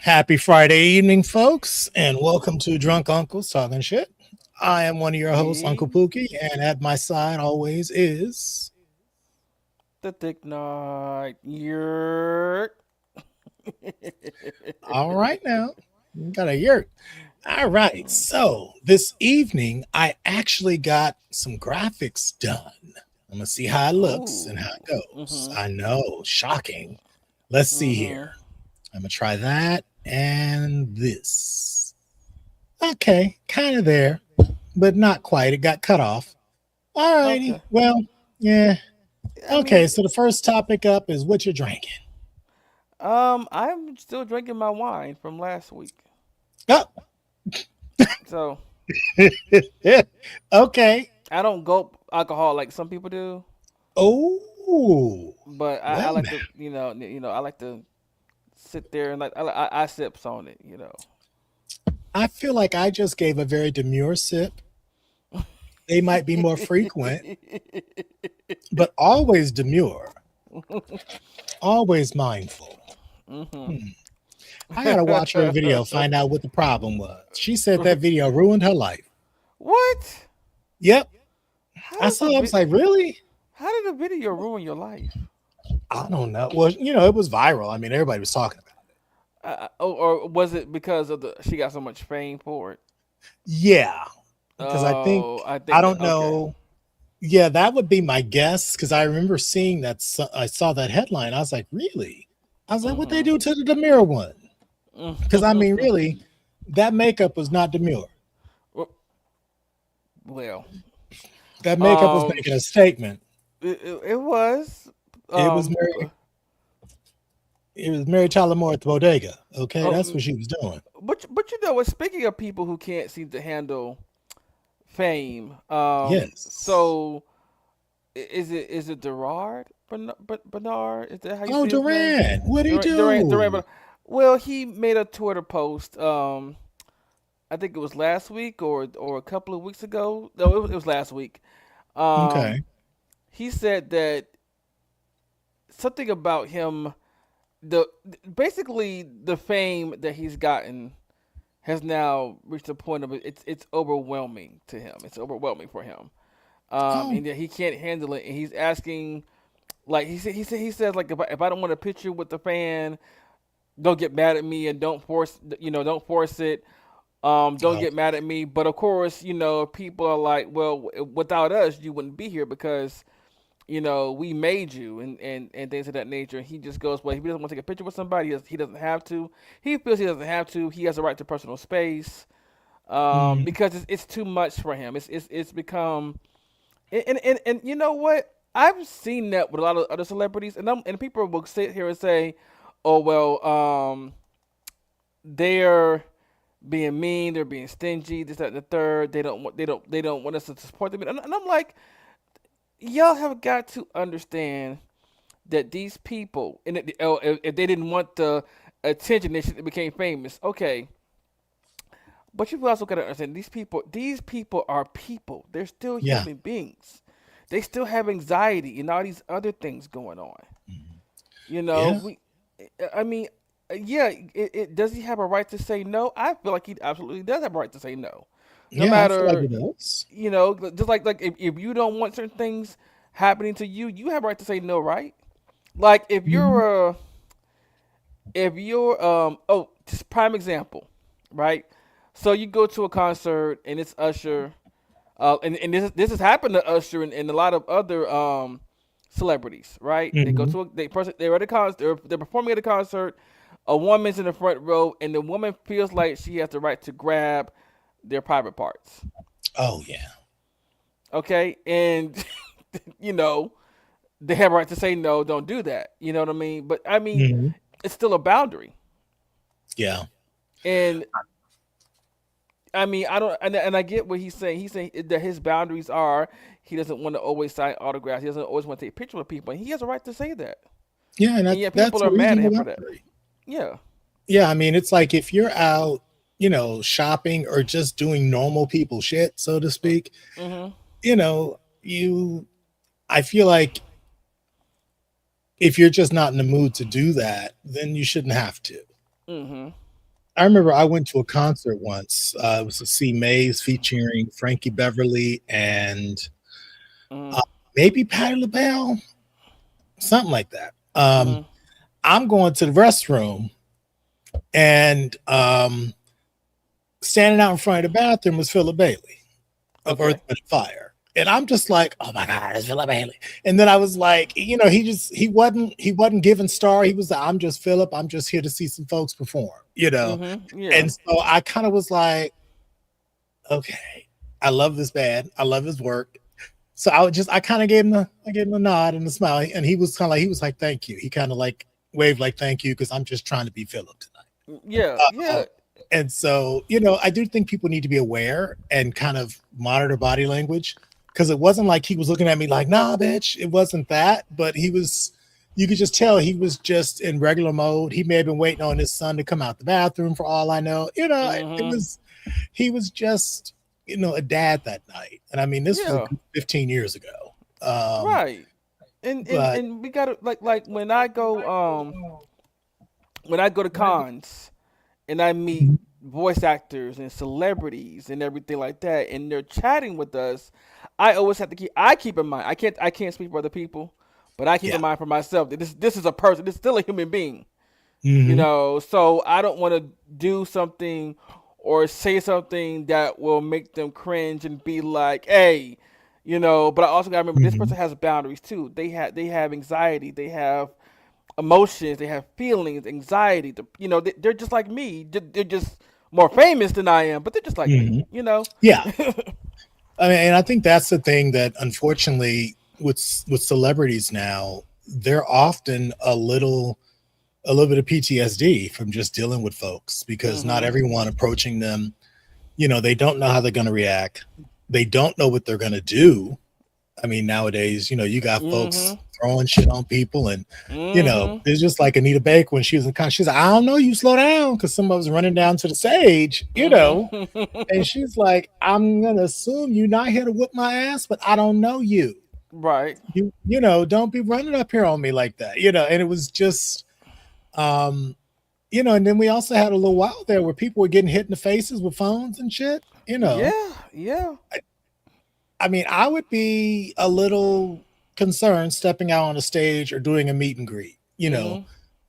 Happy Friday evening, folks, and welcome to Drunk Uncles Talking Shit. I am one of your hosts, Uncle Hey, Pookie, and at my side always is. the thick night. You're. All right, now, you got a yurt. All right, so this evening I actually got some graphics done. I'm gonna see how it looks and how Oh. it goes. Mm-hmm. I know, shocking. Let's see Mm-hmm. here. I'm gonna try that and this. Okay, kind of there, but not quite. It got cut off. Alrighty. Okay. Well, yeah. I Okay, mean, so the first topic up is what you're drinking. I'm still drinking my wine from last week. Oh, So okay. I don't gulp alcohol like some people do, Oh, but I well like now. to, I like to sit there and I sips on it. I feel like I just gave a very demure sip. They might be more frequent, but always demure, always mindful. hmm Hmm. I gotta watch her video, find out what the problem was. She said that video ruined her life. What? Yep. How I does saw, I was like, really? how did a video ruin your life? I don't know. Well, it was viral. I mean, everybody was talking about it. Or was it because of the she got so much fame for it? Yeah, because I think Oh, I I think that don't okay. know. Yeah, that would be my guess because I remember seeing that. I saw that headline. I was like, really? I was like, what they Mhm. do to the demure one? Because I mean, really, that makeup was not demure. well, That makeup was um, making a statement. it was It was b- Mary. It was Mary Tyler Moore at the bodega. Okay, that's um, what she was doing. but you know what? Speaking of people who can't seem to handle fame, Yes. so is it Bernard? Is that how you Oh, say his name? Duran, what'd he Duran. do? Well, he made a Twitter post. I think it was last week or a couple of weeks ago. No, it was last week. Um, Okay. he said that something about him, the basically the fame that he's gotten has now reached a point of it's overwhelming to him. It's overwhelming for him, Oh, and that he can't handle it. And he's asking, like he says like if I don't want a picture with the fan, don't get mad at me and don't force it. Don't oh, get mad at me. But of course, people are like, well, without us, you wouldn't be here because we made you and things of that nature. And he just goes, well, if he doesn't want to take a picture with somebody, he doesn't have to. He feels he doesn't have to. He has a right to personal space mm, because it's too much for him. It's become and you know what? I've seen that with a lot of other celebrities, and people will sit here and say, oh well, they're being mean, they're being stingy, this, that, and the third. They don't want us to support them, and I'm like, y'all have got to understand that these people, and if they didn't want the attention, they became famous. Okay, but you've also got to understand these people are people. They're still yeah. human beings. They still have anxiety and all these other things going on. Mhm. You know, Yeah. I mean, yeah. Does he have a right to say no? I feel like he absolutely does have a right to say no. No Yeah, I feel like matter, it does. just like if you don't want certain things happening to you, you have a right to say no, right? Like Mhm. if you're just prime example, right? So you go to a concert and it's Usher, and this has happened to Usher and a lot of other celebrities, right? They go Mhm. to they're at a concert, they're performing at a concert. A woman's in the front row, and the woman feels like she has the right to grab their private parts. Oh yeah. Okay, and you know they have a right to say no, don't do that. You know what I mean? But I mean, Mhm. it's still a boundary, Yeah. and I mean, I don't, and I get what he's saying. He's saying that his boundaries are he doesn't want to always sign autographs. He doesn't always want to take pictures with people, and he has a right to say that. Yeah, and And yet that's people a are mad at him reasonable for that. boundary. Yeah. Yeah, I mean, it's like if you're out, shopping or just doing normal people shit, so to speak, Mhm. you I feel like if you're just not in the mood to do that, then you shouldn't have to. Mhm. I remember I went to a concert once. It was to see Maze featuring Frankie Beverly and Mm-hmm. uh, maybe Patti LaBelle, something like that. Mm-hmm. I'm going to the restroom, and standing out in front of the bathroom was Philip Bailey of Earth, Okay. Wind, and Fire. And I'm just like, oh my God, it's Philip Bailey. And then I was like, he wasn't giving star. He was like, I'm just Philip. I'm just here to see some folks perform. Mm-hmm. Yeah. And so I kind of was like, okay, I love this band. I love his work. So I kind of gave him a nod and a smile. And he was like, thank you. He kind of like waved like, thank you. Cause I'm just trying to be Philip tonight. Yeah. Yeah. And so, I do think people need to be aware and kind of monitor body language because it wasn't like he was looking at me like, nah, bitch. It wasn't that. But you could just tell he was just in regular mode. He may have been waiting on his son to come out the bathroom for all I know. Mm-hmm. He was just, a dad that night. And I mean, this was a Yeah. good 15 years ago. Um, Right. And but and we gotta like when I go to cons and I meet voice actors and celebrities and everything like that, and they're chatting with us, I always have to keep in mind. I can't speak for other people, but I keep yeah. in mind for myself that this is a person. This is still a human being. Hmm. So I don't want to do something or say something that will make them cringe and be like, hey. But I also gotta remember this Hmm. person has boundaries too. They have anxiety. They have emotions, they have feelings, anxiety. They're just like me. They're just more famous than I am, but they're just like me. Hmm. Yeah. I mean, and I think that's the thing that unfortunately with celebrities now, they're often a little bit of PTSD from just dealing with folks because not Mhm. everyone approaching them, they don't know how they're going to react. They don't know what they're going to do. I mean, nowadays, you got folks Mhm. throwing shit on people, and Mhm. it's just like Anita Baker when she was in con. She's like, I don't know, you slow down, because somebody was running down to the stage, Mhm. and she's like, I'm gonna assume you're not here to whoop my ass, but I don't know you. Right. Don't be running up here on me like that. And it was just, um, and then we also had a little while there where people were getting hit in the faces with phones and shit. Yeah. Yeah. I mean, I would be a little concerned stepping out on a stage or doing a meet and greet. Mhm.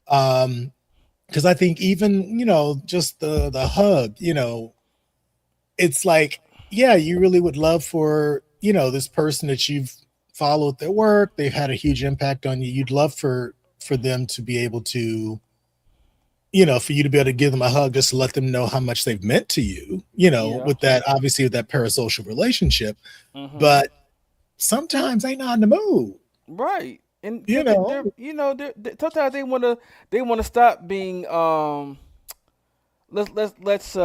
Um, because I think even, just the hug, it's like, yeah, you really would love for, this person that you've followed their work, they've had a huge impact on you. You'd love for them to be able to, for you to be able to give them a hug just to let them know how much they've meant to you, Yeah. with that, obviously, with that parasocial relationship. Mhm. But sometimes they not in the mood, Right. And you know. sometimes they wanna stop being let's what's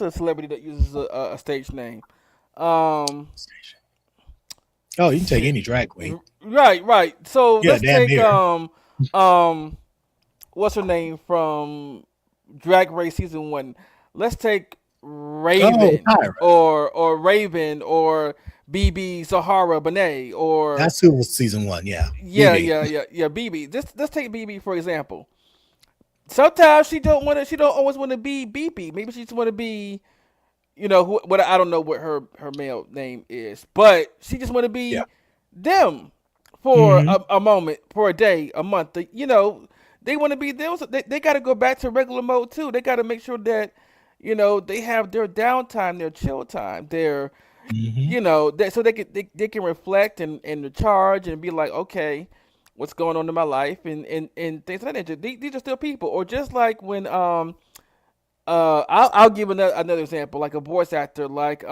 a celebrity that uses a stage name? Um Oh, you can take Shit. any drag queen. Right. So Yeah, let's damn take near. um what's her name from Drag Race season 1. Let's take Oh, Raven Tyra. or Raven or BB Zahara Benet or That's who was season one. Yeah, BB. yeah BB. Let's take BB for example. Sometimes she don't always want to be BB. Maybe she just want to be what I don't know what her male name is, but she just want to Yeah. be them for Hmm. a moment, for a day, a month. They want to be them. So they got to go back to regular mode too. They got to make sure that they have their downtime, their chill time, their Hmm. so they can reflect and recharge and be like, okay, what's going on in my life and things like that. These are still people, or just like when I'll give another example, like a voice actor, like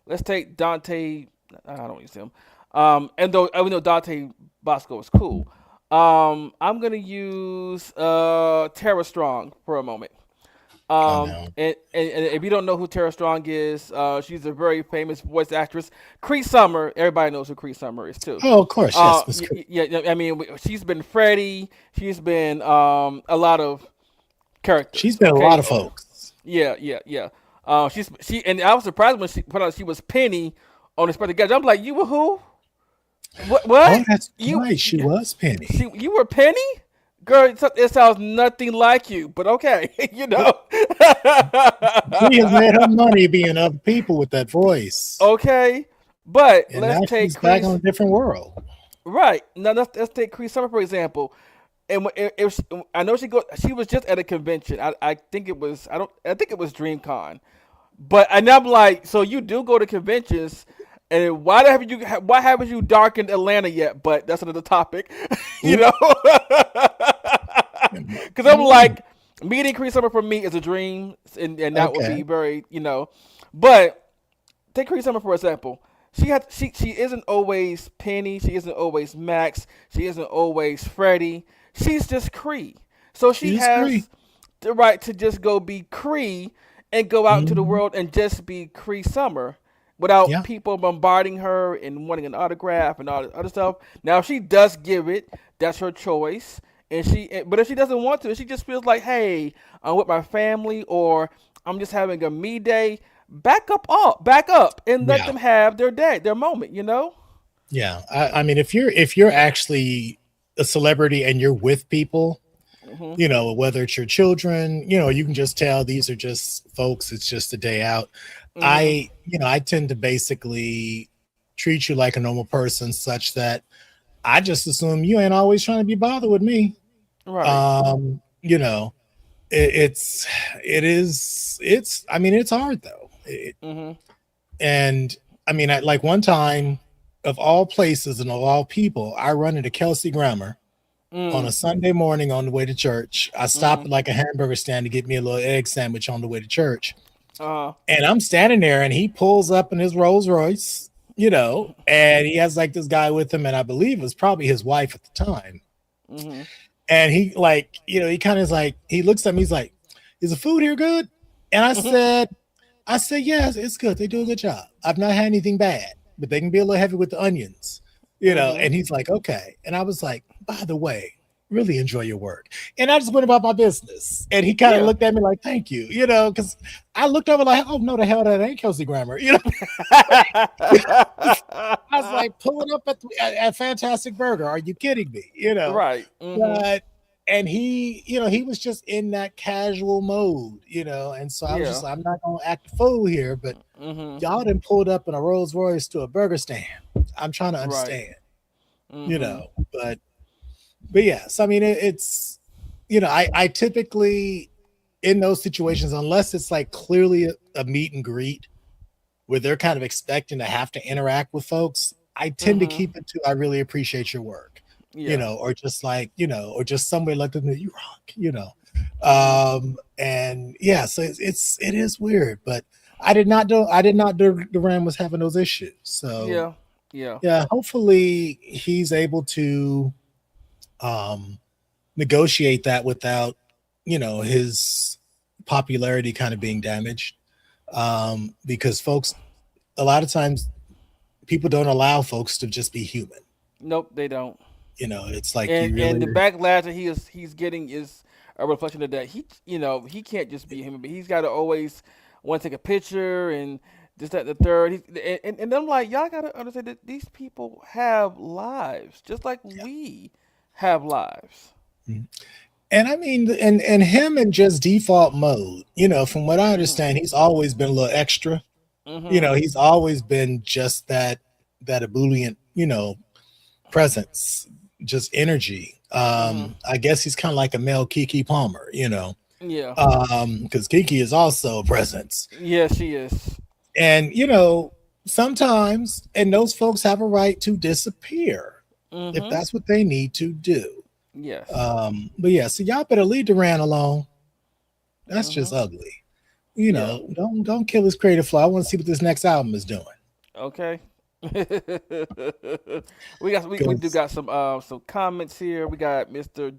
let's take Dante. I don't use him. And though I know Dante Bosco is cool. I'm gonna use Tara Strong for a moment. Oh no. And if you don't know who Tara Strong is, she's a very famous voice actress. Cree Summer, everybody knows who Cree Summer is too. Oh, of course. Yes, Miss Cookie. Yeah, I mean, she's been Freddie. She's been a lot of She's characters. been a lot Okay, of folks. yeah. And I was surprised when she put out she was Penny on Inspector Gadget. I'm like, you were who? What? Oh, What? that's You right. She was Penny. you were Penny? Girl, it sounds nothing like you, but okay, you know. She has made her money being other people with that voice, Okay, but and let's now take she's back on a Chris. different world. Right now, let's take Chris Summer for example. And if I know she was just at a convention. I think it was I think it was DreamCon. But and I'm like, so you do go to conventions, and why haven't you darkened Atlanta yet? But that's another topic, you Oop. know. Because I'm Mm, like, meeting Chris Summer for me is a dream, and that would okay. be very, you know. But take Cree Summer for example. She isn't always Penny. She isn't always Max. She isn't always Freddie. She's just Cree. So She she just agree. has the right to just go be Cree and go out into the Hmm. world and just be Cree Summer without Yeah, people bombarding her and wanting an autograph and all this other stuff. Now if she does give it, that's her choice. But if she doesn't want to, if she just feels like, hey, I'm with my family or I'm just having a me day, back up, and let yeah, them have their day, their moment. You know. yeah. I mean, if you're actually a celebrity and you're with people, Mhm. whether it's your children, you can just tell these are just folks. It's just a day out. Mhm. I tend to basically treat you like a normal person, such that I just assume you ain't always trying to be bothered with me. Right. Um, you know, it's I mean, it's hard though. Mhm. And I mean, like one time, of all places and of all people, I run into Kelsey Grammer on a Mm. Sunday morning on the way to church. I stop Mhm. at like a hamburger stand to get me a little egg sandwich on the way to church. Uh. And I'm standing there and he pulls up in his Rolls Royce, and he has like this guy with him, and I believe it was probably his wife at the time. Mhm. And he like, he kind of is like, he looks at me, he's like, is the food here good? And I said, yes, it's good. They do a good job. I've not had anything bad, but they can be a little heavy with the onions, Mhm. And he's like, okay. And I was like, by the way, really enjoy your work. And I just went about my business. And he kind of Yeah. looked at me like, thank you, because I looked over like, oh, no, the hell that ain't Kelsey Grammer. I was like pulling up at Fantastic Burger. Are you kidding me? Right. Mhm. But and he was just in that casual mode. And so I was just Yeah. like, I'm not gonna act a fool here, but Mhm. y'all done pulled up in a Rolls Royce to a burger stand. I'm trying to Right. understand, you Mhm. know. But yes, I mean I typically in those situations, unless it's like clearly a meet and greet where they're kind of expecting to have to interact with folks, I tend to Mhm. keep it to I really appreciate your work, Yeah. or just like, or just somebody like them, you rock. Mhm. And yeah, so it is weird, but I did not know Duran was having those issues. So Yeah. Yeah. yeah, hopefully he's able to um negotiate that without, his popularity kind of being damaged. Because folks, a lot of times people don't allow folks to just be human. Nope, they don't. It's like you And really, the backlash that he's getting is a reflection of that. He can't just be him, but he's got to always want to take a picture and this that and the third. And I'm like, y'all got to understand that these people have lives just like yeah. we have lives. Mhm. And I mean, and him in just default mode, from what I Mhm. understand, he's always been a little extra. Mhm. He's always been just that ebullient, presence, just energy. Mhm. I guess he's kind of like a male Kiki Palmer. Yeah. Because Kiki is also a presence. Yeah, she is. And, sometimes, and those folks have a right to disappear if Mhm. that's what they need to do. Yes. But yeah, so y'all better leave Duran alone. That's just Mhm. ugly. Yeah. Don't kill his creative flow. I want to see what this next album is doing. Okay. We do Because got some comments here. We got Mr.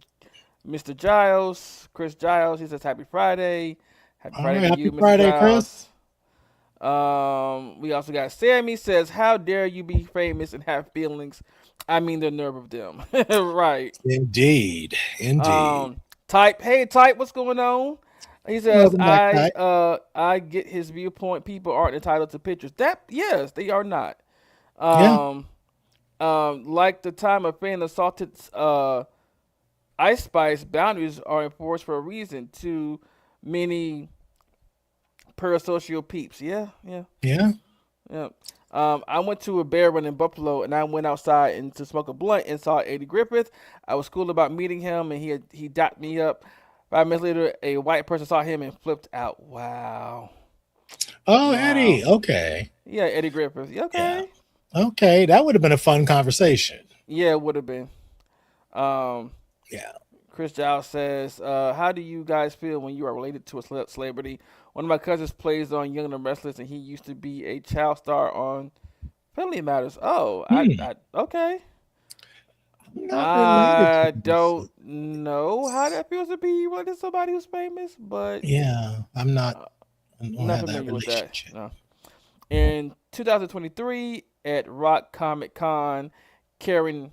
Giles, Chris Giles. He says Happy Friday. Happy all Friday right, to happy you, Mr. Friday, Chris. Giles. We also got Sammy says, "How dare you be famous and have feelings? I mean, the nerve of them." Right. Indeed, indeed. Type. Hey, type. What's going on? He says, Welcome back, Ty. I get his viewpoint. People aren't entitled to pictures. That yes, they are not. Yeah. Um, like the time a fan assaulted Ice Spice boundaries are enforced for a reason. To many parasocial peeps. Yeah, yeah, Yeah. yeah. I went to a bear run in Buffalo, and I went outside and to smoke a blunt and saw Eddie Griffith. I was cool about meeting him, and he dapped me up. 5 minutes later, a white person saw him and flipped out. Wow, Oh, wow. Eddie. Okay. Yeah, Eddie Griffith. Yeah, Yeah. okay. Okay. That would have been a fun conversation. Yeah, it would have been. Um, Yeah. Chris Giles says, "How do you guys feel when you are related to a celebrity? One of my cousins plays on Young and the Restless, and he used to be a child star on Family Matters. Oh, Hmm. I okay. I'm not related to I this. don't know how that feels to be related to somebody who's famous, but Yeah. I'm not, uh, I don't not have that familiar with that. relationship. No. In 2023 at Rock Comic Con, Karen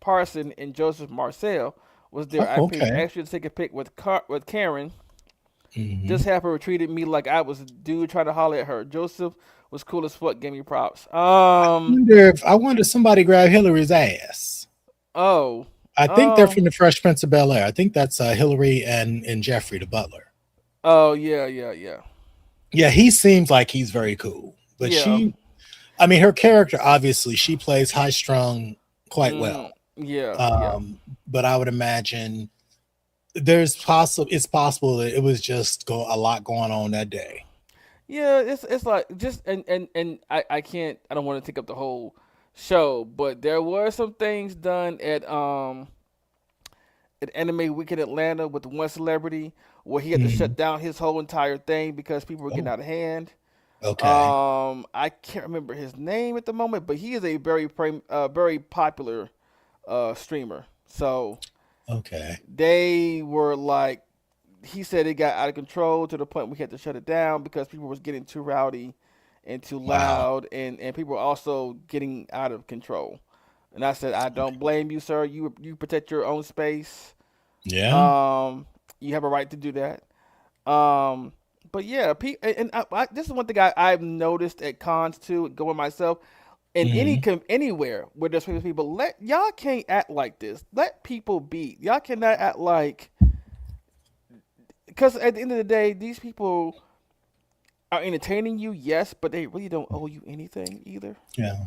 Parson and Joseph Marcel was there. Oh, I paid okay. extra to take a pic with Karen. Hmm. This heifer treated me like I was a dude trying to holler at her. Joseph was cool as fuck, gave me props. I wonder if somebody grabbed Hillary's ass. Oh, I think they're oh, from the Fresh Prince of Bel Air. I think that's Hillary and Jeffrey, the butler. oh, yeah, yeah, yeah, Yeah, he seems like he's very cool. But yeah. I mean, her character, obviously, she plays high strung quite Mm, well. yeah, yeah, Um, but I would imagine it's possible that it was just a lot going on that day. yeah. It's like just and I can't. I don't want to take up the whole show, but there were some things done at Anime Week in Atlanta with one celebrity where he had to shut Mhm. down his whole entire thing because people were getting Oh, out of hand. okay. I can't remember his name at the moment, but he is a very popular streamer. So Okay. they were like, he said it got out of control to the point we had to shut it down because people was getting too rowdy and too Wow. loud, and people were also getting out of control. And I said, I don't blame you, sir. You protect your own space. Yeah. Um, you have a right to do that. Um, but yeah, this is one thing I've noticed at cons too, going myself. In Hmm. anywhere where there's famous people, let y'all can't act like this. Let people be. Y'all cannot act like, because at the end of the day, these people are entertaining you, yes, but they really don't owe you anything either. Yeah.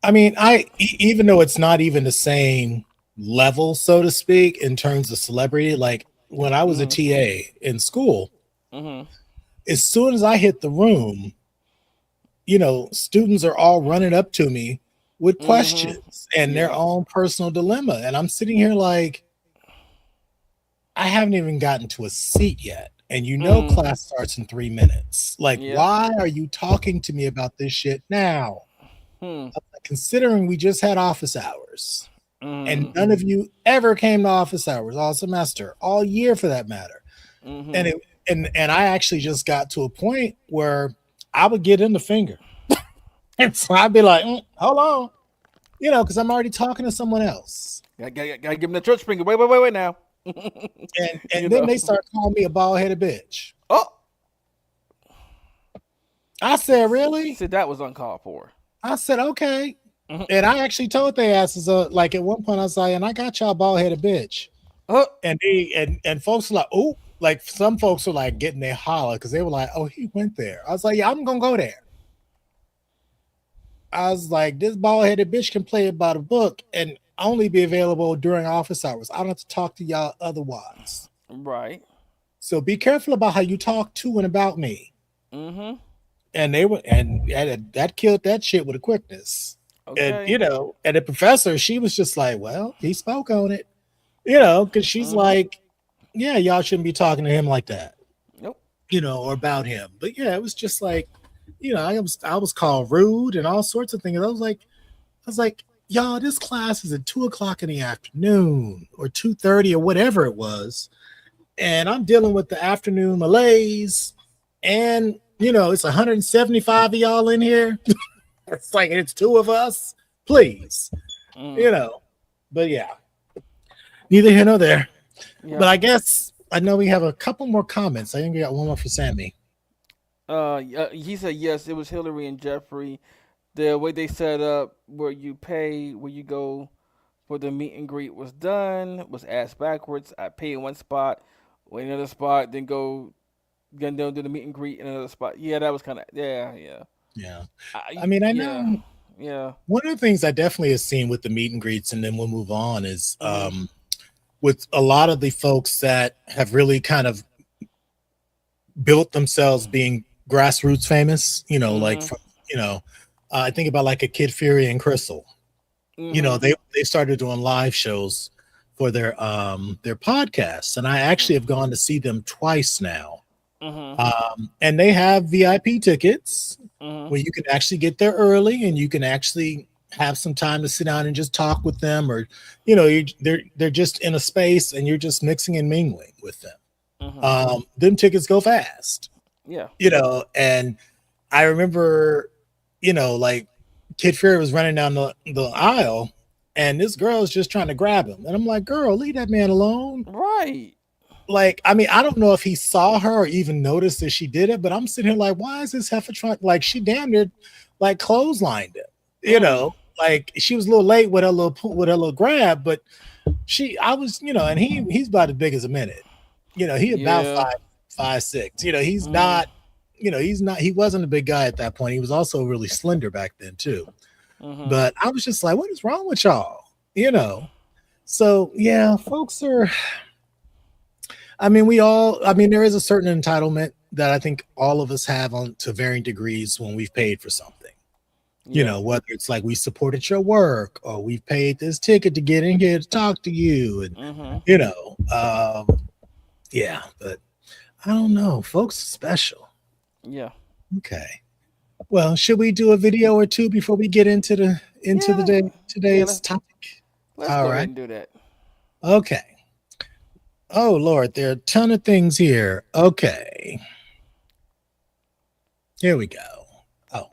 I mean, even though it's not even the same level, so to speak, in terms of celebrity, like when I was a Mhm. TA in school, Mhm. as soon as I hit the room, students are all running up to me with Mhm. questions and their Yeah. own personal dilemma. And I'm sitting here like, I haven't even gotten to a seat yet. And Mm. class starts in 3 minutes. Like, Yeah. why are you talking to me about this shit now? Hmm. Considering we just had office hours and Mhm. none of you ever came to office hours all semester, all year for that matter. And Mhm. it and I actually just got to a point where I would get in the finger. And so I'd be like, hold on, because I'm already talking to someone else. Gotta give him the church finger. Wait now. And You and then know. they start calling me a bald headed bitch. Oh, I said, really? see, that was uncalled for. I said, okay. Mhm. And I actually told their asses, like at one point, I was like, and I got y'all bald headed bitch. Oh, And folks were like, oh, like some folks were like getting their holler because they were like, oh, he went there. I was like, yeah, I'm gonna go there. I was like, this bald headed bitch can play it by the book and only be available during office hours. I don't have to talk to y'all otherwise. right. So be careful about how you talk to and about me. Mhm. And they were, and that killed that shit with a quickness. And Okay. and the professor, she was just like, well, he spoke on it, because she's Mhm. like, yeah, y'all shouldn't be talking to him like that, Nope. or about him. But yeah, it was just like, I was called rude and all sorts of things. I was like, y'all, this class is at 2 o'clock in the afternoon or 2:30 or whatever it was, and I'm dealing with the afternoon malaise, and it's 175 of y'all in here. It's like it's two of us, please, Mm. you know. But yeah, neither here nor there. But Yeah. I guess I know we have a couple more comments. I think we got one more for Sammy. He said yes. It was Hillary and Jeffrey. The way they set up, where you pay, where you go where the meet and greet was done, was asked backwards. I paid in one spot, wait in another spot, then then do the meet and greet in another spot. Yeah, that was kind of yeah. Yeah. I I, mean, I yeah, know yeah. one of the things I definitely have seen with the meet and greets, and then we'll move on, is Mhm. with a lot of the folks that have really kind of built themselves being grassroots famous, like Mhm. from, you know, I think about like a Kid Fury and Crystal. Mhm. They started doing live shows for their podcasts, and I actually have gone to see them twice now. Mhm. And they have VIP tickets Mhm. where you can actually get there early and you can actually have some time to sit down and just talk with them, or they're just in a space and you're just mixing and mingling with them. Mhm. Them tickets go fast, Yeah. and I remember, like Kid Fury was running down the aisle and this girl is just trying to grab him. And I'm like, girl, leave that man alone. Right. Like, I mean, I don't know if he saw her or even noticed that she did it, but I'm sitting here like, why is this heifer trying? Like, she damn near like clotheslined him, Mm. like she was a little late with with her little grab, but I was, and he's about as big as a minute. He about Yeah. 5'6". Mhm. He wasn't a big guy at that point. He was also really slender back then too. Mhm. But I was just like, what is wrong with y'all? So yeah, folks are, I mean, there is a certain entitlement that I think all of us have on to varying degrees when we've paid for something. Yeah. Whether it's like we supported your work or we paid this ticket to get in here to talk to you. And, Mhm. yeah, but I don't know. Folks are special. Yeah. Okay. Well, should we do a video or two before we get into the Yeah. day Yeah. today's topic? Let's All go ahead right. and do that. Okay. Oh Lord, there are a ton of things here. Okay. Here we go. Oh,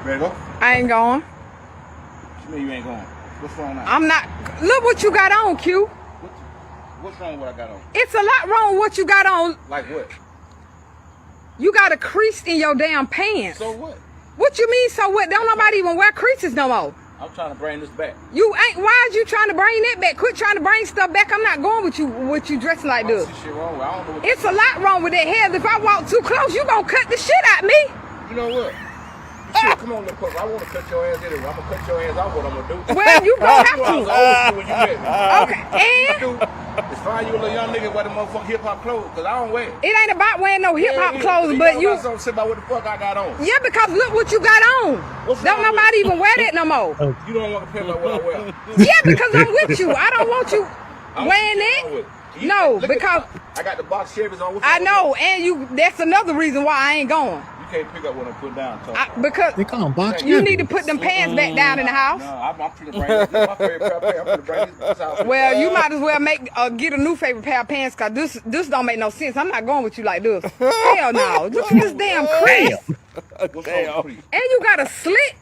Ready to go? I ain't going. What you mean you ain't going? What's wrong now? I'm not. Look what you got on, Q. What's wrong with what I got on? It's a lot wrong with what you got on. Like what? You got a crease in your damn pants. So what? What you mean, so what? Don't nobody even wear creases no more. I'm trying to bring this back. You ain't. Why is you trying to bring that back? Quit trying to bring stuff back. I'm not going with you dressing like I don't this. see shit wrong with it. I don't know what It's a lot wrong with that hair. If I walk too close, you gonna cut the shit out me. you know what? Shit, come on, little pup. I want to cut your ass anyway. I'm gonna cut your ass off. What I'm gonna do? Well, you gonna have I was to. old school when you met me. Okay, and Dude, it's fine you a little young nigga wear the motherfucking hip hop clothes, cause I don't wear it. it ain't about wearing no hip hop Yeah, clothes, you but don't you. got something to say about what the fuck I got on. Yeah, because look what you got on. What's Don't wrong with nobody it? even wear that no more. You don't want to pay about what I wear. Yeah, because I'm with you. I don't want you I don't wearing see shit wrong with it. it. No, Look at because I got the box Chevys on. What's I wrong with know, and you. That's another reason why I ain't going. that? You can't pick up what I'm putting down. Because they call them box you need to Chevys. put them pants back down in the house. No, I'm finna bring this. This is my favorite pair of pants. I'm finna bring this out. Well, you might as well get a new favorite pair of pants, because this don't make no sense. I'm not going with you like this. Hell no. Look at this damn crease. What's wrong with it? And you got a slit.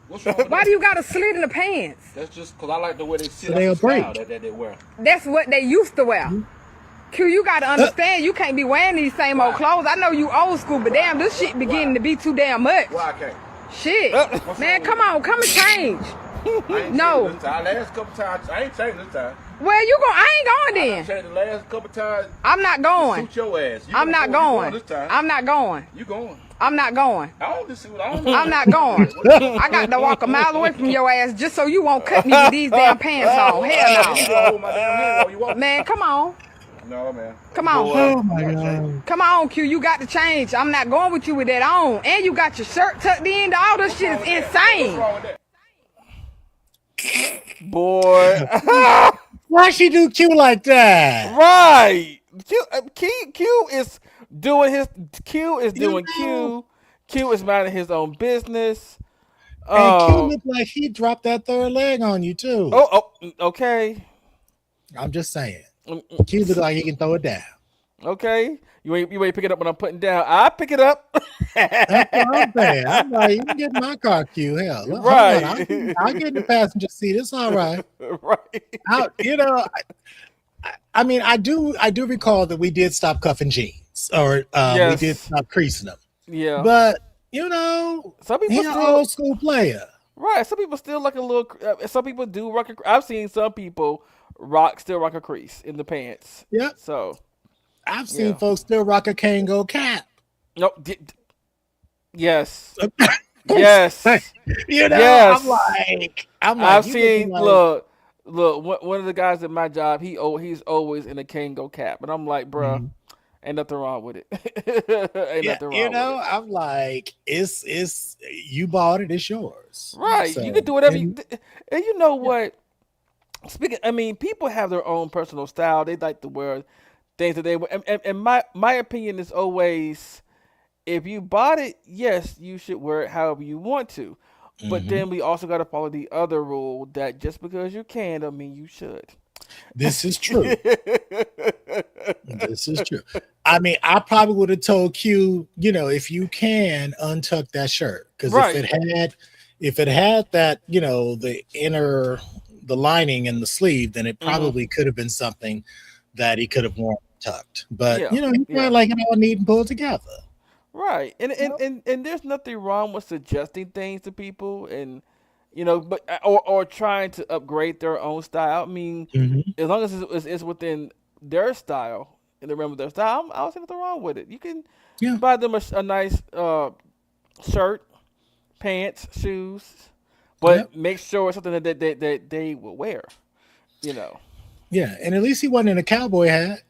What's wrong with Why that? do you got a slit in the pants? That's just because I like the way they sit. So they'll That's the style break. that they wear. That's what they used to wear. Q, you gotta understand, you can't be wearing these same old clothes. I know you old school, but damn, this shit beginning to be too damn much. Why I can't? Shit. Man, come on, come and change. I ain't No. changed this time. Last couple times, I ain't changed this time. Well, I ain't going I then. changed the last couple times. I'm not going. Suit your ass. You I'm gonna not go- you going. this time. I'm not going. You going? I'm not going. I don't just see what I don't know. I'm not going. I got to walk a mile away from your ass just so you won't cut me with these damn pants on. You Hell gonna hold my damn hand while you no. walk? Man, come on. No, man. Come on. Oh my God. Come on, Q. You got to change. I'm not going with you with that on. And you got your shirt tucked in. All this shit is What's insane. wrong with that? Boy. Why she do Q like that? Right. Q is doing his Q is You doing know, Q. Q is minding his own business. and Q Um. looked like he dropped that third leg on you too. Okay. I'm just saying. Mm, Q look like he can throw it down. Okay. You ain't pick it up when I'm putting down. I pick it up. That's what I'm saying. I'm like, you can get in my car, Q. Hell, hold on. Right. I'll get in the passenger seat. It's all right. Right. I mean, I do recall that we did stop cuffing jeans. or we did Yes. stop creasing him. Yeah. But you know, Some he people an still old school player. right. Some people still like a little. Some people do rock. I've seen some people still rock a crease in the pants. Yep, So I've seen yeah. folks still rock a Kango cap. No. Yes. Yes. You know, Yes. I'm like, I've you looking seen like, one of the guys at my job. He's always in a Kango cap, and I'm like, bruh, mhm. ain't nothing wrong with it. Ain't Yeah, nothing you wrong with know, it. I'm like, it's you bought it, it's yours. Right. You can So, do whatever and and you know yeah, what? Speaking, I mean, people have their own personal style. They like to wear things that they wear. And my opinion is always, if you bought it, yes, you should wear it however you want to. But mhm. then we also got to follow the other rule that just because you can, don't mean you should. This is true. This is true. I mean, I probably would have told Q, you know, if you can untuck that shirt, because Right. if it had that, you know, the lining and the sleeve, then it Hmm. probably could have been something that he could have worn tucked. But Yeah. you know, he probably Yeah. like it all neat and pulled together. Right. And You and, know? and and there's nothing wrong with suggesting things to people, and but or trying to upgrade their own style. I mean, Mhm. as long as it's within their style and the realm of their style, I don't see nothing wrong with it. You can Yeah. buy them a nice shirt, pants, shoes, Yep. but make sure it's something that they will wear. You know, Yeah. And at least he wasn't in a cowboy hat.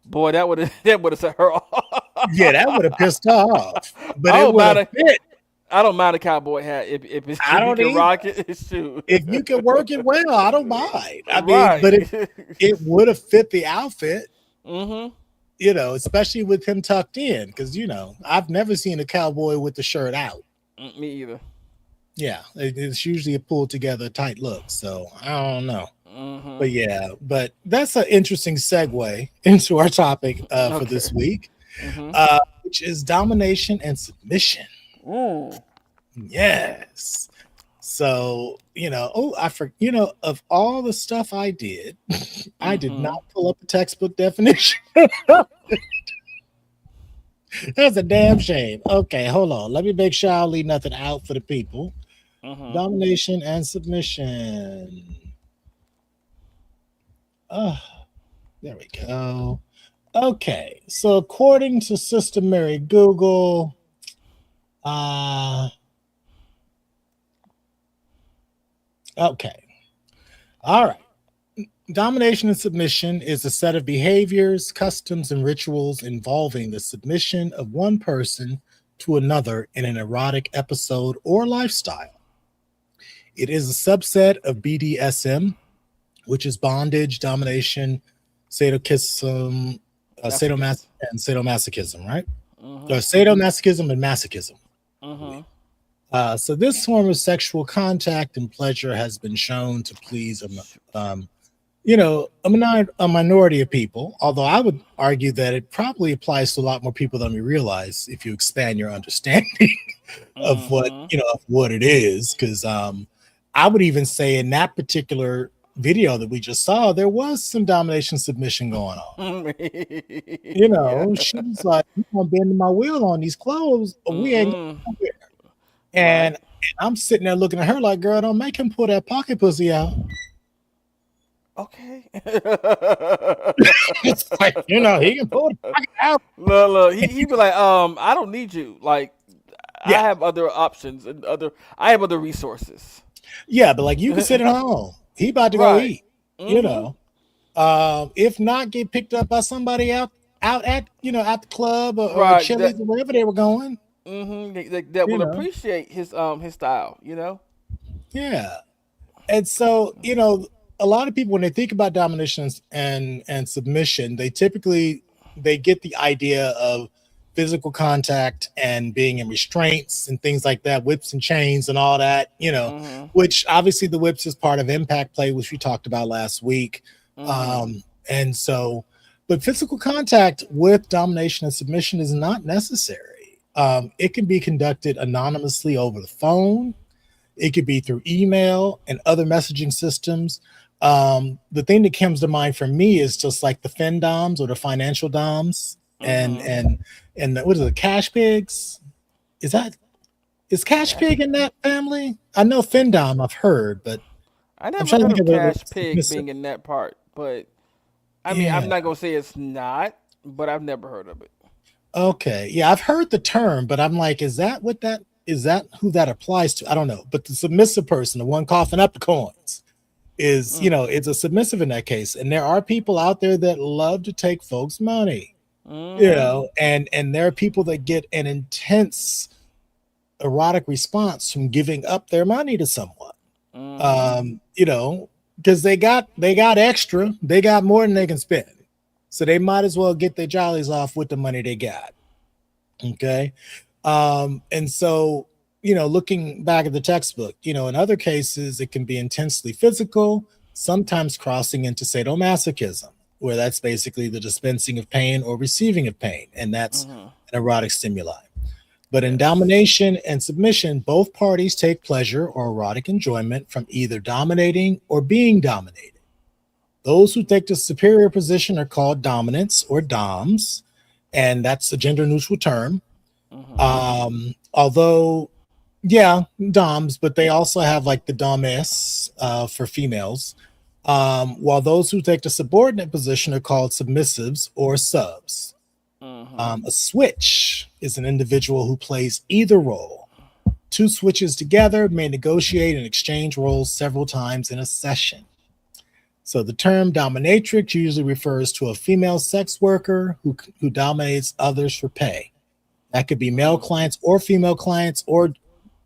boy, that would have set her off. Yeah, that would have pissed her off. But I it don't would mind have a fit. I don't mind a cowboy hat I if you don't can either. rock it. Shoot, If you can work it well, I don't mind. I mean, but right. it would have fit the outfit, Mhm. you know, especially with him tucked in. Because you know, I've never seen a cowboy with the shirt out. Me either. Yeah, it's usually a pulled together tight look. So I don't know. Mhm. But yeah, but that's an interesting segue into our topic for Okay. this week, Mhm. which is domination and submission. Ooh. Yes. So, you know, you know, of all the stuff I did, I did Mhm. not pull up the textbook definition. That's a damn shame. Okay, hold on. Let me make sure I leave nothing out for the people. Mhm. Domination and submission. Oh, there we go. Okay, so according to Sister Mary Google, uh, okay, all right. Domination and submission is a set of behaviors, customs, and rituals involving the submission of one person to another in an erotic episode or lifestyle. It is a subset of BDSM, which is bondage, domination, sadokism, Masochist. and sadomasochism, right? Mhm. Sadomasochism and masochism. Mhm. So this form of sexual contact and pleasure has been shown to please you know, a minority of people, although I would argue that it probably applies to a lot more people than we realize if you expand your understanding of what, Mhm. you know, of what it is. Because I would even say in that particular video that we just saw, there was some domination submission going on. You Yeah. know, she was like, "You gonna bend my wheel on these clothes, or we ain't Mm-mm. going nowhere." Right. And I'm sitting there looking at her like, "Girl, don't make him pull that pocket pussy out." Okay. It's like, you know, he can pull the pocket out. Look, he be like, I don't need you. Like, I Yeah, have other options and I have other resources. yeah, but like you can sit at home. He about to go Right. eat, you Mhm. know. If not, get picked up by somebody out at at the club or Right. Chili's or wherever they were going. That You will know, appreciate his style. You know. yeah. And so a lot of people when they think about dominations and submission, they typically they get the idea of physical contact and being in restraints and things like that, whips and chains and all that. Mhm. Which obviously the whips is part of impact play, which we talked about last week. Mhm. And so, but physical contact with domination and submission is not necessary. It can be conducted anonymously over the phone. It could be through email and other messaging systems. The thing that comes to mind for me is just like the fin doms or the financial doms. and Mm-hmm. what is it, Cash Pigs? Is that is Cash Cash. Pig in that family? I know Findom I've heard, but I I'm never trying to heard think of of the Cash Pig submissive. being in that part, but I mean, Yeah. I'm not gonna say it's not, but I've never heard of it. Okay. Yeah, I've heard the term, but I'm like, is that who that applies to? I don't know. But the submissive person, the one coughing up the coins, is, Mm. it's a submissive in that case. And there are people out there that love to take folks' money, Mm-hmm. and there are people that get an intense erotic response from giving up their money to someone. Mm-hmm. Um, you know, because they got extra, they got more than they can spend. So they might as well get their jollies off with the money they got. Okay. And so, looking back at the textbook, in other cases, it can be intensely physical, sometimes crossing into sadomasochism, where that's basically the dispensing of pain or receiving of pain, and that's Mm-hmm. an erotic stimuli. But in Yes. domination and submission, both parties take pleasure or erotic enjoyment from either dominating or being dominated. Those who take the superior position are called dominants or doms, and that's a gender neutral term. Mm-hmm. Although, yeah, doms, but they also have like the domes for females. While those who take the subordinate position are called submissives or subs. Mm-hmm. A switch is an individual who plays either role. Two switches together may negotiate and exchange roles several times in a session. So the term dominatrix usually refers to a female sex worker who dominates others for pay. That could be male Mm-hmm. clients or female clients or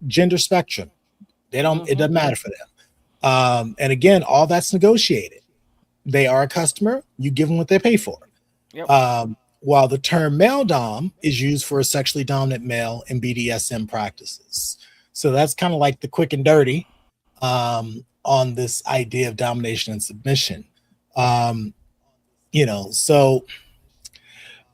gender spectrum. It Mm-hmm. doesn't matter for them. And again, all that's negotiated. They are a customer, you give them what they pay for. Yep. While the term male dom is used for a sexually dominant male in BDSM practices. So that's kind of like the quick and dirty on this idea of domination and submission. Um, so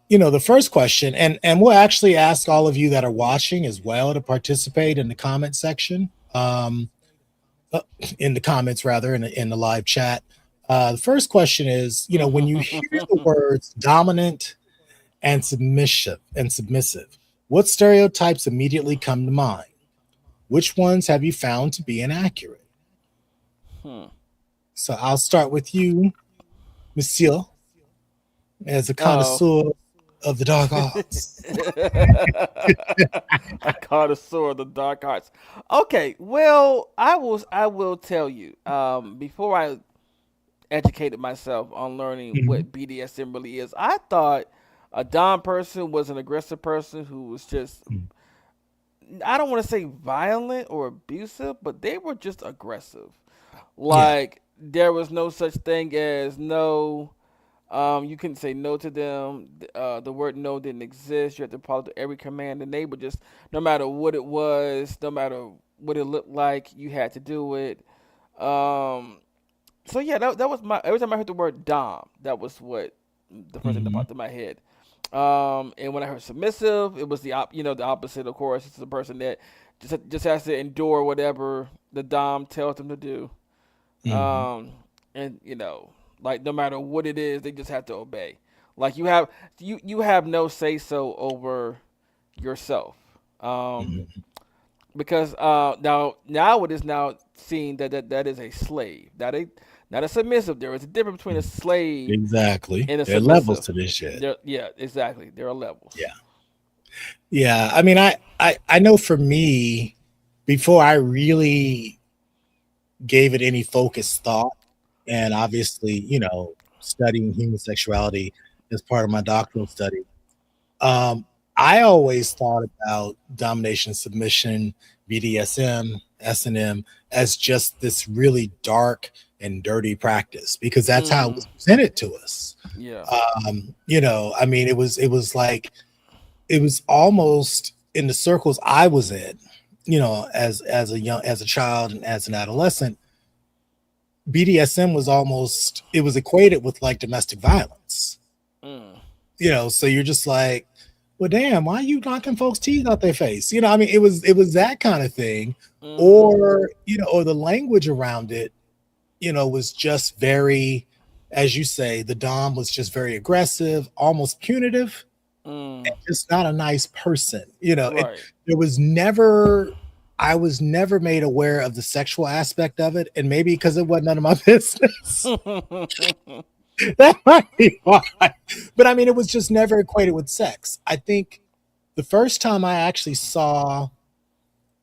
the first question, and we'll actually ask all of you that are watching as well to participate in the comment section, uh, in the comments rather, in the live chat. The first question is, when you hear the words dominant and submissive, what stereotypes immediately come to mind? Which ones have you found to be inaccurate? Hmm. So I'll start with you, Monsieur, as a Oh. connoisseur of the dark arts. A connoisseur of the dark arts. Okay, well, I will tell you. Before I educated myself on learning Mhm. what BDSM really is, I thought a dom person was an aggressive person who was just, I don't want to say violent or abusive, but they were just aggressive. Yeah. Like there was no such thing as no. You couldn't say no to them. The word no didn't exist. You had to follow every command, and they would just, no matter what it was, no matter what it looked like, you had to do it. Um, so yeah, that was my. Every time I heard the word dom, that was what the first thing that Mhm. popped in my head. And when I heard submissive, it was the opposite. Of course, it's the person that just has to endure whatever the dom tells them to do. Mhm. Um, and like no matter what it is, they just have to obey. Like you have no say so over yourself. Um, Mhm. because now it is now seen that is a slave, not a submissive. There is a difference between a slave Exactly. and a There are levels submissive. to this shit. Yeah, exactly. There are levels. Yeah. Yeah. I mean, I know for me, before I really gave it any focused thought, and obviously, studying human sexuality as part of my doctoral study, um, I always thought about domination, submission, BDSM, S&M as just this really dark and dirty practice because that's how it Mm-hmm. was presented to us. Yeah. I mean, it was like it was almost in the circles I was in, as a child and as an adolescent, BDSM was almost it was equated with like domestic violence. Mm. So you're just like, well, damn, why are you knocking folks' teeth out their face? I mean, it was that kind of thing, Mm-hmm. or the language around it, was just very, as you say, the dom was just very aggressive, almost punitive. Mm. just not a nice person. You know, Right. there was never, I was never made aware of the sexual aspect of it, and maybe because it wasn't none of my business. That might be why. But I mean, it was just never equated with sex. I think the first time I actually saw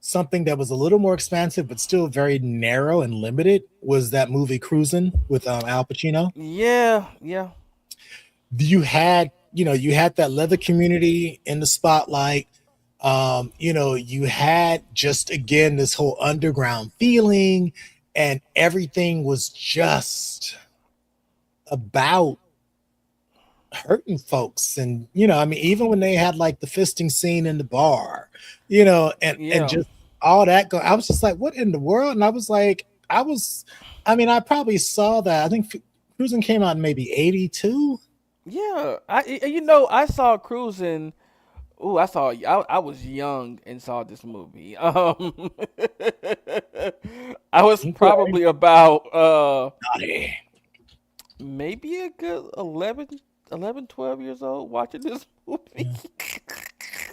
something that was a little more expansive but still very narrow and limited was that movie Cruising with Al Pacino. Yeah. Yeah. You had, you had that leather community in the spotlight. You had just again this whole underground feeling, and everything was just about hurting folks. And I mean, even when they had like the fisting scene in the bar, and Yeah. just all that I was just like, what in the world? And I was like, I mean, I probably saw that. I think Cruising came out in maybe 82. Yeah. I saw Cruising. Ooh, I was young and saw this movie. I was Okay. probably about Naughty. maybe a good 12 years old watching this movie. Yeah.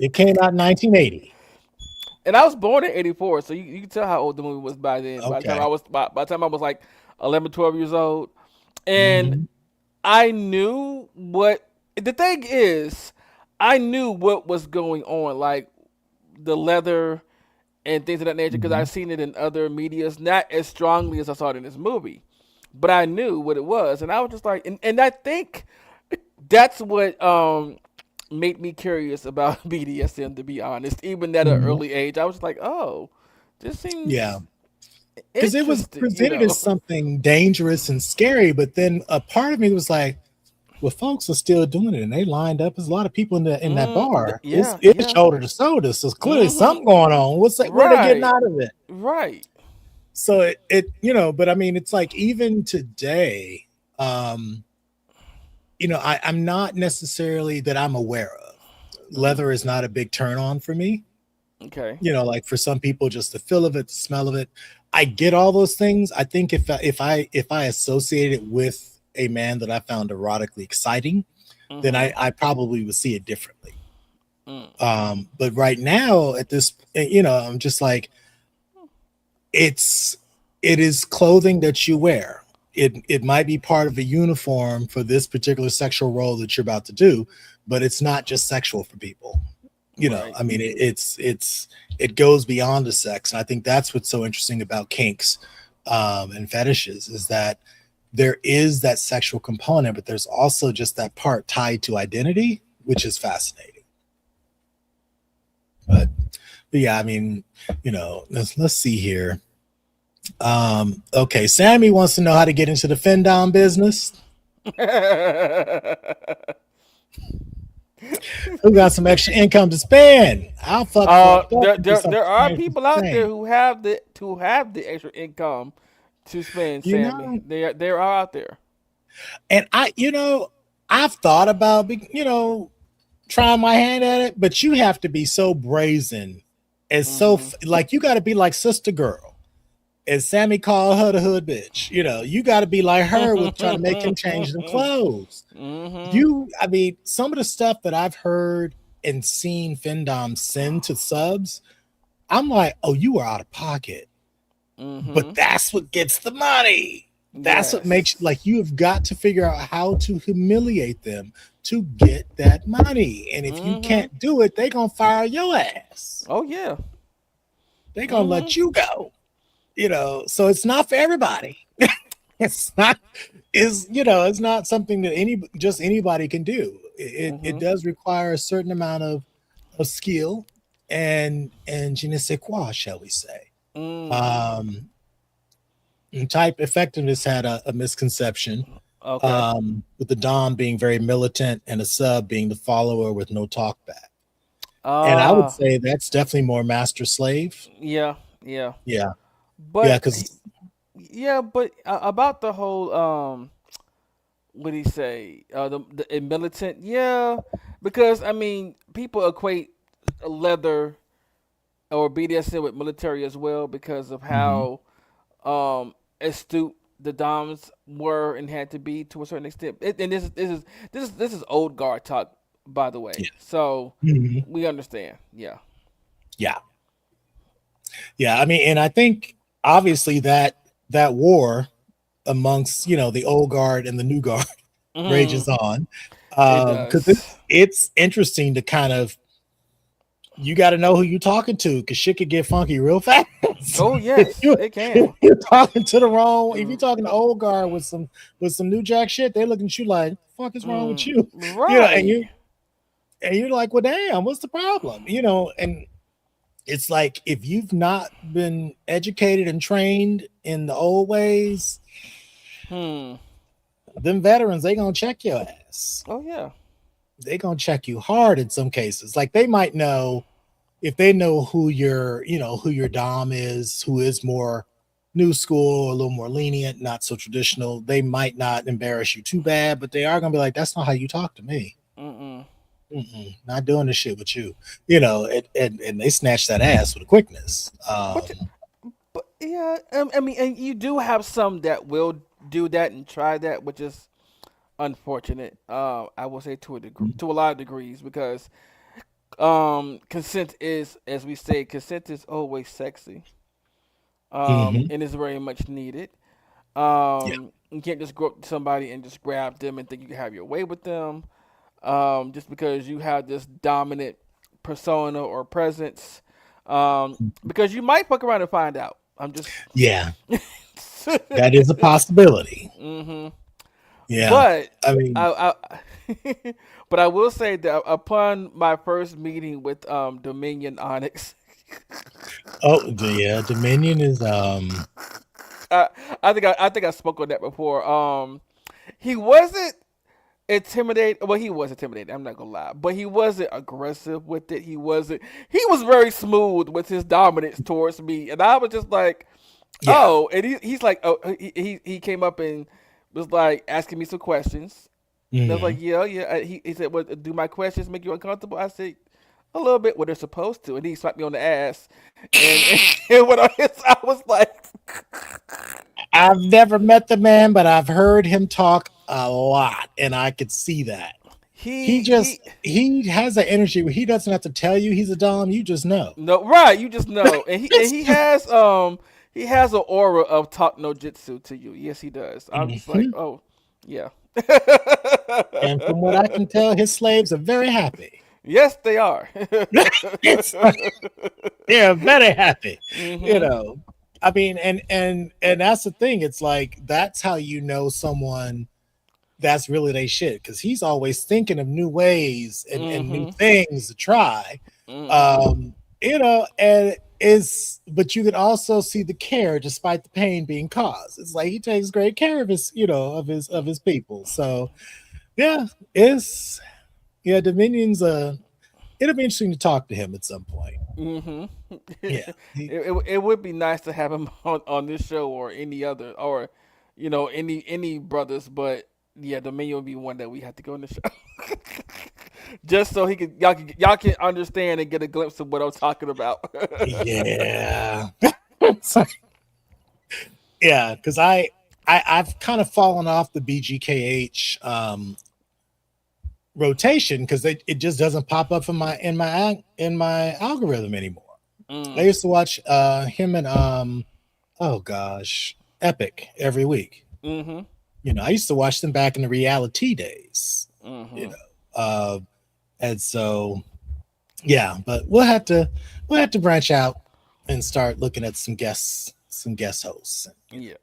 It came out in 1980. And I was born in '84, so you can tell how old the movie was by then. Okay. By the time I was like 11, 12 years old, and Mhm. I knew what the thing is. I knew what was going on, like the leather and things of that nature, because Mhm. I've seen it in other medias, not as strongly as I saw it in this movie, but I knew what it was, and I was just like, and I think that's what made me curious about BDSM. To be honest, even at an Mhm. early age, I was like, oh, this Yeah. seems Because it was interesting, you presented know. as something dangerous and scary, but then a part of me was like, well, folks are still doing it, and they lined up. There's a lot of people in that bar. It's Yeah, it's yeah. shoulder to shoulder, so clearly Hmm. something going on. What's that? What are they getting Right, out of it? right. So but I mean, it's like even today, um, I'm not necessarily that I'm aware of. Hmm. Leather is not a big turn on for me. Okay. Like for some people, just the feel of it, the smell of it. I get all those things. I think if I associate it with a man that I found erotically exciting, then Hmm. I probably would see it differently. Mm. But right now, at this, I'm just like, it's it is clothing that you wear. It might be part of a uniform for this particular sexual role that you're about to do, but it's not just sexual for people. Right. I mean, it goes beyond the sex, and I think that's what's so interesting about kinks and fetishes is that there is that sexual component, but there's also just that part tied to identity, which is fascinating. But yeah, I mean, let's see here. Okay, Sammy wants to know how to get into the Fendom business. Who got some extra income to spend? I'll fuck for a buck there, and do there something there are strange for people out there change. who have the extra income to spend, You Sammy. know, They are out there. and I've thought about, trying my hand at it, but you have to be so brazen and so Hmm. like you got to be like Sister Girl, as Sammy called her the hood bitch. You got to be like her with trying to make him change them clothes. Hmm. I mean, some of the stuff that I've heard and seen Fendom send to subs, I'm like, oh, you are out of pocket. But Hmm. that's what gets the money. That's what makes Yes. like you have got to figure out how to humiliate them to get that money. And if you Hmm. can't do it, they're gonna fire your ass. Oh yeah. They're gonna Hmm. let you go. So it's not for everybody. It's not it's not something that anybody can do. It Hmm. does require a certain amount of skill and je ne sais quoi, shall we say. Hmm. Um and type effectiveness had a misconception, Okay. with the Dom being very militant and a sub being the follower with no talk back. And I would Uh say that's definitely more master slave. yeah, yeah. Yeah. Yeah, But because about the whole what do you say? The militant, yeah, because I mean, people equate leather or BDSM with military as well because of how astute the Doms were and had to be to a certain extent. And this is old guard talk. by the way. Yeah. So Mhm. we understand. Yeah. Yeah. Yeah. I mean, and I think obviously that war amongst the old guard and the new guard Hmm. rages on. It Because does. it's interesting to kind of you got to know who you're talking to because shit could get funky real fast. Oh if, yes, you, it if can. you're talking to the wrong, if you're Mm, talking to old guard with some new jack shit, they looking at you like, "The fuck is wrong with you?" And right. you're like, "Well, damn, what's the problem?" And it's like if you've not been educated and trained in the old ways, Hmm. them veterans they gonna check your ass. Oh yeah. They gonna check you hard in some cases. Like they might know if they know who your dom is, who is more new school, a little more lenient, not so traditional, they might not embarrass you too bad, but they are gonna be like, "That's not how you talk to me. Mm-mm. Not doing this shit with you." And they snatch that ass with a quickness. But yeah, I mean, and you do have some that will do that and try that, which is unfortunate. I will say to a degree, to a lot of degrees, because consent is, as we say, consent is always sexy. Mhm. And is very much needed. Yeah, You can't just go up to somebody and just grab them and think you can have your way with them. Just because you have this dominant persona or presence. Because you might fuck around and find out. I'm just. yeah, that is a possibility. Hmm. Yeah, But I mean, but I will say that upon my first meeting with Dominion Onyx, yeah, Dominion is I, I think I spoke on that before. He wasn't intimidated. Well, he was intimidated. I'm not gonna lie, but he wasn't aggressive with it. He wasn't. He was very smooth with his dominance towards me, and I was just like, yeah. oh. And he's like, oh, he came up and was like asking me some questions. And I was like, Mhm. yeah, yeah. He said, "What do my questions make you uncomfortable?" I said, "A little bit. What they're supposed to." And he slapped me on the ass, and when I was like, I've never met the man, but I've heard him talk a lot, and I could see that. he He has an energy where he doesn't have to tell you he's a dom. You just know. no right. You just know, and It's just he has an aura of talk no jitsu to you. Yes, he does. I'm just like, Mhm. oh yeah. And from what I can tell, his slaves are very happy. Yes, they are. It's like they're very happy. You Hmm. know, I mean, and that's the thing. It's like that's how you know someone that's really they shit because he's always thinking of new ways and new Hmm. things to try. Hmm. Um, and is but you could also see the care despite the pain being caused. It's like he takes great care of his, of his people. So yeah, it's Dominion's it'll be interesting to talk to him at some point. Hmm. Yeah. It would be nice to have him on this show or any other or any brothers, but yeah, Dominion would be one that we have to go on the show just so y'all can understand and get a glimpse of what I'm talking about. Yeah. It's like- yeah, because I've kind of fallen off the BGKH rotation because it just doesn't pop up in my algorithm anymore. I Mm. used to watch him and oh gosh, Epic every week. Mhm. I used to watch them back in the reality days. You Mhm. know, uh, and so yeah, but we'll have to branch out and start looking at some guest hosts, Yeah.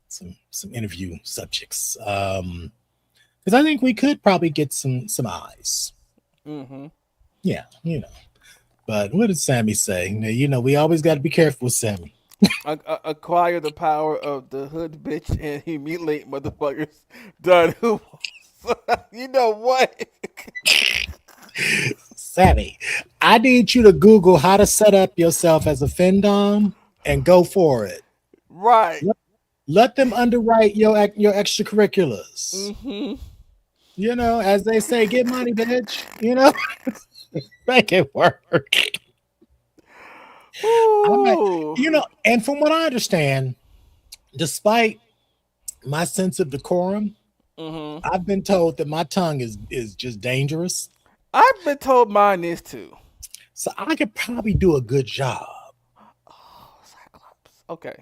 some interview subjects. Because I think we could probably get some eyes. Mhm. Yeah. But what did Sammy say? We always got to be careful with Sammy. Acquire the power of the hood bitch and humiliate motherfuckers. Done. Who? You know what? Sammy, I need you to Google how to set up yourself as a Fendom and go for it. Right. Let them underwrite your extracurriculars. Mhm. As they say, get money, bitch. Make it work. I might, Ooh. and from what I understand, despite my sense of decorum, Mhm. I've been told that my tongue is just dangerous. I've been told mine is too. So I could probably do a good job. Oh, Cyclops. Okay.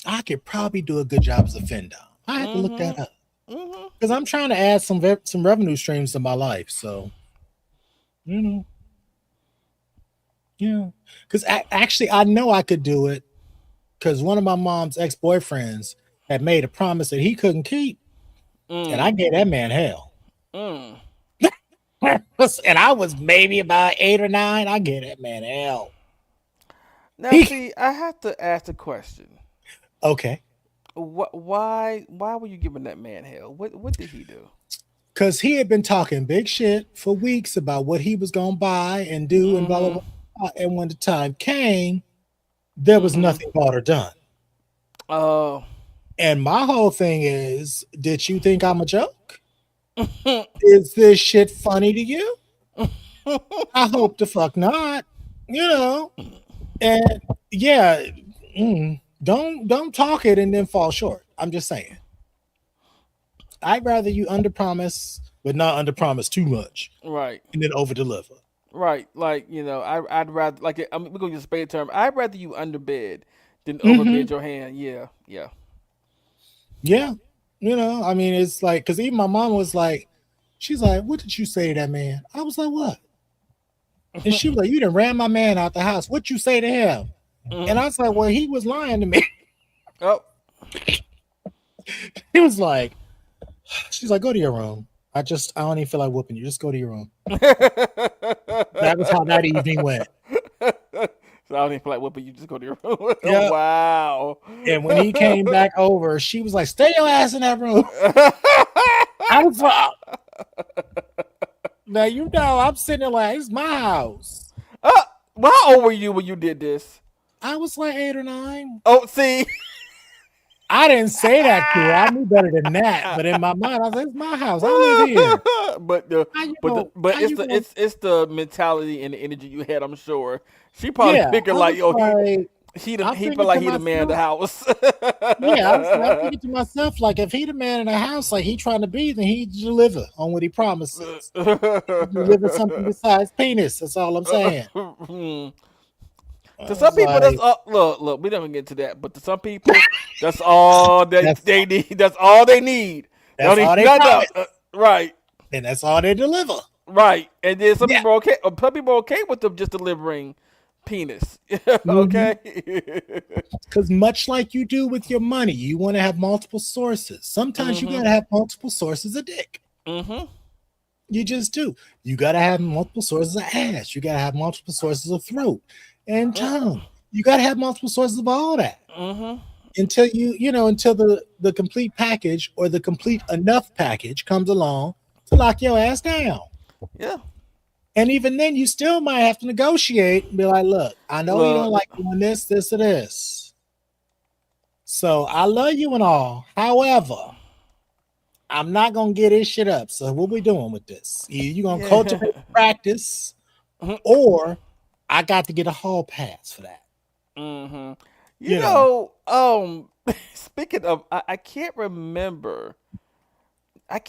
I could probably do a good job as a fender. I have to look that Mm-hmm. up Mm-hmm. because I'm trying to add some revenue streams to my life. So you know, yeah. Because actually, I know I could do it because one of my mom's ex boyfriends had made a promise that he couldn't keep, and I Mm. gave that man hell. Mm. And I was maybe about 8 or 9. I gave that man hell. Now, He see, I have to ask a question. okay. Why were you giving that man hell? What did he do? Because he had been talking big shit for weeks about what he was gonna buy and do and blah blah Mm-hmm. blah. And when the time came, there was Mm-hmm. nothing bought or done. Oh. And my whole thing is, did you think I'm a joke? Is this shit funny to you? I hope the fuck not. You know. And yeah, don't talk it and then fall short. I'm just saying. I'd rather you under promise, but not under promise too much, Right. and then over deliver. Right. Like, I'd rather like I mean, we're gonna use a spade term. I'd rather you underbid than Hmm. overbid your hand. Yeah. Yeah. Yeah. I mean, it's like, because even my mom was like, she's like, what did you say to that man? I was like, what? And she was like, you done ran my man out the house. What you say to him? And Mm-hmm. I was like, well, he was lying to me. Oh. He was like, she's like, go to your room. I don't even feel like whooping you. Just go to your room. That was how that evening went. So I don't even feel like whooping you. Just go to your room. Yeah. Wow. And when he came back over, she was like, stay your ass in that room. I was like, now, I'm sitting there like, it's my house. Well, how old were you when you did this? I was like 8 or 9. Oh, see. I didn't say that to her. I knew better than that. But in my mind, I was like, it's my house. I live here. but the How you but the, know? but How it's you the know? it's the mentality and the energy you had. I'm sure she probably Yeah. figured I like, was yo, like, I he felt figured like to he the man of the myself, house. yeah, I figured to myself, like, if he the man in the house, like he trying to be, then he deliver on what he promises. He deliver something besides penis. That's all I'm saying. I To some was people, that's like, all. Look. We don't get to that, but to some people, that's all that that's they need. That's all they need. They don't that's all need they nothing promise, else. Right, and that's all they deliver. right. And then some Yeah. people are okay. Some people are okay with them just delivering penis. Mm-hmm. Okay. Because much like you do with your money, you want to have multiple sources. Sometimes you Mhm. gotta have multiple sources of dick. Mhm. You just do. You gotta have multiple sources of ass. You gotta have multiple sources of throat and tongue. You gotta have multiple sources of all that Mhm. until until the complete package or the complete enough package comes along to lock your ass down. Yeah. And even then, you still might have to negotiate and be like, look, I know you don't Look. like doing this, or this. So I love you and all. However, I'm not gonna get this shit up. So what we doing with this? Either you gonna Yeah. cultivate practice, or I got to get a hall pass for that. Mhm. You You know. know, speaking of, I can't remember.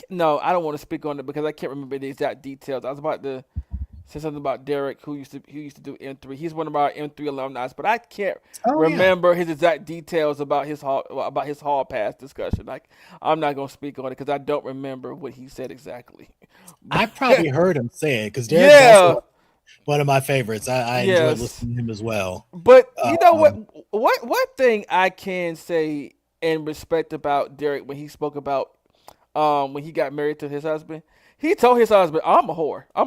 No, I don't want to speak on it because I can't remember the exact details. I was about to say something about Derek, who used to do M3. He's one of our M3 alumni, but I can't Oh yeah. remember his exact details about his hall pass discussion. Like, I'm not gonna speak on it because I don't remember what he said exactly. I probably heard him say it because Derek's Yeah. also one of my favorites. I enjoyed Yes. listening to him as well. But you know what? Um, One thing I can say and respect about Derek when he spoke about when he got married to his husband, he told his husband, "I'm a whore." I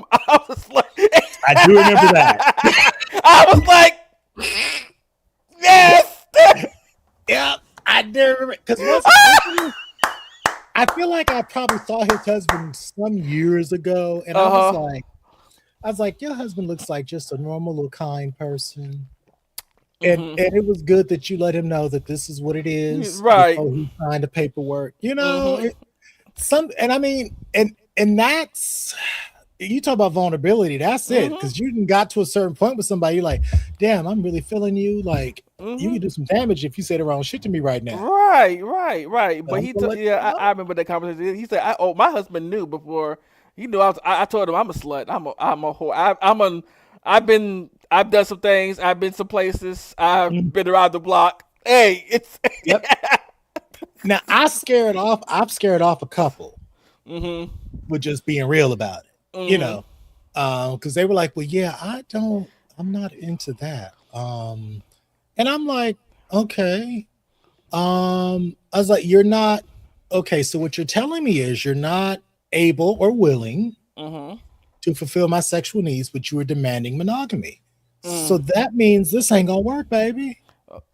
was like, I do remember that. I was like, yes. Yeah, I do remember because I feel like I probably saw his husband some years ago, and Uh huh. I was like, your husband looks like just a normal little kind person. Mhm. And it was good that you let him know that this is what it is Right. before he signed the paperwork. Mhm. And I mean, and that's you talk about vulnerability. That's it Mhm. because you got to a certain point with somebody. You're like, damn, I'm really feeling you. Like you Mhm. can do some damage if you say the wrong shit to me right now. Right. Right. Right. But But I'm gonna let you I know. remember that conversation. He said, "Oh, my husband knew before He knew I told him I'm a slut. I'm a whore. I've done some things. I've been some places. I've Mm, been around the block. Hey, it's yep. Now I've scared off a couple mhm with just being real about it, you mhm know, because they were like, "Well, yeah, I'm not into that." And I'm like, "Okay." I was like, "You're not okay." So what you're telling me is you're not able or willing mhm to fulfill my sexual needs, but you are demanding monogamy. So mhm. that means this ain't gonna work, baby.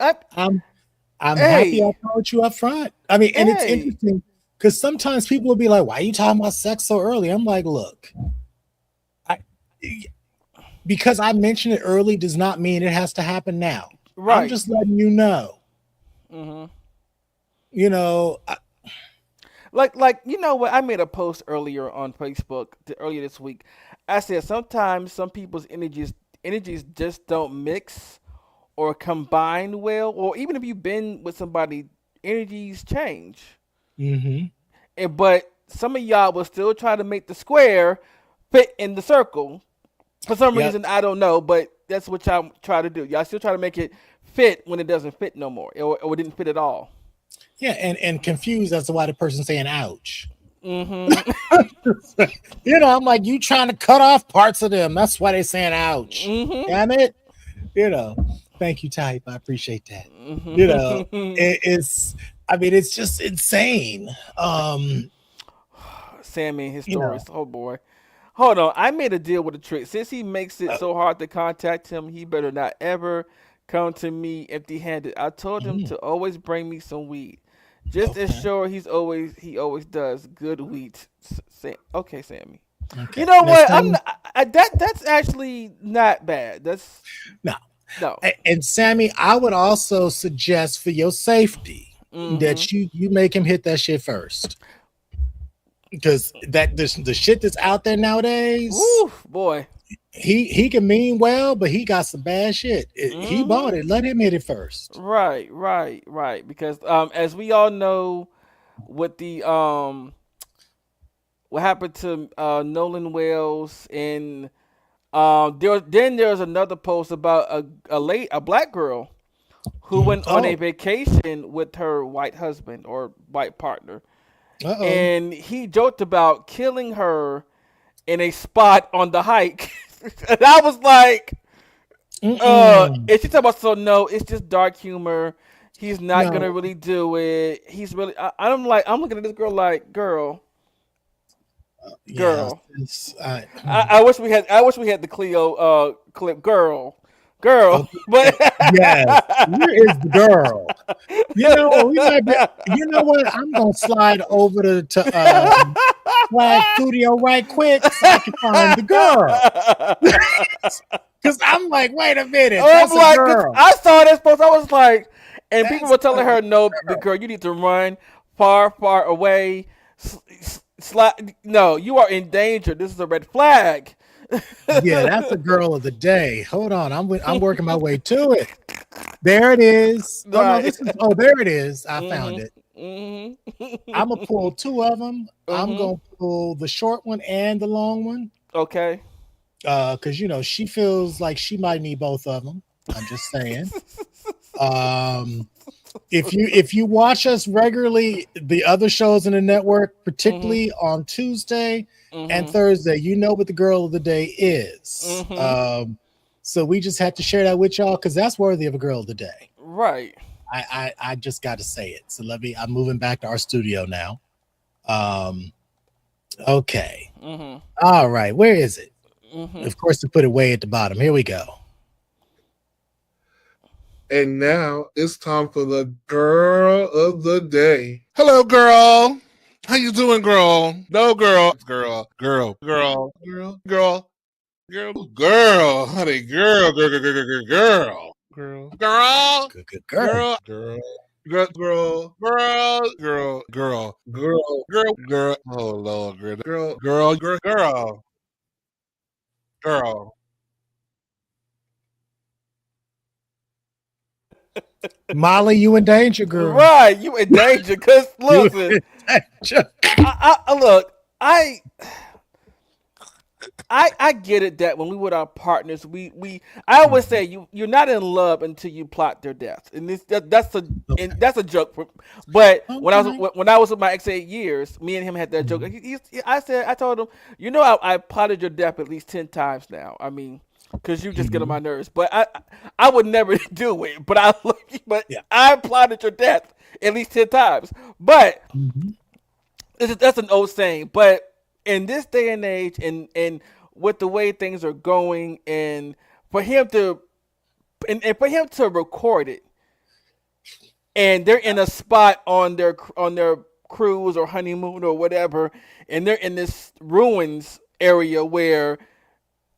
I, I'm I'm happy I hey told you up front. I mean, and it's hey interesting because sometimes people will be like, "Why are you talking about sex so early?" I'm like, "Look, I because I mentioned it early does not mean it has to happen now. I'm right just letting you know. mhm. You know, Like you know what? I made a post earlier on Facebook earlier this week. I said sometimes some people's energies just don't mix or combine well, or even if you've been with somebody, energies change. hmm But some of y'all will still try to make the square fit in the circle for some yep, reason. I don't know, but that's what y'all try to do. Y'all still try to make it fit when it doesn't fit no more, or it didn't fit at all. yeah, and confused as to why the person's saying "ouch." Mm-hmm. I'm like, you trying to cut off parts of them. That's why they saying "ouch." Mm-hmm. Damn it. You know, thank you, type. I appreciate that. Mm-hmm. It's. I mean, it's just insane. Sammy and his You stories. know, Oh boy. Hold on. I made a deal with a trick. Since he makes it uh, so hard to contact him, he better not ever come to me empty handed. I told him mm, to always bring me some weed. Just as okay, sure he always does good weed. Okay, Sammy. You okay. know Now, what? I'm Sammy, not, that's actually not bad. That's now, no. and Sammy, I would also suggest for your safety Mm-hmm. that you make him hit that shit first, because the shit that's out there nowadays, Woo, boy. he can mean well, but he got some bad shit. He bought Mm-hmm. it. Let him hit it first. Right. Because as we all know, with the what happened to Nolan Wells, and there's another post about a black girl who went on a Oh, vacation with her white husband or white partner, uh-oh. and he joked about killing her in a spot on the hike. And I was like, Mm-mm. and she talking about, so no, it's just dark humor. He's not gonna No, really do it. He's really. I'm looking at this girl like, yeah, girl. it's I wish we had the Cleo clip, girl. okay. But Yes, where is the girl? You know what? We might be. You know what? I'm gonna slide over to Flag Studio right quick so I can find the girl. Because I'm like, wait a minute, I'm that's a like, cause girl. I saw this post, I was like, and people That's were telling her, no, big girl, you need to run far away. No, you are in danger. This is a red flag. yeah, that's a girl of the day. Hold on, I'm working my way to it. There it is. Oh no, Right. this is. Oh, there it is. I found Mhm. it. Mhm. I'm gonna pull two of them. I'm Mhm. gonna pull the short one and the long one. Okay. Because she feels like she might need both of them. I'm just saying. Um, if you watch us regularly, the other shows in the network, Mhm. particularly on Tuesday and Mhm. Thursday, you know what the girl of the day is. Mhm. So we just had to share that with y'all because that's worthy of a girl of the day. Right. I just got to say it. So I'm moving back to our studio now. Um, okay. Mhm. All right. Where is it? Mhm. Of course, to put it way at the bottom. Here we go. And now it's time for the girl of the day. Hello, girl. How you doing, girl? No, girl. Girl, honey, girl, Good, good girl. girl. Oh Lord, girl. Molly, you in danger, girl. Right. You in danger. Cause You listen, in danger. I look. I I get it that when we with our partners, we I always say you're not in love until you plot their death, and Okay. that's a joke. But Okay. when I was with my ex 8 years, me and him had that joke. Mhm. I told him, I plotted your death at least 10 times now. I mean, because you just get on my Mhm. nerves. But I would never do it. But Yeah. I plotted your death at least 10 times. But Mhm. that's an old saying, but in this day and age, and with the way things are going, for him to and for him to record it, and they're in a spot on their cruise or honeymoon or whatever, and they're in this ruins area where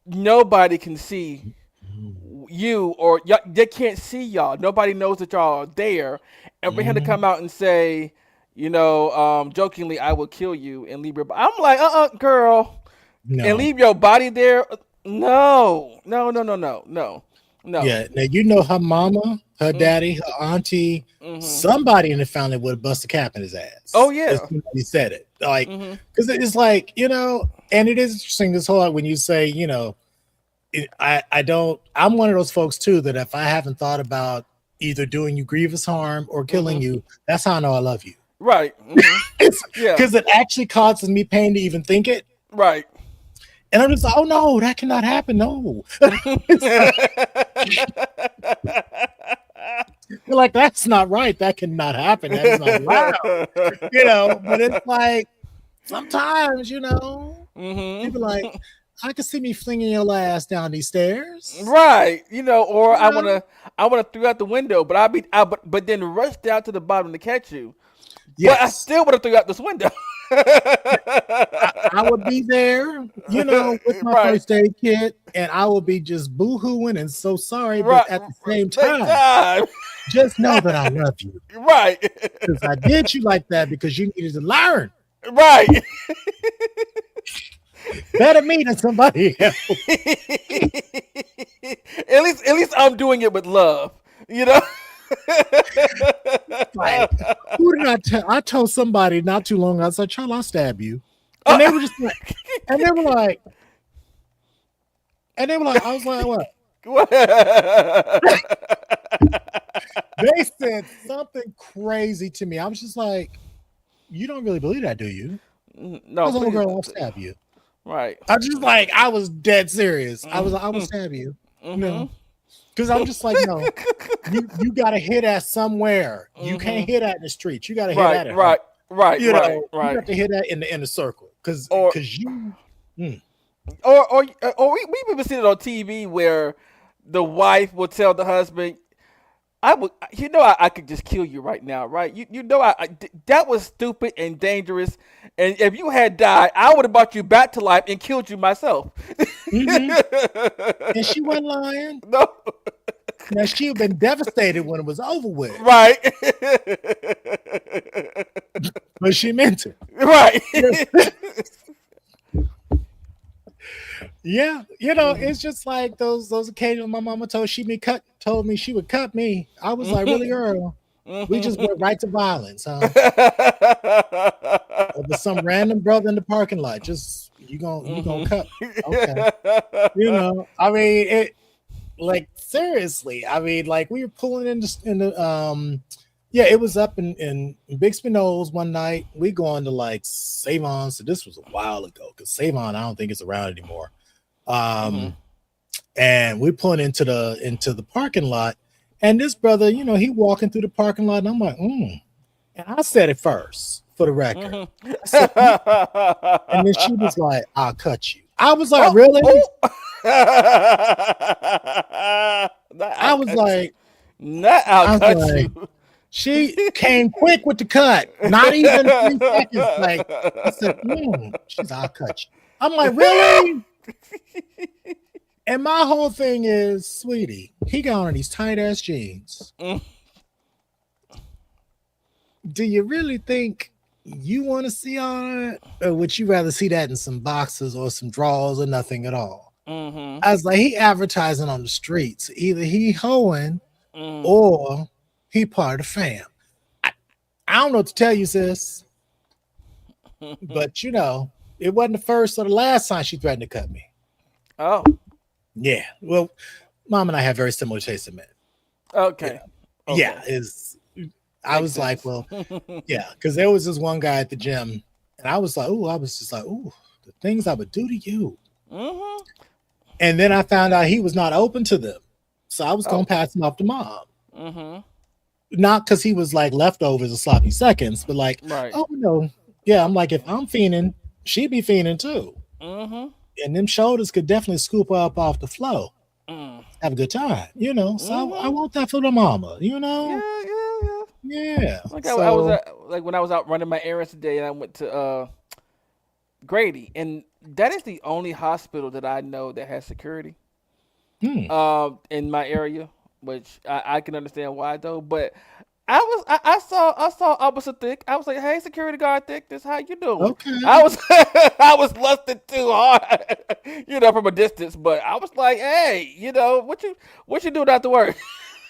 nobody can see you, or they can't see y'all. Nobody knows that y'all are there, and for him to Mhm. come out and say, jokingly, "I will kill you and leave your." I'm like, girl, and No. leave your body there. No, no, no, no, no, no, no. Yeah. Now you know her mama, her Mm, daddy, her auntie, mm-hmm. somebody in the family would have bust a cap in his Oh ass if yeah. somebody said it. Like, Mm-hmm. because it's like, and it is interesting this whole when you say, I don't. I'm one of those folks too that if I haven't thought about either doing you grievous harm or killing Mm-hmm. you, that's how I know I love you. Right. Mm-hmm. It's Yeah. because it actually causes me pain to even think it. Right. And I'm just like, oh no, that cannot happen. No. It's like, you're like, that's not right. That cannot happen. That is not allowed. But it's like sometimes, people like, Mm-hmm. I can see me flinging your ass down these stairs. Right, or You know? I wanna throw out the window, but then rush down to the bottom to catch you. But I Yes. still would have threw out this window. I would be there, with my Right, first aid kit, and I will be just boo-hooing and so sorry, but right, at the same same time, time. just know that I love you Right, because I did you like that because you needed to learn right. better me than somebody else. At least I'm doing it with love, you know. Like, who did I tell? I told somebody not too long ago. I said, "Charles, I'll stab you," and they Oh. were just like, and they were like, I was like, what? They said something crazy to me. I was just like, you don't really believe that, do you? I No, was like, oh, please. girl, I'll stab you. Right. I just like, I was dead serious. I was like, I will Mm-hmm. stab you. Mm-hmm. Because I'm just like, no, you got to hit at somewhere. You can't Mm-hmm. hit at in the street. You got to hit Right. at it home. Right. Right. Right. You Right. got to hit that in the inner circle. Because Or you, mm, we even seen it on TV where the wife will tell the husband, "I would, I could just kill you right now, right? That was stupid and dangerous, and if you had died, I would have brought you back to life and killed you myself." hmm and she wasn't lying. No, Now she had been devastated when it was over with, right, but she meant it. right. Yeah, Mhm. it's just like those occasions my mama told me she would cut me. I was like, really, girl? We just Mhm. went right to violence, huh? Over some random brother in the parking lot. Just you gonna Mhm. cut me. Okay. I mean it like seriously. I mean, like we were pulling in the yeah, it was up in Bixby Knolls one night. We going to like Savon. So this was a while ago because Savon, I don't think it's around anymore. Mhm. Um, and we pulling into the parking lot, and this brother, he walking through the parking lot, and I'm like, and I said it first for the record. Mhm. I said, and then she was like, "I'll cut you." I was like, Oh, "Really?" oh. Not I I'll was cut you. like, Not I'll I was cut like, you. she came quick with the cut, not even 3 seconds. Like I said, she's, "I'll cut you." I'm like, "Really?" And my whole thing is, sweetie, he got on these tight ass jeans. Mm, Do you really think you want to see all that? Or would you rather see that in some boxes or some drawers or nothing at all? mhm. I was like, he advertising on the streets. Either he hoeing Mm. or he part of the fam. I don't know what to tell you, sis, but It wasn't the first or the last time she threatened to cut me. Oh, Yeah. Well, mom and I have very similar tastes in men. You okay, know. Yeah. okay, Is I makes was like, sense. well, yeah, because there was this one guy at the gym, and I was like, oh, I was just like, oh, the things I would do to you. Mhm. And then I found out he was not open to them. So I was gonna Oh. pass him off to mom. Mhm. Not because he was like leftovers or sloppy seconds, but like, Right. oh no. Yeah, I'm like, if I'm fiending, she be fiending too. Mhm. And them shoulders could definitely scoop her up off the flow. Mm. Have a good time. So I Mhm. want that for the mama. Yeah, yeah, yeah. Yeah. Like I was So like when I was out running my errands today, and I went to Grady, and that is the only hospital that I know that has security hmm, in my area, which I can understand why though. But I saw Officer Thick. I was like, hey, security guard Thick, this how you doing? okay. I was I was lusted too hard, from a distance. But I was like, hey, what you doing after work?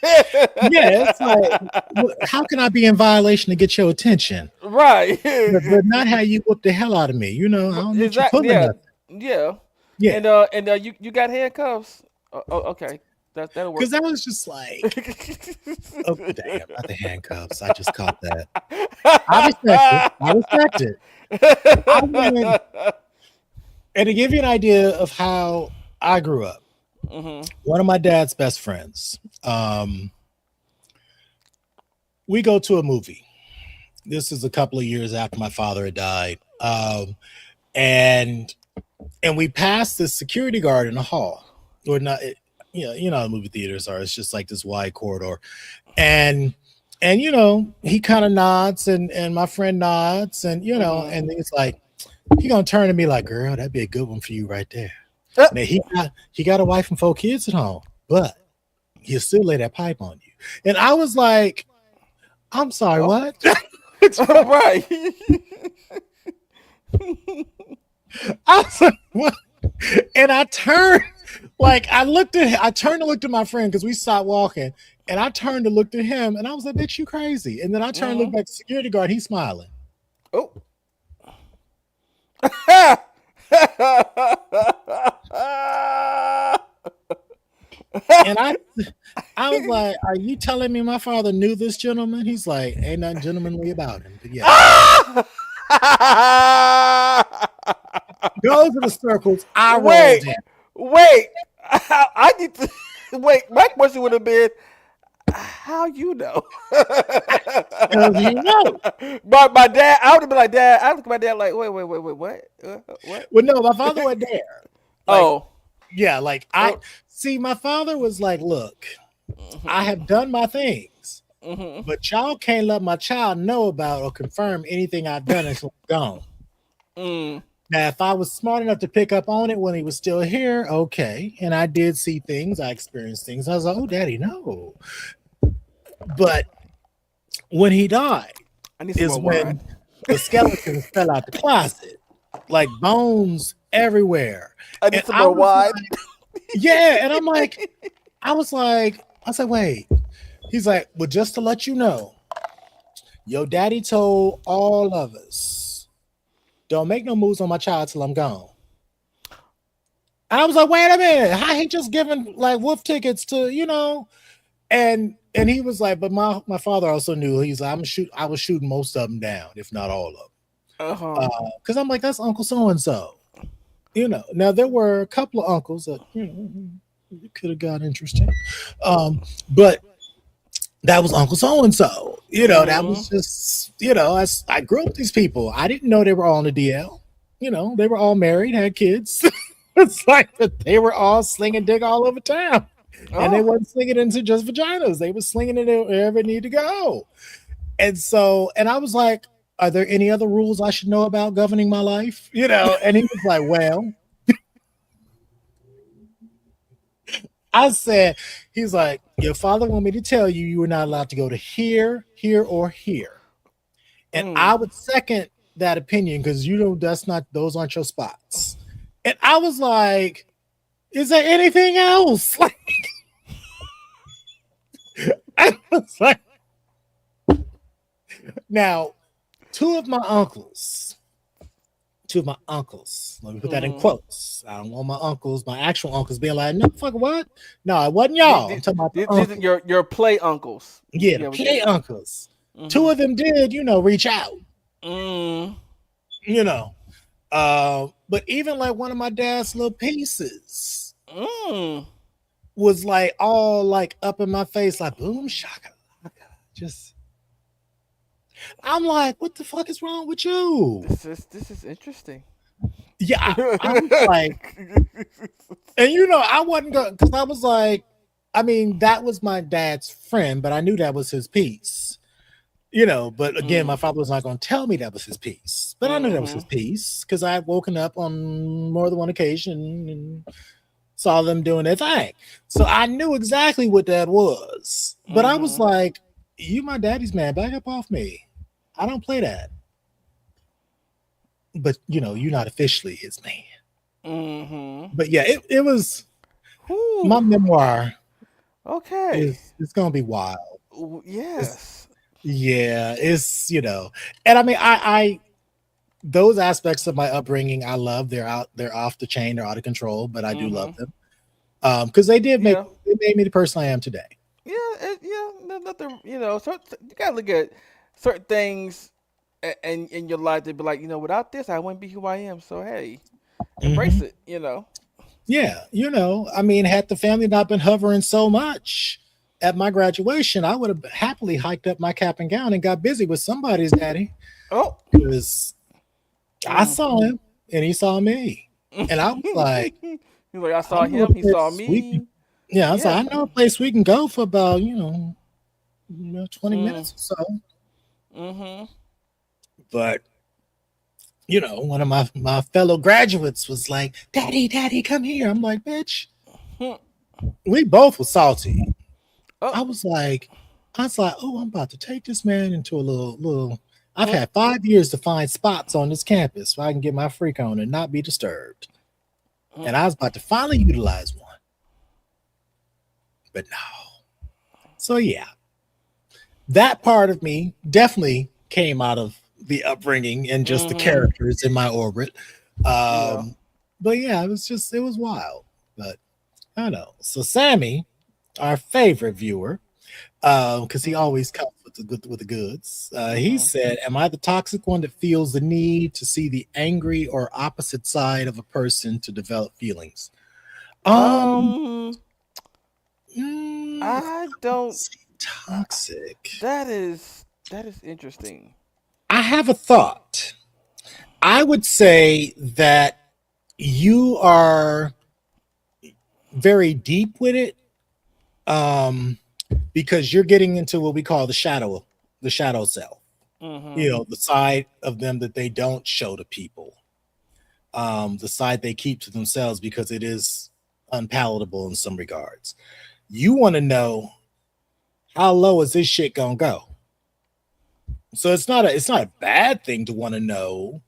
Yeah, it's like, how can I be in violation to get your attention? Right. But not how you whoop the hell out of me. I don't need you Exactly. pulling Yeah. nothing. Yeah. Yeah. And you got handcuffs. Oh, okay. That'll work. Because I was just like, oh, damn, not the handcuffs. I just caught that. I respect it. I respect it. I went, and to give you an idea of how I grew up, Mhm. one of my dad's best friends, we go to a movie. This is a couple of years after my father had died. And we passed this security guard in the hall. Or not, you know how movie theaters are. It's just like this wide corridor. And he kind of nods and my friend nods Mhm. and it's like he gonna turn to me like, girl, that'd be a good one for you right there. Uh, Now he got a wife and 4 kids at home, but he'll still lay that pipe on you. And I was like, I'm sorry, oh. what? Right. I was like, what? And I turned, I turned and looked at my friend because we stopped walking. And I turned and looked at him and I was like, bitch, you crazy. And then I turned and looked Mhm. back at the security guard, he's smiling. Oh. And I was like, are you telling me my father knew this gentleman? He's like, ain't nothing gentlemanly about him. But yes, those are the circles I Wait, rolled in. wait. I need to wait. My question would have been, how you know? Because he knows. But my dad, I would have been like, Dad. I look at my dad like, wait, what? What? Well, no, my father wasn't there. Like, Oh. yeah, like I Oh. see, my father was like, look, I Mhm. have done my things, Mhm. but y'all can't let my child know about or confirm anything I've done until I'm gone. Mm. Now, if I was smart enough to pick up on it when he was still here, okay. And I did see things, I experienced things. I was like, oh, daddy, no. But when he died I need some is more wine. when the skeletons fell out the closet, like bones everywhere. I need And some I more was wine. like, yeah. And I said, wait. He's like, well, just to let you know, your daddy told all of us, don't make no moves on my child till I'm gone. And I was like, wait a minute, how he just giving like wolf tickets to. And he was like, but my father also knew. He's like, I was shooting most of them down, if not all of Uh-huh. them. Because I'm like, that's Uncle so and so. Now there were a couple of uncles that it could have got interesting. But that was Uncle so and so. That Mhm. was just, I grew up with these people. I didn't know they were all on the DL. They were all married, had kids. It's like that they were all slinging dick all over town. And they Oh. weren't slinging it into just vaginas. They were slinging it wherever it needed to go. And I was like, are there any other rules I should know about governing my life? And he was like, well, I said, he's like, your father wanted me to tell you you were not allowed to go to here, here, or here. And Mm. I would second that opinion because those aren't your spots. And I was like, is there anything else? Like, I was like, now, two of my uncles two of my uncles. Let me put that in Mm-hmm. quotes. I don't want my uncles, my actual uncles, being like, "No, fuck what? No, it wasn't These, y'all. I'm these, talking about the these are uncle. your play uncles. Yeah, the Yeah, we get play it. uncles. Two Mm-hmm. of them did, reach out. Mm. You know, but even like one of my dad's little pieces Mm. was like all like up in my face, like boom shaka. Just I'm like, what the fuck is wrong with you? This is interesting. Yeah, I was like, and I wasn't going because I was like, I mean, that was my dad's friend, but I knew that was his piece. But again, my Mm. father was not going to tell me that was his piece, but I knew that was Mm-hmm. his piece because I had woken up on more than one occasion and saw them doing their thing. So I knew exactly what that was. But I was Mm-hmm. like, you my daddy's man, back up off me. I don't play that. But you're not officially his man. Mm-hmm. But yeah, it was Whew. my memoir Okay. is it's gonna be wild. It's Yes. yeah, and I mean I those aspects of my upbringing I love. They're off the chain, they're out of control, but I do love Mm-hmm. them. Because Yeah. they made me the person I am today. Yeah. Yeah. Nothing. You gotta look at certain things in your life to be like, without this, I wouldn't be who I am. So hey, embrace Hmm. it. Yeah, I mean, had the family not been hovering so much at my graduation, I would have happily hiked up my cap and gown and got busy with somebody's daddy Oh. because I Mm. saw him and he saw me. And I was like, He's like, I I saw know a him. He saw place we can, me. yeah, I was Yeah. like, I know a place we can go for about, 20 Mm. minutes or so. Mm-hmm. But, one of my fellow graduates was like, Daddy, come here. I'm like, bitch, Hmm. we both were salty. Oh. I was like, oh, I'm about to take this man into a little. I've Mm. had 5 years to find spots on this campus so I can get my freak on and not be disturbed. Mm. And I was about to finally utilize one, but no. So yeah, that part of me definitely came out of the upbringing and just the Mm-hmm. characters in my orbit. Yeah. But yeah, it was wild. But I don't know. So Sammy, our favorite viewer, because he Mm-hmm. always comes with the goods. He Mm-hmm. said, "Am I the toxic one that feels the need to see the angry or opposite side of a person to develop feelings?" Um, Um. mm, I don't. say toxic. That is interesting. I have a thought. I would say that you are very deep with it, um, because you're getting into what we call the shadow self. Mm-hmm. The side of them that they don't show to people, the side they keep to themselves because it is unpalatable in some regards. You want to know how low is this shit gonna go? So it's not a bad thing to want to know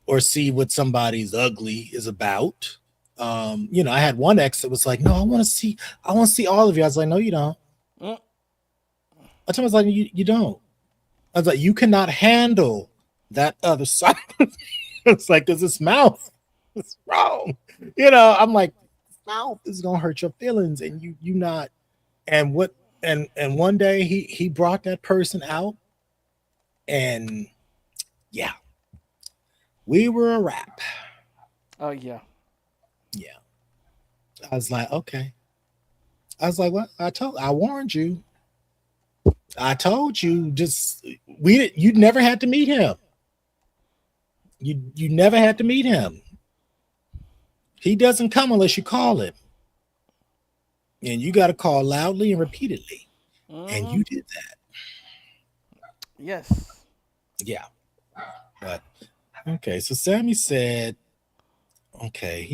or see what somebody's ugly is about. I had one ex that was like, "No, I want to see all of you." I was like, "No, you don't." Mm. I told him, I was like, "You don't." I was like, "You cannot handle that other side." It's like, "Cause this mouth is wrong." I'm like, "Mouth is gonna hurt your feelings," and you not. And what? And one day he brought that person out, and yeah, we were a wrap. Oh yeah. Yeah, I was like, okay. I was like, "What? I warned you. I told you. Just you never had to meet him. You never had to meet him. He doesn't come unless you call him, and you got to call loudly and repeatedly." And Mm-hmm. you did that. Yes. Yeah. But okay, so Sammy said, okay,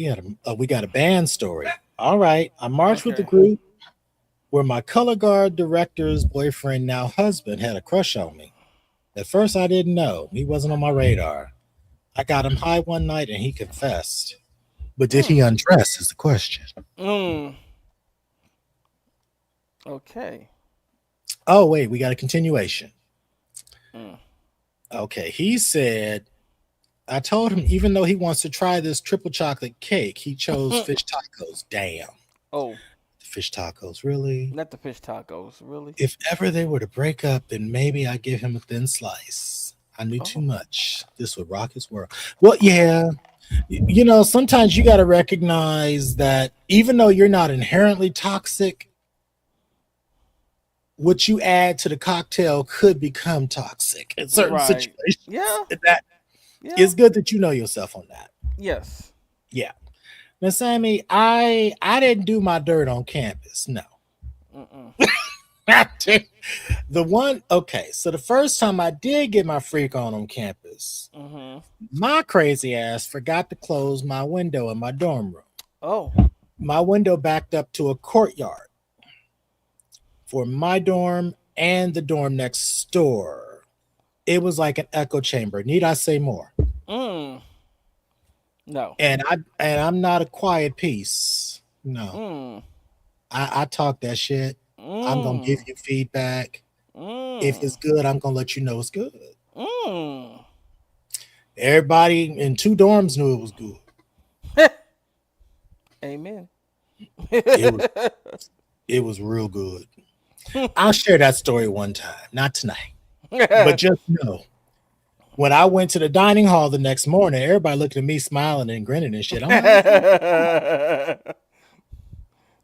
we got a band story. All right, I marched with the Okay. group where my color guard director's boyfriend, now husband, had a crush on me. At first, I didn't know. He wasn't on my radar. I got him high one night and he confessed. But did he Mm. undress is the question. Mm. Okay. Oh, wait, we got a continuation. Mm. Okay, he said, I told him even though he wants to try this triple chocolate cake, he chose fish tacos. Damn. Oh, Fish tacos, really? not the fish tacos, really. If ever they were to break up, then maybe I give him a thin slice. I knew too Oh, much. This would rock his world. Well, yeah. Sometimes you got to recognize that even though you're not inherently toxic, what you add to the cocktail could become toxic in certain right. situations. Yeah, And that yeah, it's good that you know yourself on that. yes. Yeah. Now, Sammy, I didn't do my dirt on campus. No. Mm-mm. I did. The one, okay, so the first time I did get my freak on campus, Mm-hmm. my crazy ass forgot to close my window in my dorm room. Oh, My window backed up to a courtyard for my dorm and the dorm next door. It was like an echo chamber. Need I say more? mm. No. And I'm not a quiet piece. No. Mm. I talk that shit. I'm gonna give Mm. you feedback. If Mm. it's good, I'm gonna let you know it's good. Mm. Everybody in two dorms knew it was good. Amen. It was it was real good. I'll share that story one time, not tonight. But just know, when I went to the dining hall the next morning, everybody looked at me smiling and grinning and shit. I'm like, what's going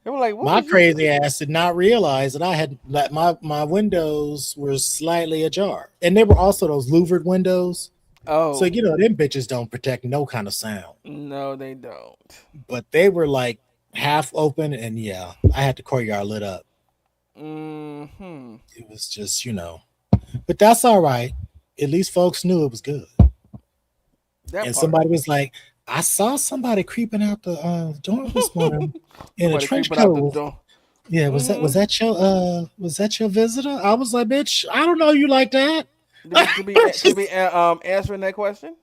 They were like, "What My was you?" crazy ass did not realize that I had that my windows were slightly ajar. And they were also those louvered windows. So Oh, them bitches don't protect no kind of sound. no, they don't. But they were like half open and yeah, I had the courtyard lit up. Hmm. It was just, But that's all right. At least folks knew it was good. That And part. somebody was like, I saw somebody creeping out the dorm this morning in a Somebody trench creeping out the coat. door. Yeah, was that Mm-hmm. was that your visitor? I was like, bitch, I don't know you like that. To be answering that question.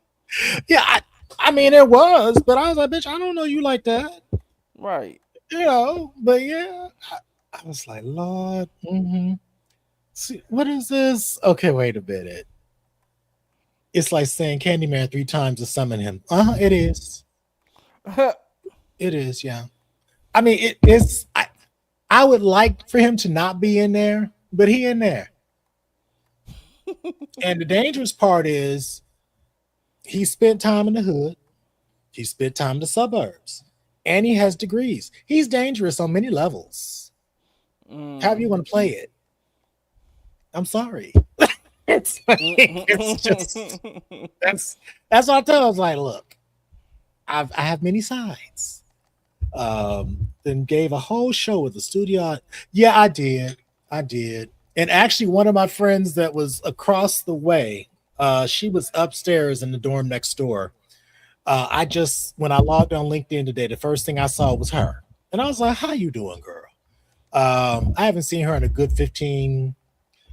Yeah, I mean it was, but I was like, bitch, I don't know you like that. Right. But yeah, I was like, Lord, see, what is this? Okay, wait a minute. It's like saying Candyman three times to summon him. It is. It is, yeah. I mean, it's. I would like for him to not be in there, but he in there. And the dangerous part is he spent time in the hood. He spent time in the suburbs, and he has degrees. He's dangerous on many levels. However you Mm. want to play it, I'm sorry. It's like, it's just that's what I told him. I was like, look, I have many sides. Then gave a whole show with the studio. Yeah, I did. And actually, one of my friends that was across the way, she was upstairs in the dorm next door. I just when I logged on LinkedIn today, the first thing I saw was her, and I was like, "How you doing, girl?" I haven't seen her in a good 15.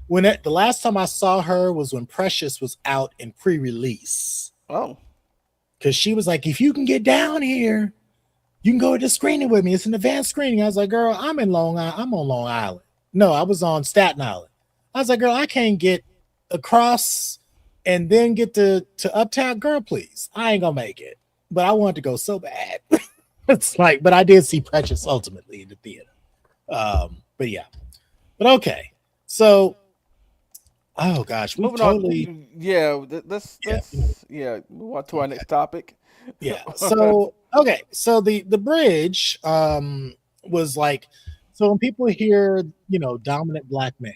The last time I saw her was when Precious was out in pre-release, Oh. because she was like, "If you can get down here, you can go to the screening with me. It's an advanced screening." I was like, girl, I'm in Long Island. I'm on Long Island. No, I was on Staten Island. I was like, girl, I can't get across and then get to Uptown. Girl, please. I ain't gonna make it. But I wanted to go so bad. It's like, but I did see Precious ultimately in the theater. But yeah. But okay. So oh gosh, we Moving totally on. Yeah. Let's yeah. move on to our Okay. next topic. Yeah. So okay. So the bridge was like, so when people hear dominant black man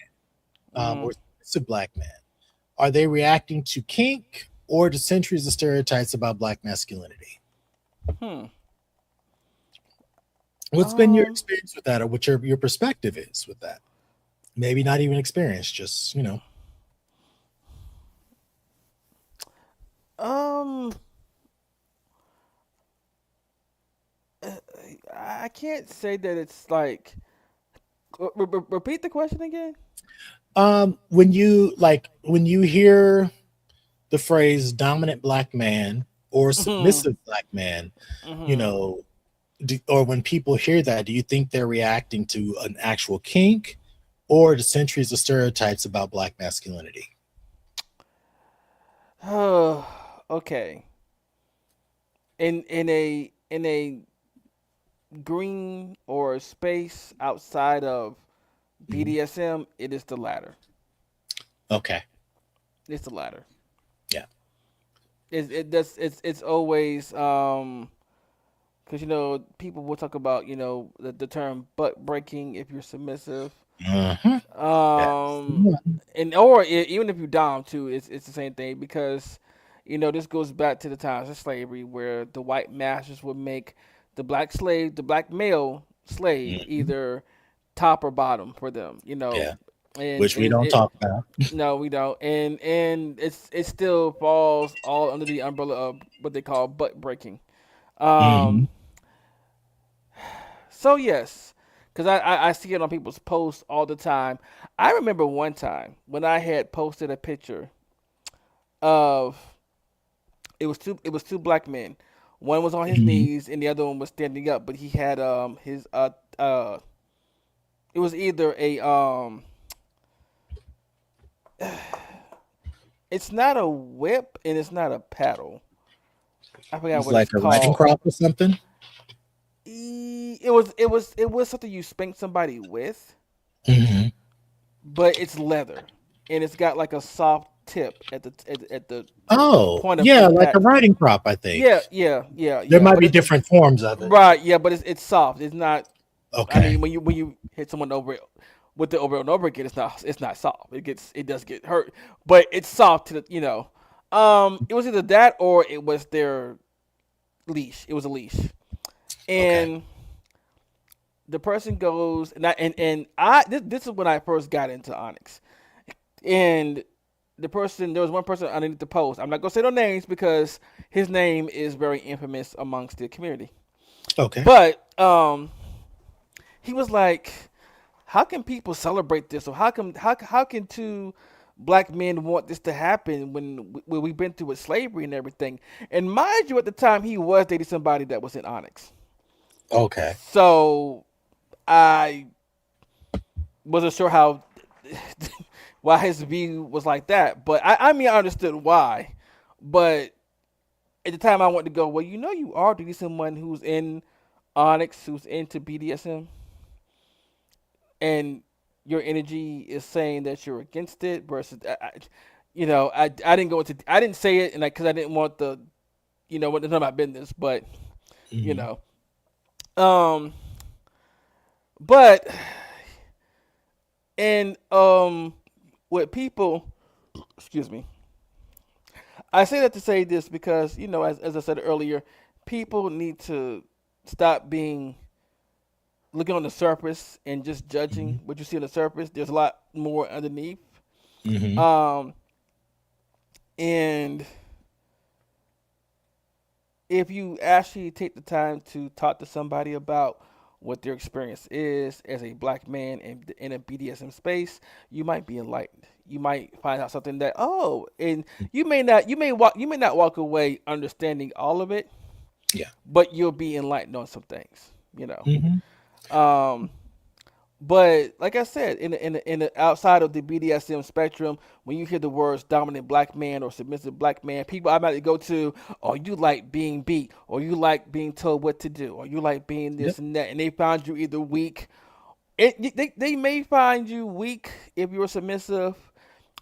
Mm. or submissive black man, are they reacting to kink or to centuries of stereotypes about black masculinity? Hmm. What's been your Um. experience with that, or what your perspective is with that? Maybe not even experience, just Um. uh, I can't say that it's like. Repeat the question again. when you hear the phrase dominant black man or Hmm. submissive black man, you Hmm. know, or when people hear that, do you think they're reacting to an actual kink or to centuries of stereotypes about black masculinity? Oh. Okay. in a green or space outside of Mhm. BDSM, it is the latter. Okay. It's the latter. Yeah. It's always because people will talk about the term butt breaking if you're submissive. Uh-huh. That's the Um, one. and or even if you dom too, it's the same thing because this goes back to the times of slavery where the white masters would make the black male slave, Mhm. either top or bottom for them. Yeah. And Which we it, don't it talk about. no, we don't, and it still falls all under the umbrella of what they call butt breaking. Hmm. Um, so yes, because I see it on people's posts all the time. I remember one time when I had posted a picture of it was two black men. One was on his Hmm. knees and the other one was standing up, but he had his it was either a it's not a whip and it's not a paddle. I forgot It's what it's like a riding called. crop or something. It was something you spank somebody with, Hmm. but it's leather and it's got like a soft tip at the Oh, point of yeah, like a impact. riding crop, I think. Yeah, yeah, yeah, There yeah. might But be it different forms of it. right, yeah, but it's soft. It's not. I Okay. mean, when you hit someone over it with the over and over again, it's not soft. It does get hurt, but it's soft to the. It was either that or it was their leash. It was a leash, Okay. and the person goes and I this is when I first got into Onyx, and there was one person underneath the post. I'm not gonna say no names because his name is very infamous amongst the community. Okay. But he was like, "How can people celebrate this? Or how can two black men want this to happen when we've been through with slavery and everything?" And mind you, at the time he was dating somebody that was in Onyx, Okay. so I wasn't sure how why his view was like that. But I mean I understood why, but at the time I wanted to go, well, you are dating someone who's in Onyx, who's into BDSM, and your energy is saying that you're against it versus I didn't go into I didn't say it and because I didn't want what none of my business, but you Hmm. know um but and with people, excuse me, I say that to say this because as I said earlier, people need to stop being looking on the surface and just Hmm. judging what you see on the surface. There's a lot more underneath. Hmm. Um, and if you actually take the time to talk to somebody about what their experience is as a black man in a BDSM space, you might be enlightened. You might find out something that and you may not walk away understanding all of it, Yeah. but you'll be enlightened on some things. You know. Hmm. Um, But like I said, in the outside of the BDSM spectrum, when you hear the words dominant black man or submissive black man, people automatically go to, oh, you like being beat, or you like being told what to do, or you like being Yep. this and that, and they find you either weak. They may find you weak if you're submissive,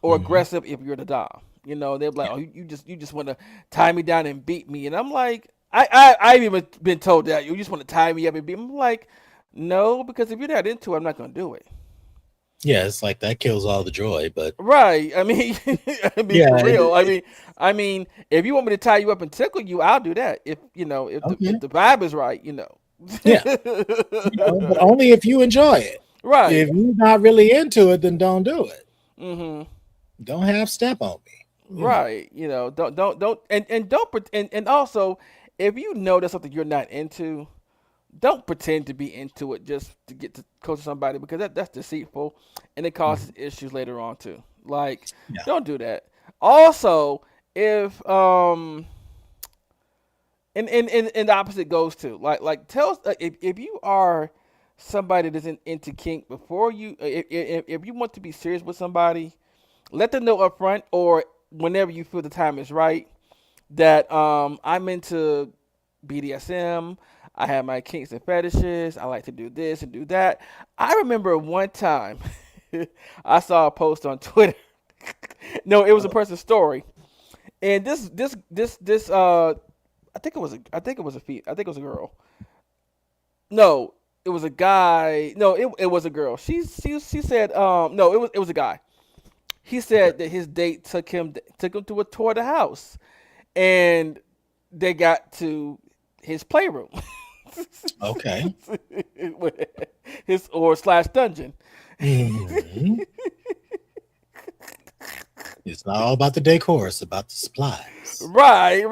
or Hmm. aggressive if you're the dom. They're like, Yeah. oh, you just want to tie me down and beat me, and I'm like, I've even been told that you just want to tie me up and beat me. I'm like, no, because if you're not into it, I'm not gonna do it. Yeah, it's like that kills all the joy, but Right. I mean, I mean yeah, for real. I mean, if you want me to tie you up and tickle you, I'll do that. If the okay. if the vibe is right. Yeah, but only if you enjoy it. Right. If you're not really into it, then don't do it. Mhm. Don't have step on me. Right. Don't and don't and also if you know that's something you're not into, don't pretend to be into it just to get to close to somebody because that's deceitful and it causes Mhm. issues later on too. Like, Yeah. don't do that. Also, if and the opposite goes too. Like tell us if you are somebody that's into kink before you if you want to be serious with somebody, let them know up front or whenever you feel the time is right that I'm into BDSM. I have my kinks and fetishes. I like to do this and do that. I remember one time I saw a post on Twitter. No, it was a person's story, and this I think it was I think it was a girl. No, it was a guy. No, it was a girl. She said no, it was a guy. He Okay. said that his date took him to a tour of the house, and they got to his playroom, Okay. his or slash dungeon. Mhm. It's not all about the decor; it's about the supplies. Right.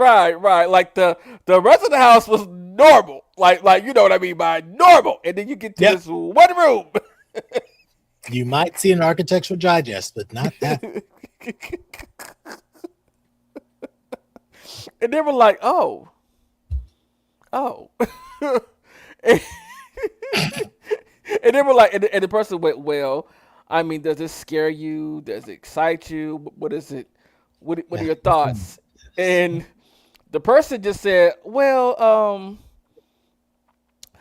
Like the rest of the house was normal. Like you know what I mean by normal, and then you get to Yep. this one room. You might see an architectural digest, but not that. And they were like, oh. and, and they were like, and the person went, well, I mean, does this scare you? Does it excite you? What is it? What are your Which one thoughts? is this? And the person just said, well,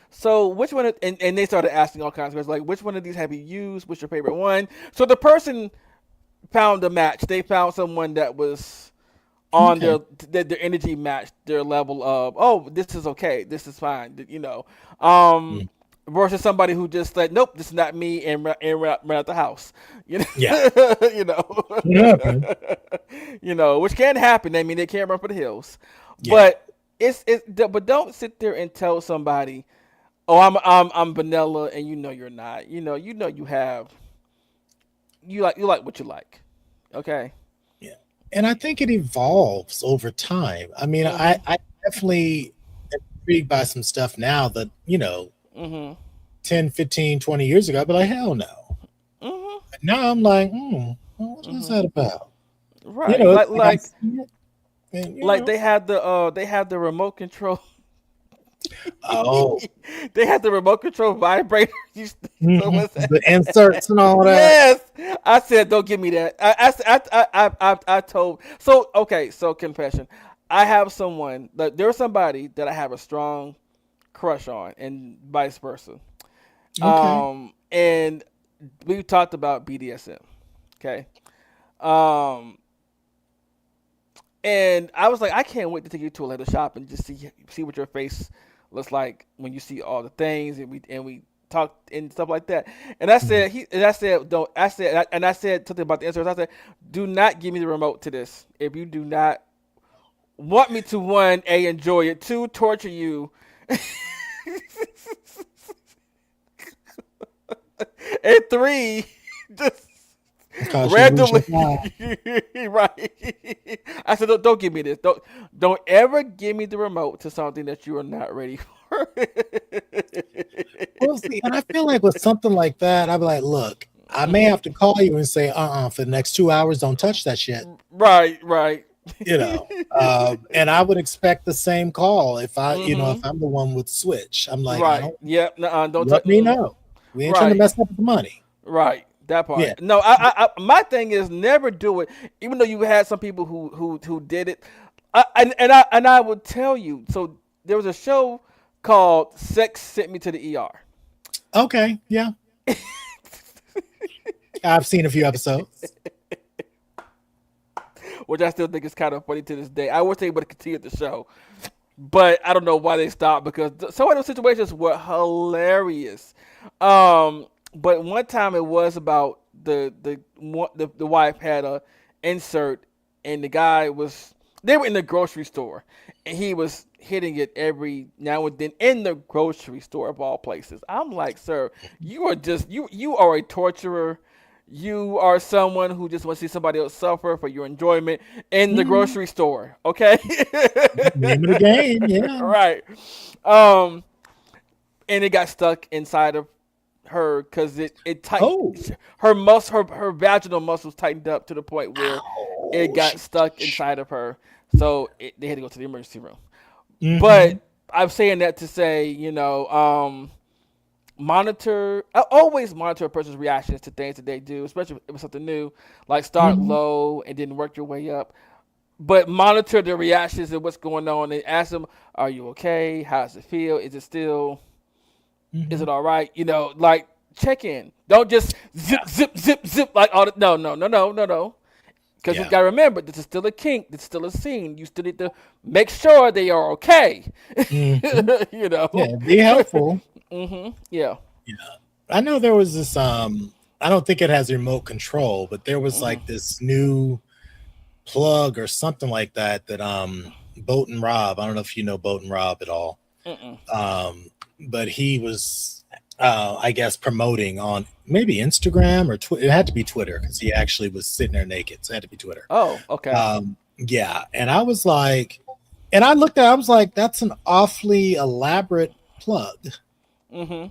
so which one? And they started asking all kinds of questions, like, which one of these have you used? What's your favorite one? So the person found a match. They found someone that was on Okay. their energy matched their level of, oh, this is okay, this is fine, um Mm. versus somebody who just said, nope, this is not me, and ran out the house, you Yeah. know. you know Yeah. Okay. which can happen. I mean, they can't run for the hills, Yeah. but but don't sit there and tell somebody, oh, I'm vanilla, and you're not. You have, you like what you like. Okay. Yeah. And I think it evolves over time. I mean, Mhm. I definitely am intrigued by some stuff now that, Mhm. 10, 15, 20 years ago, I'd be like, hell no. Mhm. But now I'm like, well, what is Mhm. that about? Right. It's Like like I like see it, and like they had the remote control. oh, They had the remote control vibrator. So what's that? the inserts and all that. Yes. I said, don't give me that. I told. So okay. So confession. I have someone that there's somebody that I have a strong crush on, and vice versa. Okay. And we talked about BDSM. Okay. Um, And I was like, I can't wait to take you to a leather shop and just see what your face looks like when you see all the things, and we talked and stuff like that. And I Mhm. said I said don't I said something about the inserts. I said, do not give me the remote to this if you do not want me to, one, a, enjoy it, two, torture you, and three, just Cause you lose your randomly. mind. Right. I said, don't give me this. Don't ever give me the remote to something that you are not ready for. Well, see, and I feel like with something like that, I'd be like, look, I may have to call you and say, for the next 2 hours, don't touch that shit. Right. You know. And I would expect the same call if Mm-hmm. if I'm the one with switch. I'm like, I Right. don't Yep. Nuh-uh, don't touch. let me know. We ain't trying to Right. mess up the money. Right. That Yeah. part. No, my thing is never do it. Even though you had some people who did it, and I would tell you. So there was a show called "Sex Sent Me to the ER." Okay. Yeah. I've seen a few episodes. Which I still think is kind of funny to this day. I was able to continue the show, but I don't know why they stopped, because some of those situations were hilarious. But one time it was about the wife had a insert, and the guy was they were in the grocery store, and he was hitting it every now and then in the grocery store of all places. I'm like, sir, you are just you are a torturer. You are someone who just wants to see somebody else suffer for your enjoyment in the Mhm. grocery store. Okay. Name of the game. Yeah. Right. Um, and it got stuck inside of her because it Oh. tightened her vaginal muscles tightened up to the point where it Oh, got stuck inside of her. So they had to go to the emergency room. Mm-hmm. But I'm saying that to say, always monitor a person's reactions to things that they do, especially if it's something new. Like start Mm-hmm. low and then work your way up. but monitor their reactions and what's going on, and ask them, "Are you okay? How does it feel? Is it still? Is Hmm. it all right? Like check in. Don't just zip, Yeah. zip, zip, zip like all the no, no, no, no, no, no. Because we Yeah. gotta remember, this is still a kink. This is still a scene. You still need to make sure they are okay. Hmm. you know. Yeah. Be helpful. Yeah. Yeah. I know there was this I don't think it has remote control, but there was hmm like this new plug or something like that that Boat and Rob, I don't know if you know Boat and Rob at all. Mm-mm. Um but he was I guess promoting on maybe Instagram or Twitter. It had to be Twitter because he actually was sitting there naked. So it had to be Twitter. Oh, okay. Yeah. And I was like, and I looked at it, I was like, that's an awfully elaborate plug, Mm-hmm.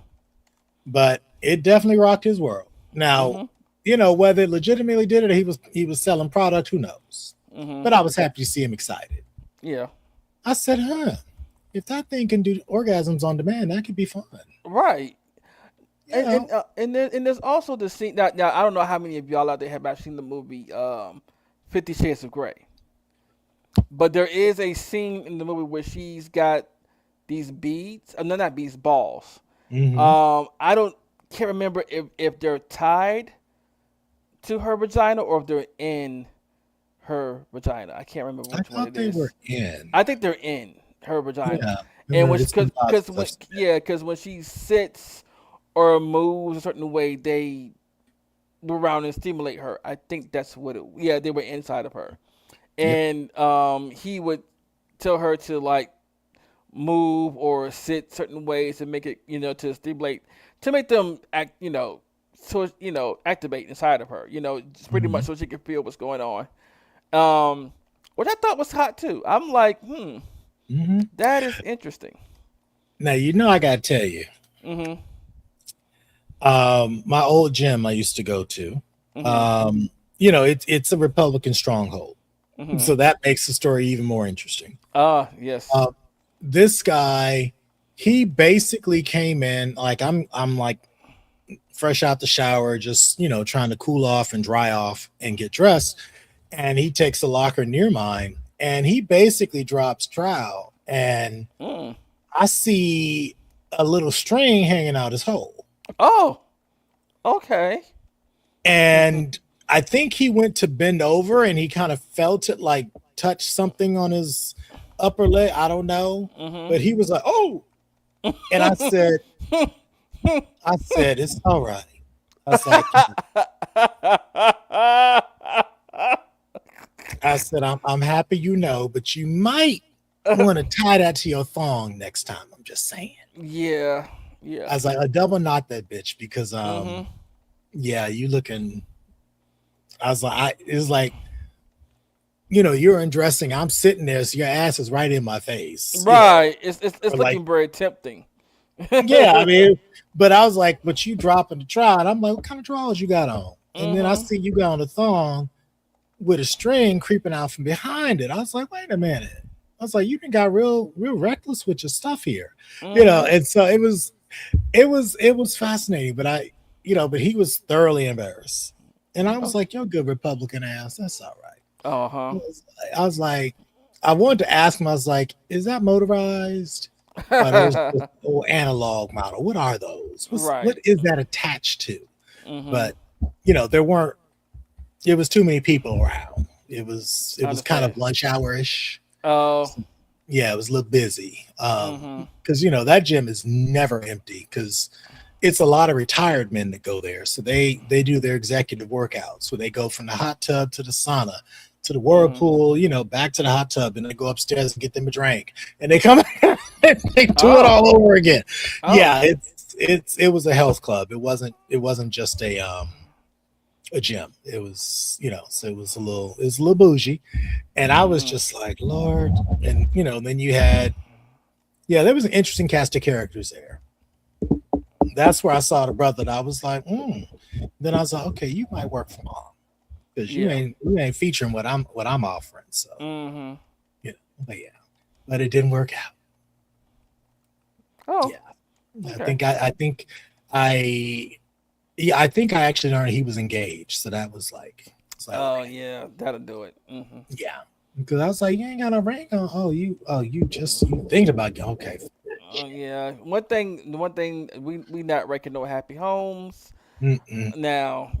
but it definitely rocked his world. Now, Mm-hmm. whether it legitimately did it or he was selling product, who knows? Mm-hmm. But I was happy to see him excited. Yeah. I said, if that thing can do orgasms on demand, that could be fun. Right. You know? And there's also the scene. Now I don't know how many of y'all out there have actually seen the movie 50 Shades of Grey, but there is a scene in the movie where she's got these beads. No, not beads, balls. Hmm. I don't can't remember if they're tied to her vagina or if they're in her vagina. I can't remember I which one thought it they were is. I I think they're in her vagina, Yeah. and Remember, it's been because positive when stuff. yeah, because when she sits or moves a certain way, they move around and stimulate her. I think that's what it. Yeah, they were inside of her, Yep. and he would tell her to like move or sit certain ways to make it, to stimulate, to make them act, so activate inside of her, just pretty much Hmm. so she can feel what's going on. Which I thought was hot too. I'm like, Hmm. that is interesting. Now I gotta tell you, Mhm. my old gym I used to go to, Mhm. um, it's a Republican stronghold, Mhm. so that makes the story even more interesting. Ah, yes. Uh, this guy, he basically came in like I'm like fresh out the shower, just trying to cool off and dry off and get dressed, and he takes a locker near mine, and he basically drops trowel, and Mm. I see a little string hanging out his hole. Oh, okay. Mhm. And I think he went to bend over and he kind of felt it like touch something on his upper leg. I don't know. Mhm. But he was like, oh. And I said, it's all right. I was like, I said, I'm happy but you might want to tie that to your thong next time. I'm just saying. Yeah. Yeah. I was like, a double knot that bitch because Mhm. yeah, you looking. I was like, it's like you're undressing. I'm sitting there, so your ass is right in my face. Right. It's Or like, looking very tempting. yeah, I mean, but I was like, but you dropping the trowel. And I'm like, what kind of drawers you got on? And then I Mhm. see you got on a thong with a string creeping out from behind it. I was like, wait a minute. I was like, you done got real reckless with your stuff here, Mhm. and so it was fascinating. But but he was thoroughly embarrassed, and I was Okay. like, you're a good Republican ass. That's all right. Uh I huh. was, I was like, I wanted to ask him. I was like, is that motorized? Or those just old analog model? What are those? What Right. is that attached to? Mhm. But there weren't. It was too many people around. It I was kind of understand. lunch hour ish. Oh. Yeah, it was a little busy. Mhm. Because that gym is never empty because it's a lot of retired men that go there. So they do their executive workouts. So they go from the hot tub to the sauna to the Mhm. whirlpool, back to the hot tub, and they go upstairs and get them a drink, and they come and they do it Oh. all over again. Oh. Yeah, it was a health club. It wasn't just a gym. It was so it was a little bougie, and I was Mhm. just like, Lord, and then you had there was an interesting cast of characters there. That's where I saw the brother that I was like, Then I was like, okay, you might work for mom because you Yeah. ain't featuring what I'm offering. So Mhm. you but yeah, but it didn't work out. Oh. Yeah, I Okay. think I I think I actually learned he was engaged. So that was like, it's like Oh okay, yeah, that'll do it. Mhm. yeah. Because I was like, you ain't got a ring on. You thinking about okay. Yeah. One thing we not wrecking no happy homes. Mm-mm. Now,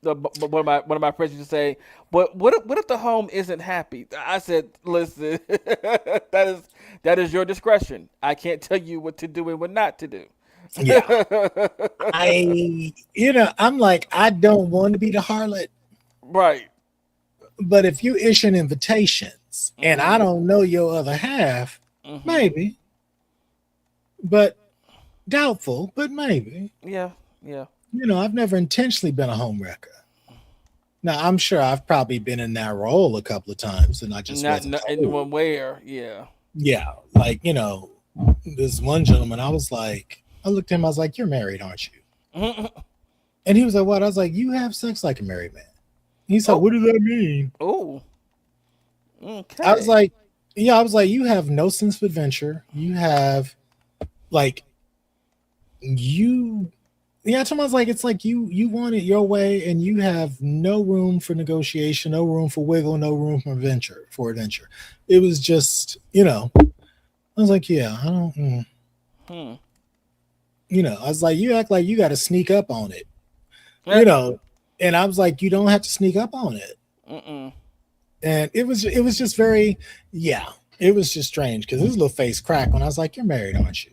one of my friends used to say, "But what if the home isn't happy?" I said, "Listen, that is your discretion. I can't tell you what to do and what not to do." Yeah, I'm like, I don't want to be the harlot, Right. but if you issuing invitations and I Mhm. don't know your other half, Mhm. maybe, but doubtful, but maybe. Yeah. Yeah. I've never intentionally been a home wrecker. Now, I'm sure I've probably been in that role a couple of times and I just Not wasn't no, in told. one where. Yeah. Yeah, like, this one gentleman, I looked at him, I was like, you're married, aren't you? And he was like, what? I was like, you have sex like a married man. He's like, Oh. what does that mean? Oh. I was Okay. like, yeah, I was like, you have no sense of adventure. You have like you yeah, I told him I was like, it's like you want it your way and you have no room for negotiation, no room for wiggle, no room for adventure. It was just, I was like, yeah, I don't Hmm. I was like, you act like you gotta sneak up on it, Eh, you know. And I was like, you don't have to sneak up on it. Mm-mm. And it was just very, yeah, it was just strange because his little face cracked when I was like, you're married, aren't you?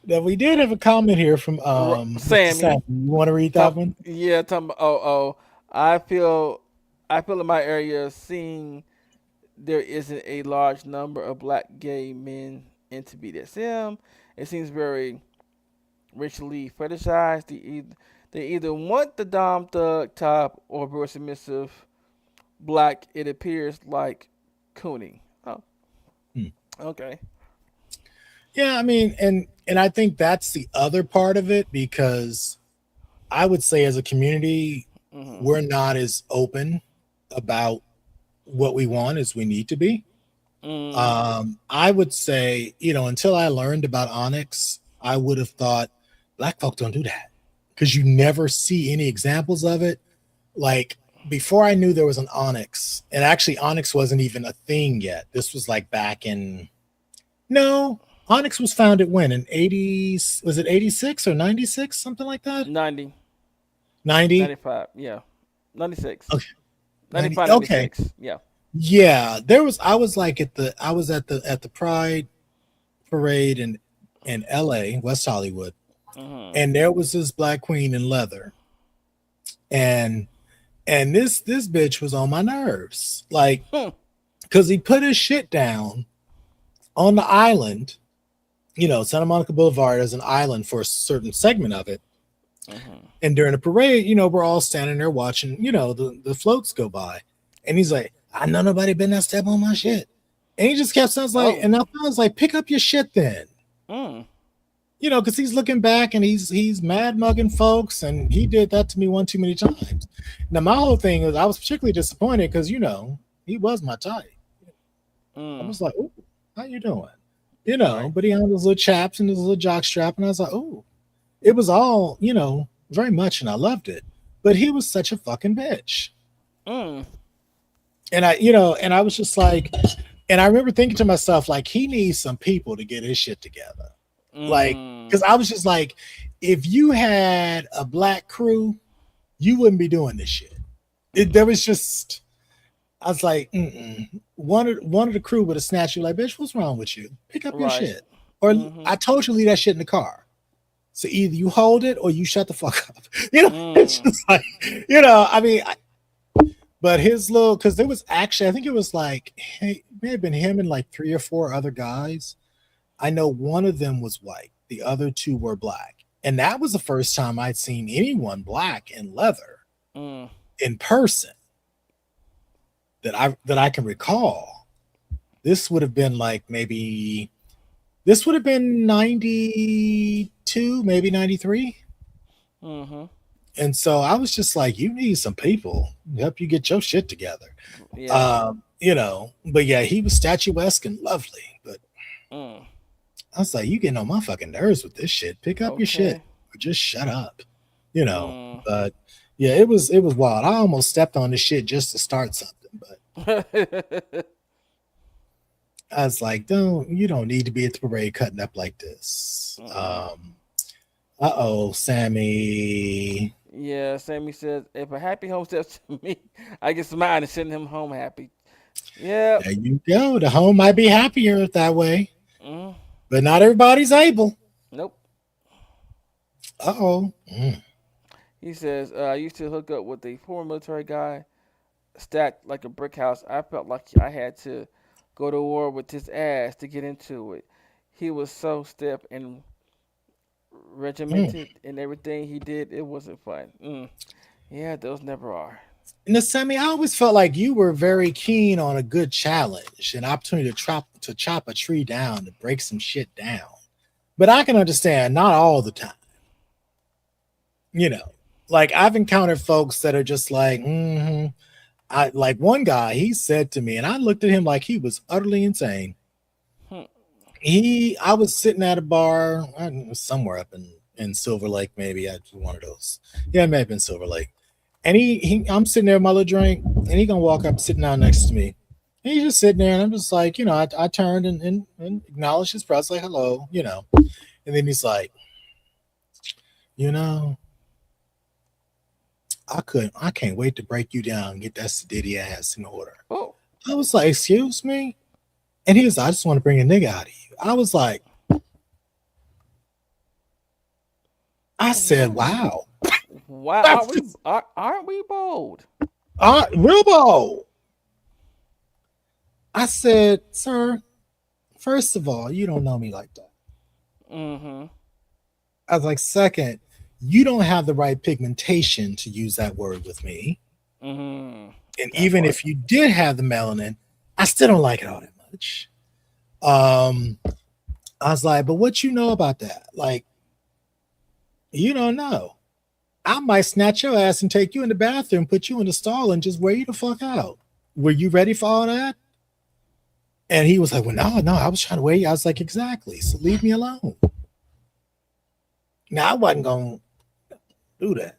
Now we did have a comment here from Mr. Sam. Sammy. You want to read that Talk, one? yeah, talking about, I feel, I feel in my area, seeing there isn't a large number of black gay men into BDSM. It seems very racially fetishized. They either want the dom thug top or very submissive black. It appears like cooning. Oh, Hmm. okay. Yeah, I mean, and I think that's the other part of it because I would say as a community, Mhm. we're not as open about what we want as we need to be. Mm. I would say, until I learned about Onyx, I would have thought black folk don't do that because you never see any examples of it. Like before I knew there was an Onyx, and actually Onyx wasn't even a thing yet. This was like back in no, Onyx was founded when in 80s, was it 86 or 96, something like that? 90, 90? 95, yeah, 96, Okay, 90. 95, Okay. 96, yeah. Yeah, I was at the Pride parade in LA, West Hollywood, Mhm. and there was this black queen in leather. And this bitch was on my nerves. Like Hmm. cuz he put his shit down on the island, Santa Monica Boulevard as an island for a certain segment of it. Mhm. And during the parade, we're all standing there watching, the floats go by. And he's like, I know nobody been that step on my shit. And he just kept sounds like, Oh. and I was like, pick up your shit then. Mm. Because he's looking back and he's mad mugging folks, and he did that to me one too many times. Now my whole thing is I was particularly disappointed because he was my type. I Mm. was like, oh, how you doing? Right. But he had those little chaps and his little jock strap, and I was like, oh, it was all, very much, and I loved it. But he was such a fucking bitch. Mm. And I was just like, and I remember thinking to myself, like, he needs some people to get his shit together. Like, Mm. because I was just like, if you had a black crew, you wouldn't be doing this shit. There Mm. was just, I was like, mm-mm. One of the crew would have snatched you, like, bitch, what's wrong with you? Pick up your Right. shit. Or Mhm. I told you to leave that shit in the car. So either you hold it or you shut the fuck up. It's Mm. just like, I mean, but his little, because there was actually, I think it was like, hey, it may have been him and like three or four other guys. I know one of them was white, the other two were black. And that was the first time I'd seen anyone black in leather Mm. in person that I can recall. This would have been like maybe this would have been 92, maybe 93. Mhm. And so I was just like, you need some people to help you get your shit together. Yeah. But yeah, he was statuesque and lovely. But Mm. I was like, you getting on my fucking nerves with this shit. Pick up your shit Okay. or just shut up. You know. Mm. But Yeah, it was wild. I almost stepped on this shit just to start something, but I was like, don't you don't need to be at the parade cutting up like this. Uh-oh, Sammy. Yeah, Sammy says, if a happy home steps to me, I get smile and send him home happy. Yep. There you go. The home might be happier that way, Mm, but not everybody's able. nope. Uh-oh. He says, I used to hook up with a former military guy, stacked like a brick house. I felt like I had to go to war with his ass to get into it. He was so stiff and Mm. regimented in everything he did. It wasn't fun. Yeah, those never are. Now, Sammy, I always felt like you were very keen on a good challenge, an opportunity to chop a tree down, to break some shit down. But I can understand not all the time. You know, like I've encountered folks that are just like, I like one guy, he said to me, and I looked at him like he was utterly insane. Hmm. I was sitting at a bar, I don't know, somewhere up in Silver Lake, maybe at one of those. Yeah, it may have been Silver Lake. And I'm sitting there with my little drink, and he gonna walk up, sitting down next to me. And he's just sitting there, and I'm just like, I turned and acknowledged his presence, like hello, and then he's like, you know, I can't wait to break you down and get that sedity ass in order. Oh, I was like, excuse me? And he was like, I just want to bring a nigga out of you. I was like, I said, wow. wow! Aren't we bold? Real bold. I said, sir, first of all, you don't know me like that. Mm-hmm. I was like, second, you don't have the right pigmentation to use that word with me. Mm-hmm. And That even part. if you did have the melanin, I still don't like it all that much. Um, I was like, but what you know about that? Like, you don't know. I might snatch your ass and take you in the bathroom, put you in the stall, and just wear you the fuck out. Were you ready for all that? And he was like, well, no, I was trying to wait. I was like, exactly. So leave me alone. Now, I wasn't going to do that.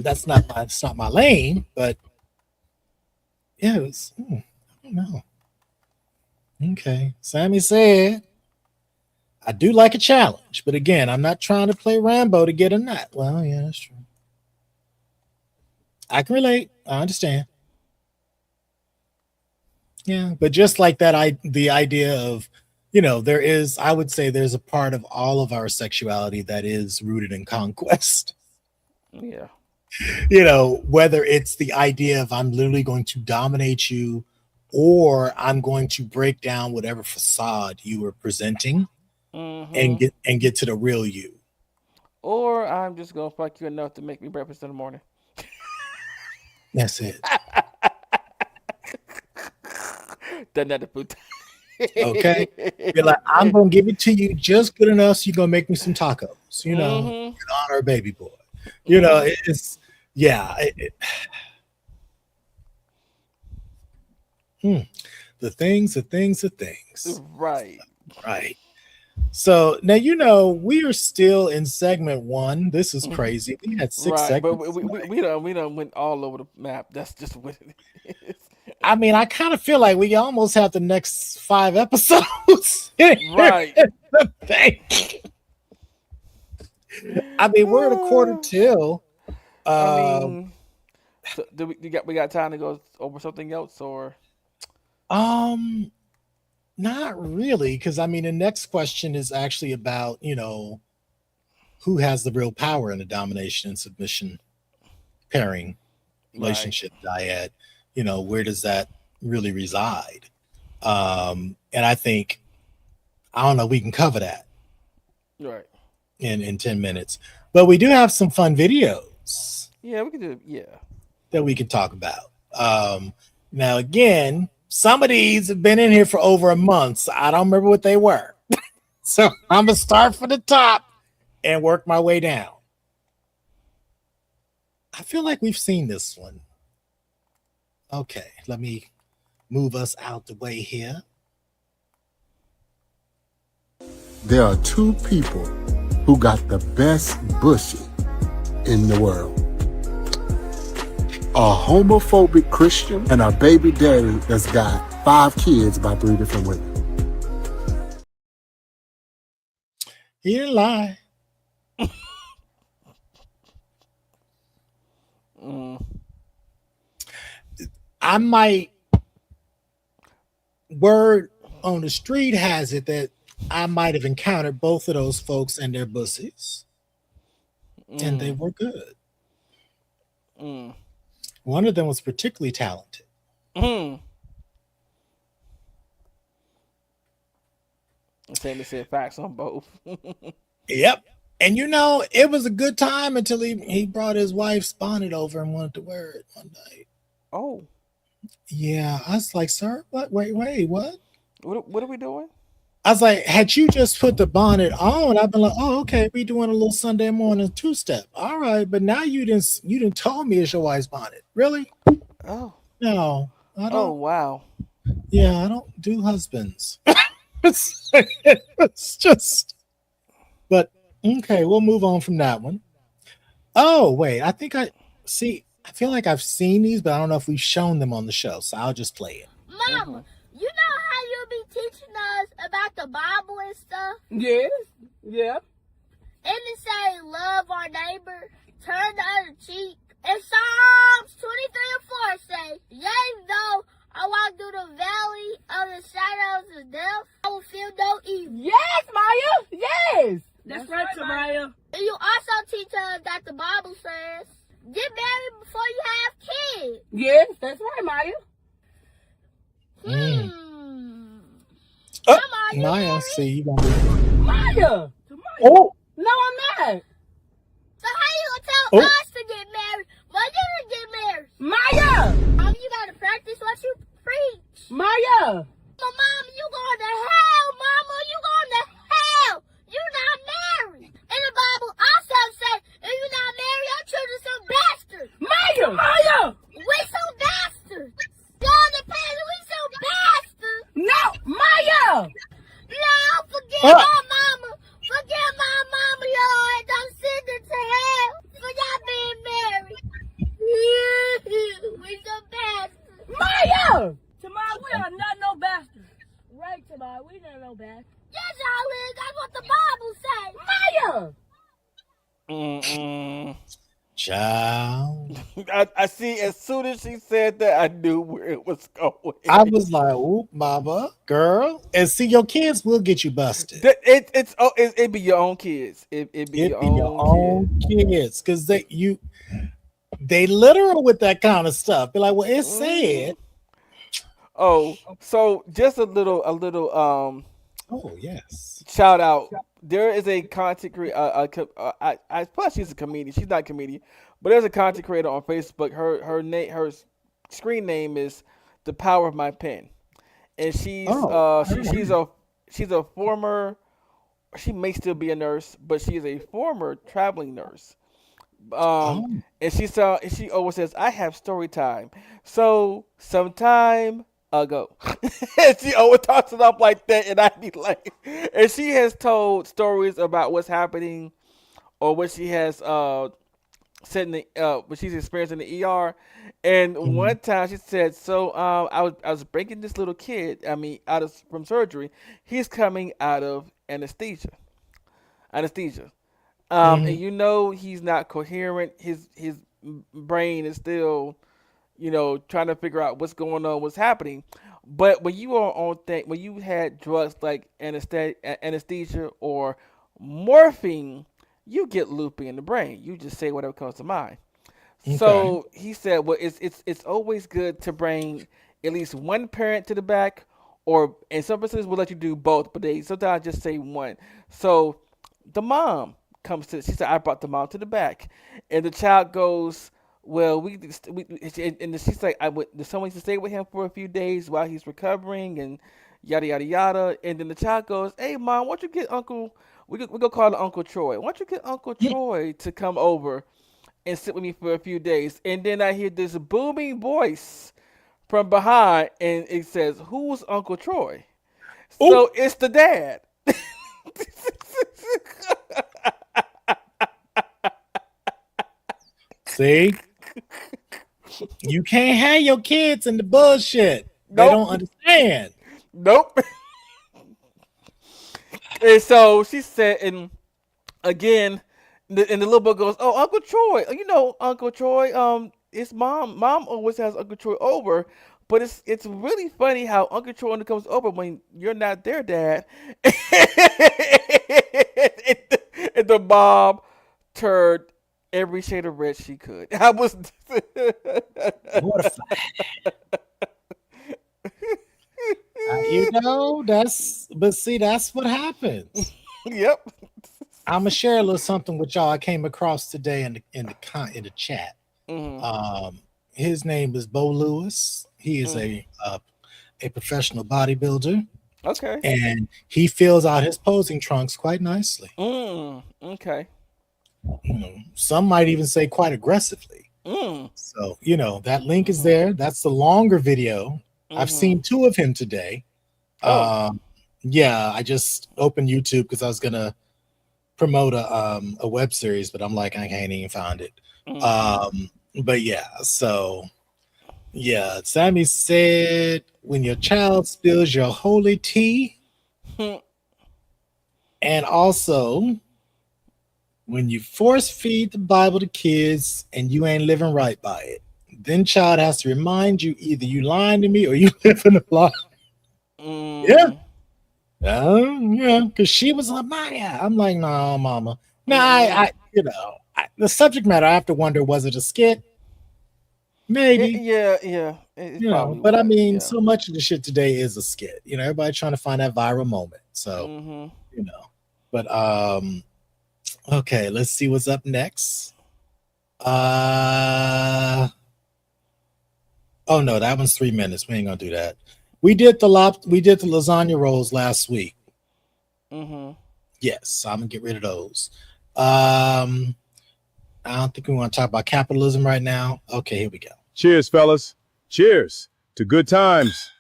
That's not my lane, but yeah, it was, I don't know. Okay. Sammy said, I do like a challenge, but again, I'm not trying to play Rambo to get a nut. Well, yeah, that's true. I can relate. I understand. Yeah, but just like that, the idea of, I would say there's a part of all of our sexuality that is rooted in conquest. Yeah. Whether it's the idea of I'm literally going to dominate you, or I'm going to break down whatever facade you are presenting and Mm-hmm. get to the real you. Or I'm just gonna fuck you enough to make me breakfast in the morning. That's it. Done that to food. Okay. You're like, I'm gonna give it to you just good enough so you're gonna make me some tacos, Mm-hmm. in honor of baby boy. Mm-hmm. It's yeah. The things. Right. Right. So now we are still in segment one. This is crazy. We had six Right. But segments tonight. we done went all over the map. That's just what it is. I mean, I kind of feel like we almost have the next 5 episodes. Right. I mean, we're at a quarter till. I Um, mean, so we got time to go over something else or um, Not really, because I mean, the next question is actually about who has the real power in a domination and submission pairing right. relationship dyad. Where does that really reside? And I think I don't know. We can cover that Right. in 10 minutes, but we do have some fun videos Yeah, we can do it. Yeah. that we can talk about. Now, again, some of these have been in here for over a month, so I don't remember what they were. So I'm gonna start from the top and work my way down. I feel like we've seen this one. Okay, let me move us out the way here. There are two people who got the best bushy in the world. A homophobic Christian and a baby daddy that's got 5 kids by 3 different women. He didn't lie. I might, word on the street has it that I might have encountered both of those folks and their bussies, and they were good. One of them was particularly talented. Sammy said facts on both. Yep. And it was a good time until he brought his wife's bonnet over and wanted to wear it one night. Oh. Yeah. I was like, sir, what? Wait, what? What are we doing? I was like, had you just put the bonnet on, I've been like, oh, okay, we doing a little Sunday morning 2-step. All right, but now you didn't told me it's your wife's bonnet. Really? Oh. No, I don't. Oh wow. Yeah, I don't do husbands. it's just. But okay, we'll move on from that one. Oh wait, I think I feel like I've seen these, but I don't know if we've shown them on the show, so I'll just play it. Mama, you know how you'll be teaching us about the Bible and stuff? Yes. Yeah. And it say, love our neighbor, turn the other cheek. And Psalms 23 and 4 say, yea, though I walk through the valley of the shadows of death, I will feel no evil. Yes, Maya. Yes. That's right, Samaya. And you also teach us that the Bible says, get married before you have kids. Yes, that's right, Maya. Oh, Mama, you Maya, married? see you gonna be. Maya. Oh, No, I'm not. So how you gonna tell Oh. us to get married, but you to get married? Maya. Mom, you gotta practice what you preach. Maya. Mama, you going to hell, Mama, you going to hell. You not married. And the Bible also says, if you not married, your children some bastards. Maya. Maya. We some bastards. Y'all the parents, we some bastards. No, Maya. No, forgive my mama. Forgive my mama, Lord. Don't send her to hell for y'all being married. We some bastards. Maya. Tamar, we are not no bastards. Right, Tamar, we not no bastards. Yes, y'all is. That's what the Bible says. Maya. child. I see. As soon as she said that, I knew where it was going. I was like, "Oop, mama, girl," and see, your kids will get you busted. It be your own kids. It be It your be your own own kids because they literal with that kind of stuff. Be like, well, it said. Oh, so just a little Oh yes. shout out. There is a content creator. I plus she's a comedian. She's not a comedian, but there's a content creator on Facebook. Her screen name is The Power of My Pen, and she's a former. She may still be a nurse, but she is a former traveling nurse. And she always says, "I have story time." So sometime ago, and she always talks it up like that, and I be like, and she has told stories about what's happening or what she has said in the what she's experienced in the ER. And one time she said, "So I was breaking this little kid. I mean, from surgery. He's coming out of anesthesia. And he's not coherent. His brain is still, trying to figure out what's going on, what's happening. But when you are when you had drugs like anesthesia or morphine, you get loopy in the brain. You just say whatever comes to mind." Okay. So he said, "Well, it's always good to bring at least one parent to the back, and some facilities will let you do both, but they sometimes just say one." So the mom comes to. She said, "I brought the mom to the back," and the child goes, "Well, and she's like, someone to stay with him for a few days while he's recovering and yada yada yada." And then the child goes, "Hey, mom, why don't you get Uncle? We go call it Uncle Troy. Why don't you get Uncle Troy to come over and sit with me for a few days?" And then I hear this booming voice from behind, and it says, "Who's Uncle Troy?" So it's the dad. See, you can't have your kids in the bullshit. They don't Nope. understand. Nope. And so she said, and again, and the little boy goes, "Oh, Uncle Troy, Uncle Troy. It's mom. Mom always has Uncle Troy over, but it's really funny how Uncle Troy only comes over when you're not there, Dad." and, the mom turned every shade of red she could. I was. Mortified. But see, that's what happens. Yep. I'm gonna share a little something with y'all I came across today in the chat. Mm-hmm. His name is Bo Lewis. He is a professional bodybuilder, Okay. and he fills out his posing trunks quite nicely. Okay. Some might even say quite aggressively. Mm. So that link is there. That's the longer video. I've seen 2 of him today. Oh. Yeah, I just opened YouTube because I was gonna promote a web series, but I'm like, I can't even find it. But yeah, so yeah, Sammy said when your child spills your holy tea, and also when you force feed the Bible to kids and you ain't living right by it, then child has to remind you either you lying to me or you living a lie. Yeah. Yeah, because she was like, Maya. I'm like, no, mama. No, the subject matter, I have to wonder, was it a skit? Maybe. Yeah. It probably But I was. mean, Yeah. so much of the shit today is a skit. Everybody trying to find that viral moment. So, but okay, let's see what's up next. Oh no, that one's 3 minutes. We ain't gonna do that. We did the lasagna rolls last week. Yes, I'm gonna get rid of those. I don't think we want to talk about capitalism right now. Okay, here we go. Cheers, fellas. Cheers to good times.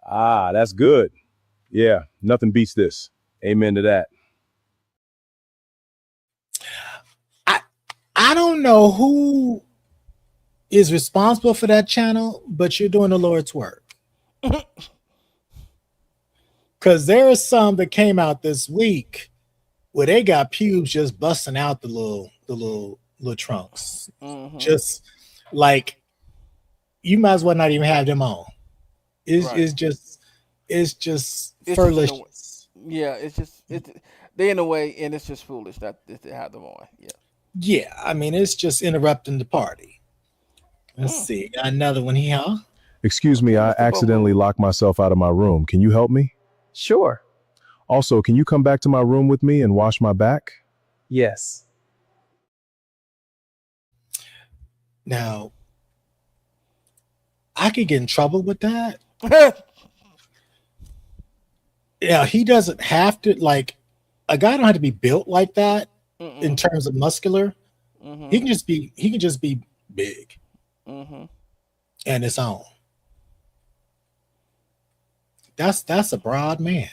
That's good. Yeah, nothing beats this. Amen to that. I don't know who is responsible for that channel, but you're doing the Lord's work. Because there are some that came out this week where they got pubes just busting out the little trunks. Just like you might as well not even have them on. It's just foolishness. Yeah, they in a way, and it's just foolish that they have them on. Yeah. Yeah, I mean it's just interrupting the party. Let's see, got another one here. Excuse me, I accidentally locked myself out of my room. Can you help me? Sure. Also, can you come back to my room with me and wash my back? Yes. Now, I could get in trouble with that. Yeah, he doesn't have to, like, a guy don't have to be built like that in terms of muscular. He can just be big. And it's on. That's a broad man.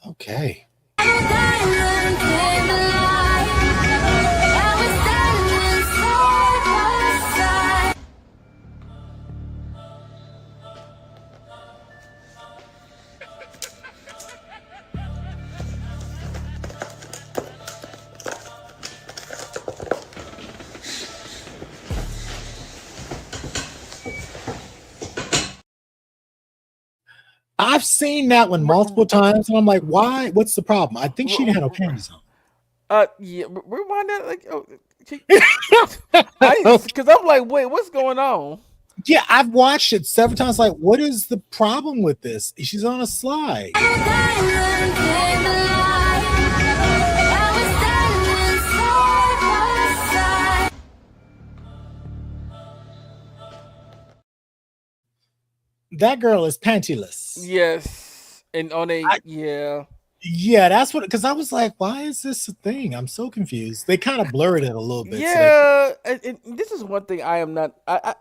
Okay. I've seen that one multiple times, and I'm like, why? What's the problem? I think she didn't have no panties on. Yeah, rewind that. Like, because I'm like, wait, what's going on? Yeah, I've watched it several times. Like, what is the problem with this? She's on a slide. That girl is pantyless. Yes, and on a yeah. Yeah, that's what. Because I was like, why is this a thing? I'm so confused. They kind of blurred it a little bit. Yeah, and this is one thing I am not. I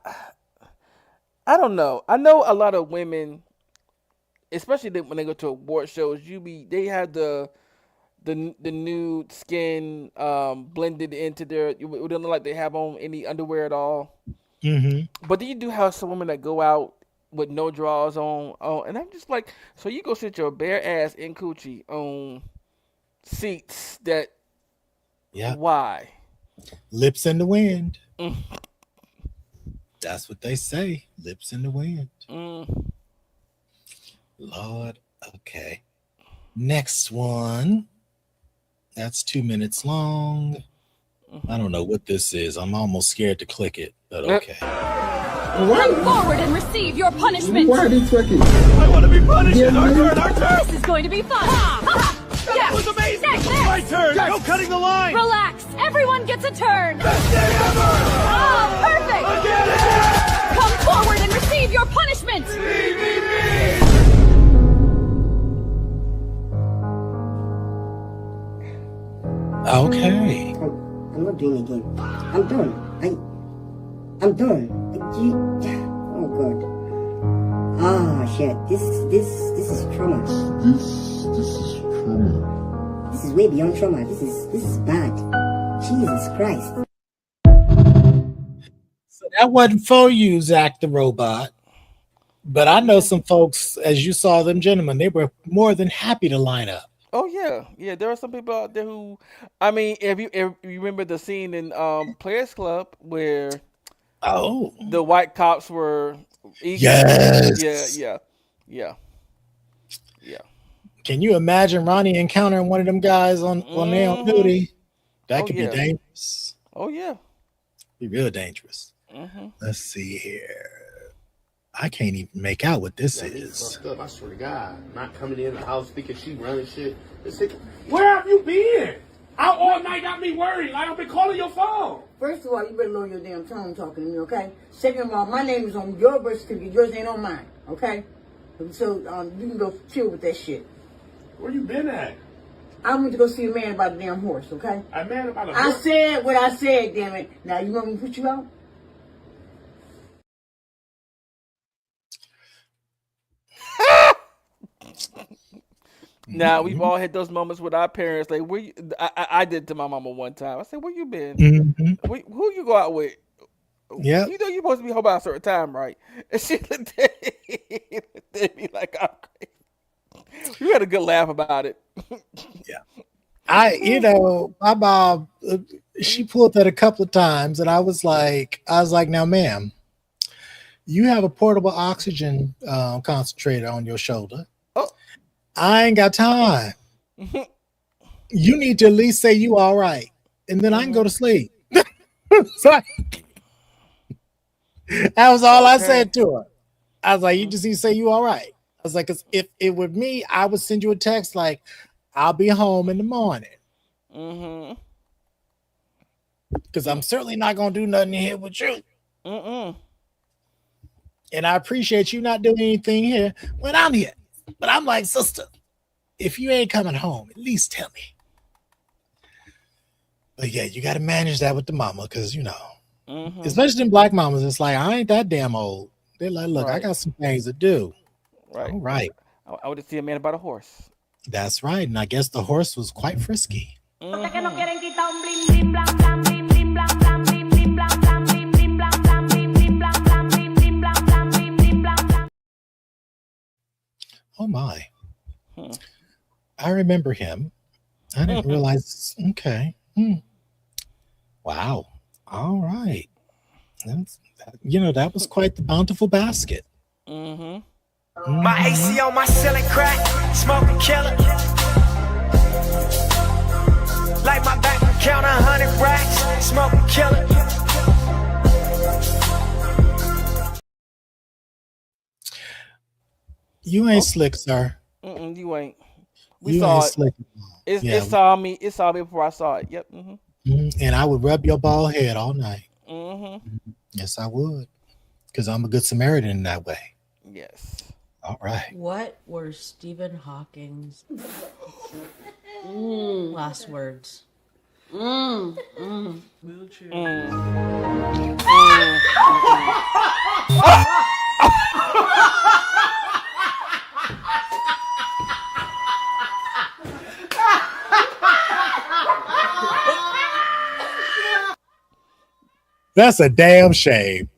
don't know. I know a lot of women, especially when they go to award shows. They have the the nude skin blended into their. It don't look like they have on any underwear at all. But then you do have some women that go out with no drawers on, and I'm just like, so you go sit your bare ass in coochie on seats that. Yeah. Why? Lips in the wind. That's what they say. Lips in the wind. Lord. Okay. Next one. That's 2 minutes long. I don't know what this is. I'm almost scared to click it, but okay. Come forward and receive your punishment. Why are they twerking? I want to be punished. Our turn. This is going to be fun. That was amazing. My turn. No cutting the line. Relax. Everyone gets a turn. Best day ever. Oh, perfect. Again. Come forward and receive your punishment. Okay. I'm not doing it again. I'm done. I'm done. Oh God. Ah shit. This is trauma. This is trauma. This is way beyond trauma. This is bad. Jesus Christ. So that wasn't for you, Zach the robot. But I know some folks, as you saw them gentlemen, they were more than happy to line up. Oh yeah. There are some people out there who, I mean, if you remember the scene in Players Club where the white cops were eating. Yes. Yeah. Can you imagine Ronnie encountering one of them guys on their own duty? That could be dangerous. Oh yeah. Be real dangerous. Let's see here. I can't even make out what this is. I swear to God, not coming in the house thinking she running shit. Where have you been? Out all night got me worried. Like I've been calling your phone. First of all, you better lower your damn tone talking to me, okay? Second of all, my name is on your birth certificate. Yours ain't on mine, okay? So you can go chill with that shit. Where you been at? I went to go see a man about a damn horse, okay? A man about a horse? I said what I said, damn it. Now you want me to put you out? Now we've all had those moments with our parents. Like, where you, I did to my mama one time. I said, "Where you been? Who you go out with? Yeah, you know you're supposed to be home by a certain time, right?" And she looked at me like I'm crazy. We had a good laugh about it. Yeah, my mom, she pulled that a couple of times, and I was like, now, ma'am, you have a portable oxygen concentrator on your shoulder. I ain't got time. You need to at least say you all right, and then I can go to sleep. So that was all I said to her. I was like, you just need to say you all right. I was like, 'cause if it were me, I would send you a text like, I'll be home in the morning. Because I'm certainly not going to do nothing here with you. And I appreciate you not doing anything here when I'm here. But I'm like, sister, if you ain't coming home, at least tell me. But yeah, you got to manage that with the mama because, especially in black mamas, it's like, I ain't that damn old. They're like, look, I got some things to do. Right. All right. I would see a man about a horse. That's right. And I guess the horse was quite frisky. Oh my. I remember him. I didn't realize. Okay. Wow. All right. That was quite the bountiful basket. My AC on my ceiling crack, smoking killer. Like my bank account 100 racks, smoking killer. You ain't slick, sir. You ain't. We saw it. Slick. It saw me. It saw me before I saw it. Yep. And I would rub your bald head all night. Yes, I would. Because I'm a good Samaritan in that way. Yes. All right. What were Stephen Hawking's last words? That's a damn shame.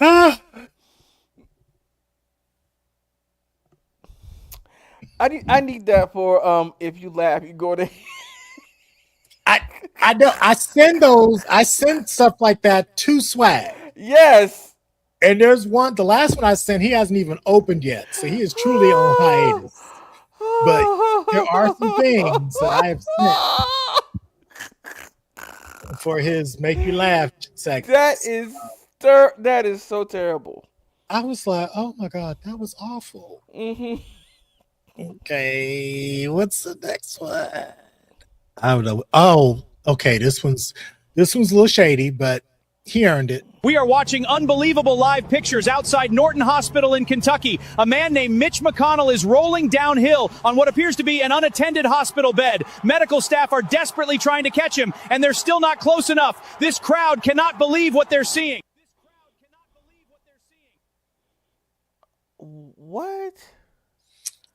Ah. I need that for if you laugh, you go to. I know I send stuff like that to Swag. Yes. And there's one, the last one I sent, he hasn't even opened yet. So he is truly on hiatus. But there are some things that I have sent for his make you laugh segments. That is so terrible. I was like, oh my God, that was awful. Mm-hmm. Okay, what's the next one? I don't know. Oh, okay. This one's a little shady, but he earned it. We are watching unbelievable live pictures outside Norton Hospital in Kentucky. A man named Mitch McConnell is rolling downhill on what appears to be an unattended hospital bed. Medical staff are desperately trying to catch him, and they're still not close enough. This crowd cannot believe what they're seeing. What?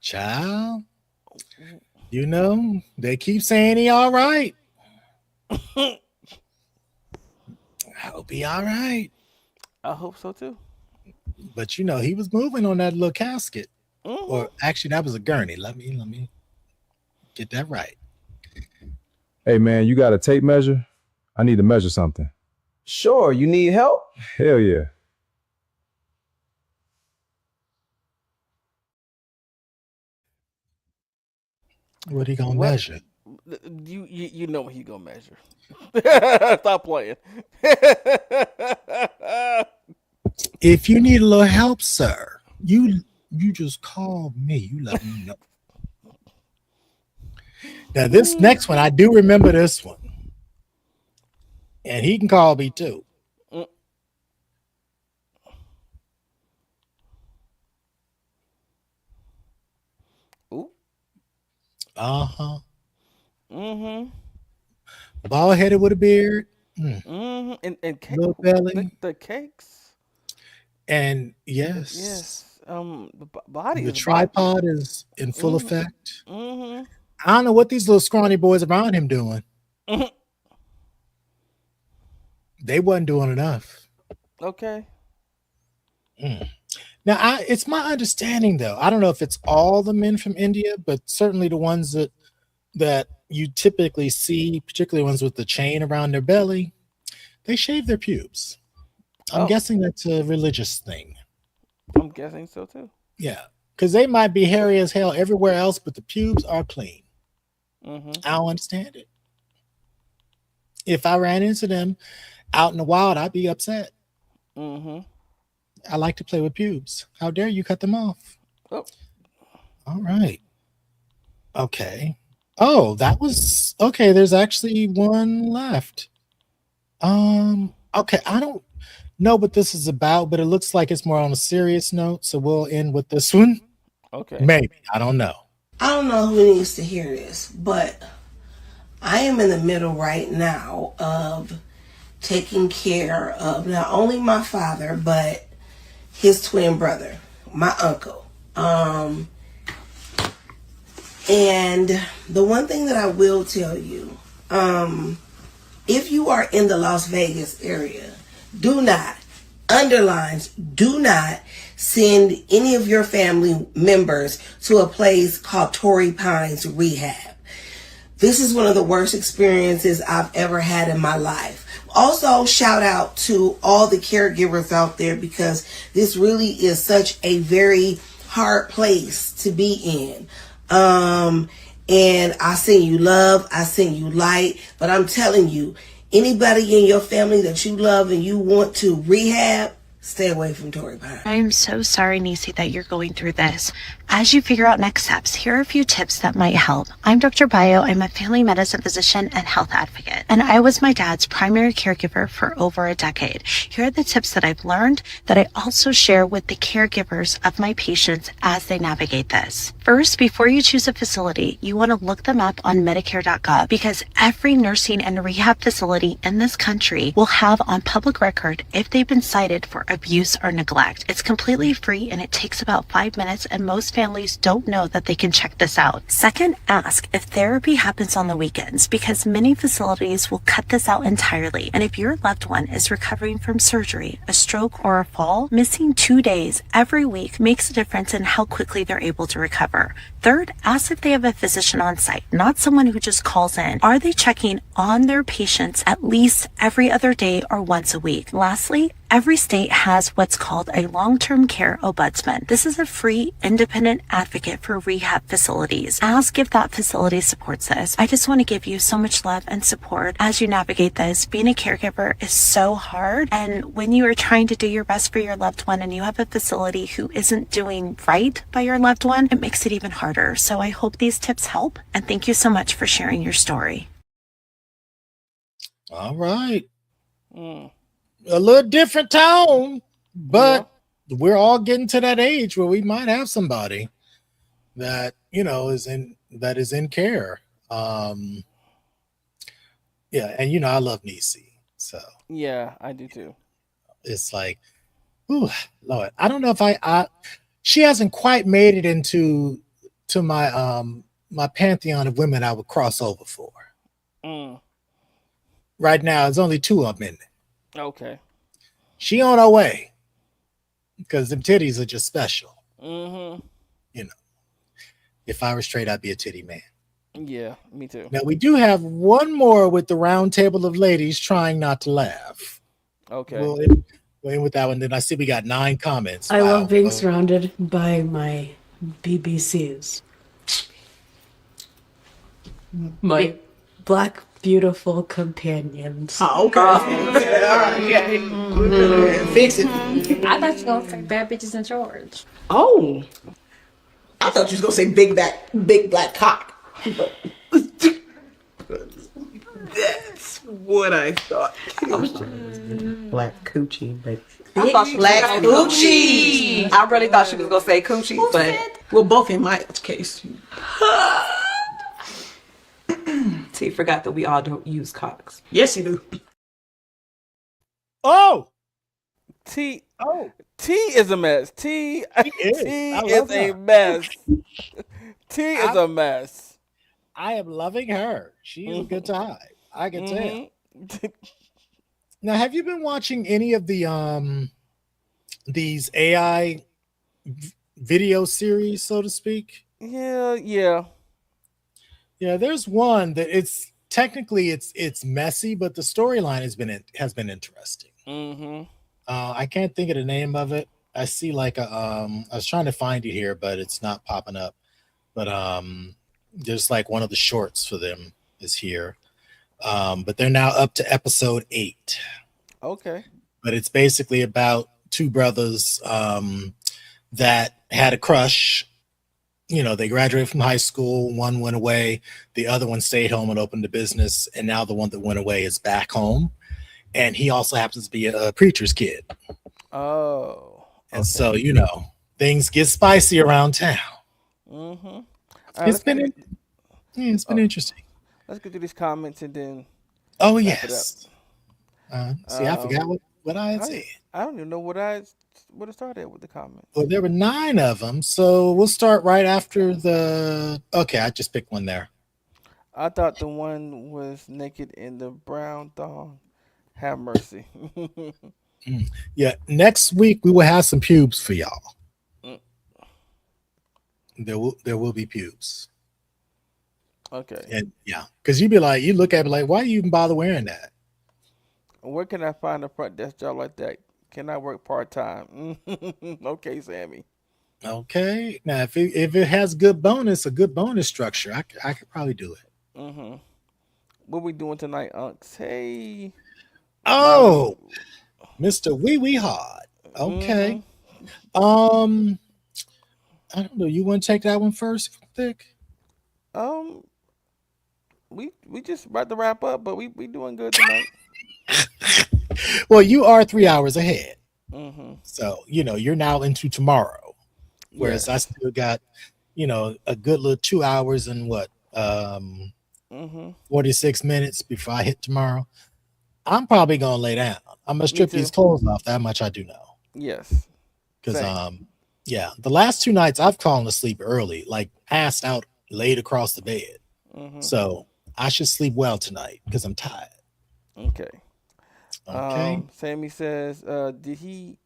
Child, you know, they keep saying he all right. I hope he all right. I hope so too. But you know, he was moving on that little casket. Mm-hmm. Or actually, that was a gurney. Let me get that right. Hey man, you got a tape measure? I need to measure something. Sure, you need help? Hell yeah. What he gonna measure? You know what he gonna measure. Stop playing. If you need a little help, sir, you just call me. You let me know. Now this next one, I do remember this one, and he can call me too. Ooh. Uh-huh. Mm-hmm. Bald headed with a beard. Mm-hmm. And cake, little belly. The cakes. And yes. The body. The tripod is in full effect. Mm-hmm. I don't know what these little scrawny boys around him doing. Mm-hmm. They wasn't doing enough. Okay. Now, it's my understanding, though. I don't know if it's all the men from India, but certainly the ones that you typically see, particularly ones with the chain around their belly, they shave their pubes. I'm guessing that's a religious thing. I'm guessing so too. Yeah, because they might be hairy as hell everywhere else, but the pubes are clean. Mm-hmm. I don't understand it. If I ran into them out in the wild, I'd be upset. Mm-hmm. I like to play with pubes. How dare you cut them off? Oh. All right. Okay. Oh, that was okay. There's actually one left. Okay, I don't know what this is about, but it looks like it's more on a serious note, so we'll end with this one. Okay. Maybe. I don't know. I don't know who needs to hear this, but I am in the middle right now of taking care of not only my father, but his twin brother, my uncle. And the one thing that I will tell you, if you are in the Las Vegas area, do not send any of your family members to a place called Torrey Pines Rehab. This is one of the worst experiences I've ever had in my life. Also, shout out to all the caregivers out there, because this really is such a very hard place to be in. And I send you love, I send you light, but I'm telling you, anybody in your family that you love and you want to rehab, stay away from Torrey Pines. I am so sorry, Nisi, that you're going through this. As you figure out next steps, here are a few tips that might help. I'm Dr. Bio. I'm a family medicine physician and health advocate, and I was my dad's primary caregiver for over a decade. Here are the tips that I've learned that I also share with the caregivers of my patients as they navigate this. First, before you choose a facility, you want to look them up on Medicare.gov, because every nursing and rehab facility in this country will have on public record if they've been cited for abuse, or neglect. It's completely free and it takes about 5 minutes, and most families don't know that they can check this out. Second, ask if therapy happens on the weekends, because many facilities will cut this out entirely. And if your loved one is recovering from surgery, a stroke, or a fall, missing 2 days every week makes a difference in how quickly they're able to recover. Third, ask if they have a physician on site, not someone who just calls in. Are they checking on their patients at least every other day or once a week? Lastly, every state has what's called a long-term care ombudsman. This is a free, independent advocate for rehab facilities. Ask if that facility supports this. I just want to give you so much love and support as you navigate this. Being a caregiver is so hard, and when you are trying to do your best for your loved one and you have a facility who isn't doing right by your loved one, it makes it even harder. So I hope these tips help, and thank you so much for sharing your story. All right. A little different tone, but we're all getting to that age where we might have somebody that, you know, is in care. Yeah, and you know, I love Niecy. So Yeah, I do too. it's like, ooh, Lord. I don't know if I she hasn't quite made it into my my pantheon of women I would cross over for. Right now, there's only 2 of them in there. Okay. She on her way because them titties are just special. Mm-hmm. You know, if I were straight, I'd be a titty man. Yeah, me too. Now we do have one more with the round table of ladies trying not to laugh. Okay. We'll in with that one. Then I see we got 9 comments. I love being surrounded by my BBCs. My black, beautiful companions. Oh, okay. Fix it. I thought you were gonna say bad bitches in charge. Oh. I thought you was gonna say big black cock. That's what I thought. Black coochie, baby. I thought black coochie. I really thought she was gonna say coochie, but well, both in my case. T forgot that we all don't use cocks. Yes, you do. Oh, T is a mess. T is a mess. T is a mess. I am loving her. She's a good time. I can tell. Now, have you been watching any of the these AI video series, so to speak? Yeah. There's one that it's technically it's messy, but the storyline has been interesting. I can't think of the name of it. I see like a I was trying to find it here, but it's not popping up. But there's like one of the shorts for them is here. But they're now up to episode 8. Okay. But it's basically about 2 brothers that had a crush. You know, they graduated from high school. One went away. The other one stayed home and opened a business. And now the one that went away is back home. And he also happens to be a preacher's kid. Oh. And so, you know, things get spicy around town. It's been interesting. Let's get through these comments and then. Oh, yes. See, I forgot what I had said. I don't even know what it started with the comments. Well, there were 9 of them, so we'll start right after the. Okay, I just picked one there. I thought the one was naked in the brown thong. Have mercy. Yeah, next week we will have some pubes for y'all. There will be pubes. Okay. And yeah, because you look at it like, why you even bother wearing that? Where can I find a front desk job like that? Can I work part-time? Okay, Sammy. Okay. Now, if it has a good bonus structure, I could probably do it. What we doing tonight, Unks? Hey. Oh, Mr. Wee Wee Hard. Okay. I don't know. You want to take that one first, Thick? We just about to wrap up, but we doing good tonight. Well, you are 3 hours ahead. So, you know, you're now into tomorrow. Whereas I still got, you know, a good little 2 hours and 46 minutes before I hit tomorrow. I'm probably going to lay down. I'm going to strip these clothes off. That much I do know. Yes. Because Same. yeah, the last 2 nights I've fallen asleep early, like passed out, laid across the bed. Mhm. So I should sleep well tonight because I'm tired. Okay. Okay. Sammy says, did she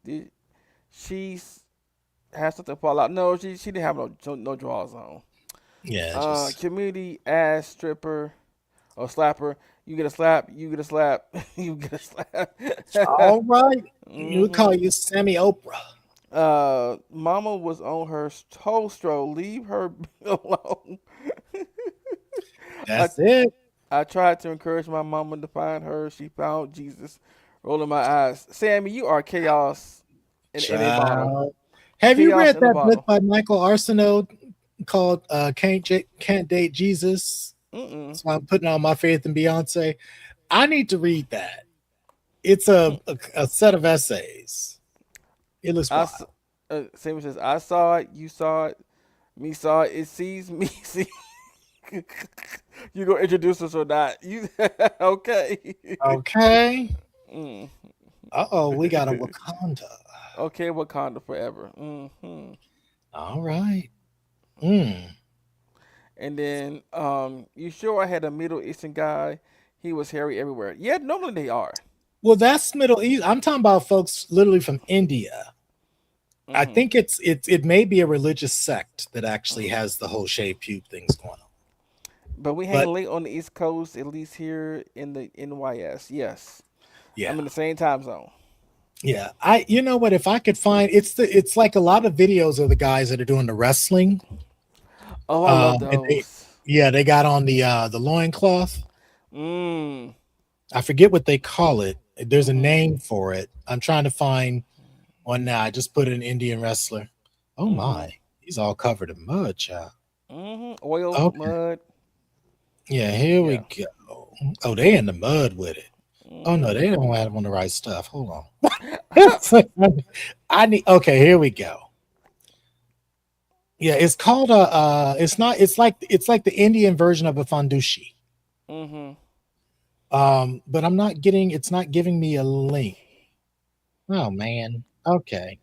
have something fall out? No, she didn't have no drawers on. Yeah, just Community ass stripper or slapper. You get a slap. You get a slap. You get a slap. all right. You would hmm call you Sammy Oprah. Mama was on her toe stroll. Leave her alone. I That's it. I tried to encourage my mama to find her. She found Jesus. Rolling my eyes. Sammy, you are chaos in a bottle. Child. Have you Chaos read in a that book bottle. by Michael Arsenault called Can't Date Jesus? Mm-mm. So I'm putting all my faith in Beyonce. I need to read that. It's a set of essays. It looks I wild. s- Sammy says, I saw it. You saw it. Me saw it. It sees me. See. You gonna introduce us or not? You okay? Okay. Mm. Uh-oh, we got a Wakanda. Okay, Wakanda forever. Hmm. All right. Mm. And then, you sure I had a Middle Eastern guy? He was hairy everywhere. Yeah, normally they are. Well, that's Middle East. I'm talking about folks literally from India. I Hmm. think it may be a religious sect that actually has the whole shaved pube things going on. But we hang But late on the East Coast, at least here in the NYS. Yes, yeah, I'm in the same time zone. yeah. You know what? If I could find it's like a lot of videos of the guys that are doing the wrestling. Oh, I love And they those. yeah, they got on the loincloth. Mm. I forget what they call it. There's a Mhm. name for it. I'm trying to find one now. I just put an Indian wrestler. Oh Mhm. my, he's all covered in mud, child. Mhm. Oil, Okay. mud. Yeah, here we Yeah. go. Oh, they in the mud with it. Oh no, Mhm. they don't have on the right stuff. Hold on. I need okay, here we go. Yeah, it's called a it's not it's like the Indian version of a fondushi. Mhm. But I'm not getting it's not giving me a link. Oh man. Okay.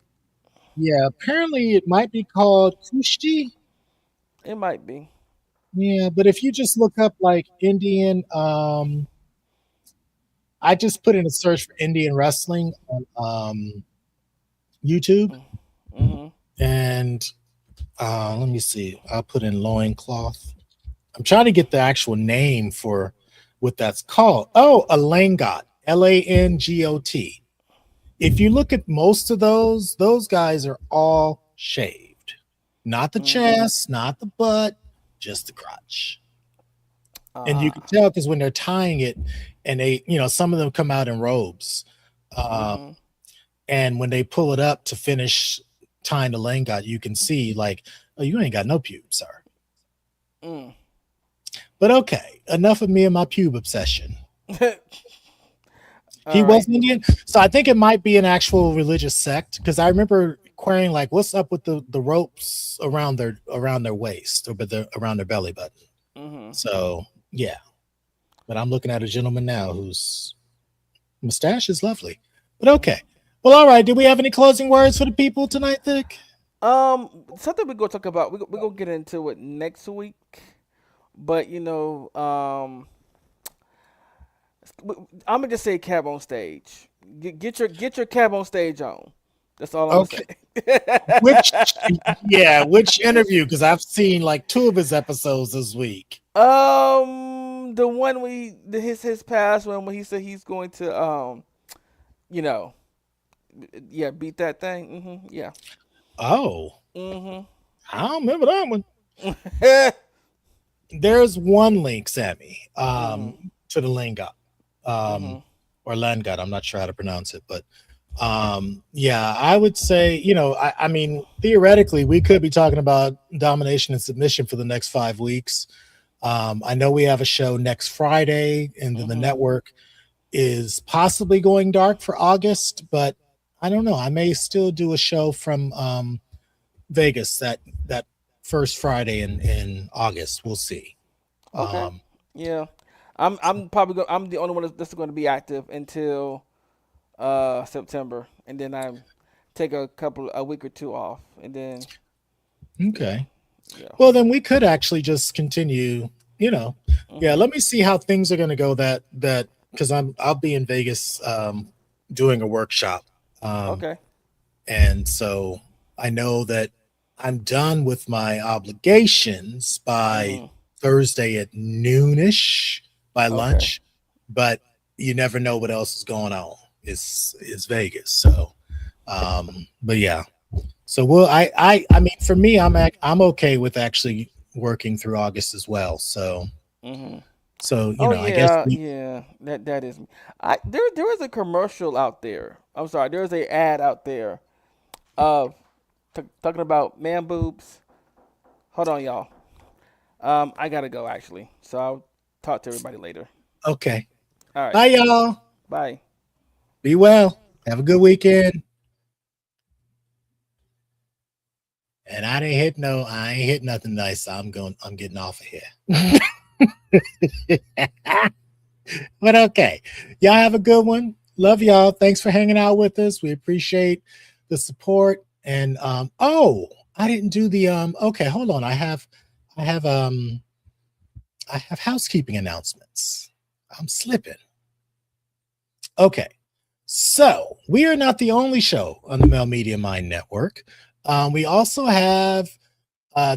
Yeah, apparently it might be called kushti. It might be. Yeah, but if you just look up like Indian, I just put in a search for Indian wrestling on YouTube, Mhm. and let me see. I'll put in loincloth. I'm trying to get the actual name for what that's called. Oh, a langot, Langot. If you look at most of those guys are all shaved. Not the Mhm. chest, not the butt, just the crotch. And you can Ah. tell because when they're tying it, and they, some of them come out in robes. Um, Mhm. and when they pull it up to finish tying the langot, you can see like, oh, you ain't got no pubes, sir. Mm. But okay, enough of me and my pube obsession. He All was right. Indian, so I think it might be an actual religious sect because I remember querying like, "What's up with the ropes around their waist or around their belly button?" Mhm. So yeah, but I'm looking at a gentleman now whose mustache is lovely. But okay, well, all right. Do we have any closing words for the people tonight, Thick? Something we're gonna talk about. We're gonna get into it next week. But I'm gonna just say cab on stage. Get your cab on stage on. That's all I'm gonna Okay, say. which yeah, which interview? Because I've seen like 2 of his episodes this week. The one his past one when he said he's going to you know, yeah, beat that thing. Yeah. Oh, Mhm. I don't remember that one. Mhm. There's one link, Sammy, Mhm. to the Langot, um, Mhm. or Langot. I'm not sure how to pronounce it, but yeah, I would say, I mean, theoretically, we could be talking about domination and submission for the next 5 weeks. I know we have a show next Friday, and then the Mhm. network is possibly going dark for August, but I don't know. I may still do a show from Vegas that first Friday in August. We'll see. Okay. Um, Yeah. I'm probably I'm the only one that's going to be active until September, and then I'm take a week or two off, and then Okay. yeah. Well, then we could actually just continue. You know, yeah. Mhm. Let me see how things are going to go. That because I'll be in Vegas doing a workshop, Okay. and so I know that I'm done with my obligations by Mhm. Thursday at noonish by Okay. lunch, but you never know what else is going on. It's Vegas, so but yeah. So well, I mean, for me, I'm okay with actually working through August as well. So Mhm. you Oh know, I guess yeah, we yeah. That is. There is a commercial out there. I'm sorry. There is a ad out there of talking about man boobs. Hold on, y'all. I gotta go actually. So I'll talk to everybody later. okay. All right. Bye, y'all. Bye. Be well. Have a good weekend. And I ain't hit nothing nice. So I'm getting off of here. But okay. Y'all have a good one. Love y'all. Thanks for hanging out with us. We appreciate the support. And oh, I didn't do the okay, hold on. I have I have housekeeping announcements. I'm slipping. Okay. So we are not the only show on the Mel Media Mind Network. We also have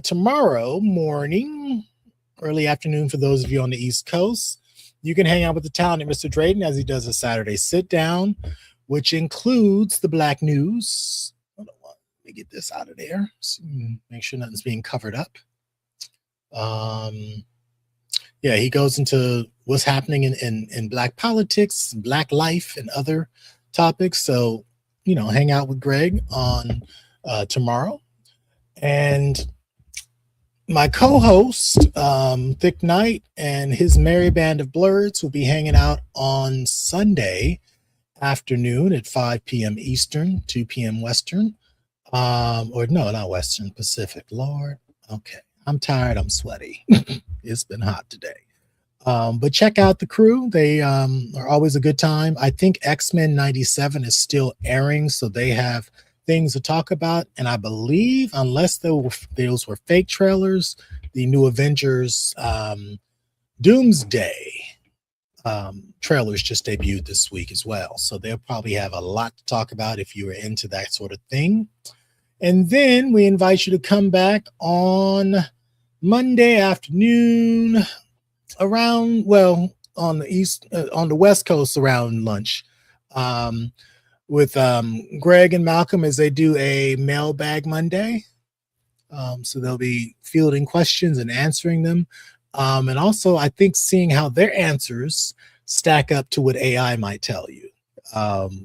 tomorrow morning, early afternoon for those of you on the East Coast. You can hang out with the talented Mr. Drayden as he does a Saturday sit down, which includes the Black News. Hold on, let me get this out of there. So make sure nothing's being covered up. Yeah, he goes into what's happening in Black politics, Black life, and other topics. So, you know, hang out with Greg on tomorrow. And my co-host, Thick Knight, and his merry band of blurs will be hanging out on Sunday afternoon at 5 p.m. Eastern, 2 p.m. Western. Or no, not Western, Pacific. Lord, okay. I'm tired. I'm sweaty. It's been hot today. But check out the crew. They are always a good time. I think X-Men 97 is still airing, so they have things to talk about. And I believe, unless those were fake trailers, the new Avengers Doomsday trailers just debuted this week as well. So they'll probably have a lot to talk about if you are into that sort of thing. And then we invite you to come back on Monday afternoon around, well, on the West Coast around lunch, with Greg and Malcolm as they do a mailbag Monday. So they'll be fielding questions and answering them. And also, I think seeing how their answers stack up to what AI might tell you,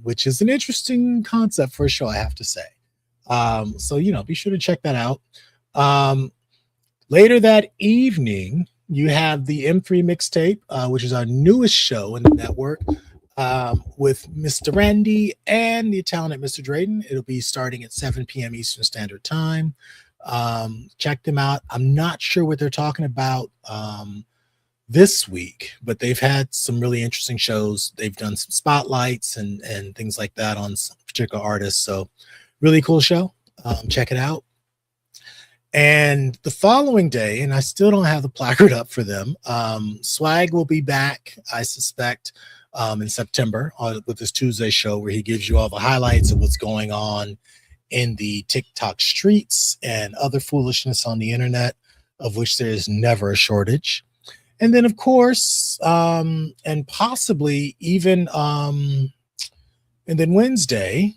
which is an interesting concept for a show, I have to say. So, you know, be sure to check that out. Later that evening, you have the M3 mixtape, which is our newest show in the network, with Mr. Randy and the talented Mr. Drayden. It'll be starting at 7 p.m. Eastern Standard Time. Check them out. I'm not sure what they're talking about this week, but they've had some really interesting shows. They've done some spotlights and things like that on some particular artists. So really cool show. Check it out. And the following day, and I still don't have the placard up for them, Swag will be back, I suspect, in September with this Tuesday show where he gives you all the highlights of what's going on in the TikTok streets and other foolishness on the internet, of which there is never a shortage. And then, of course, and possibly even, and then Wednesday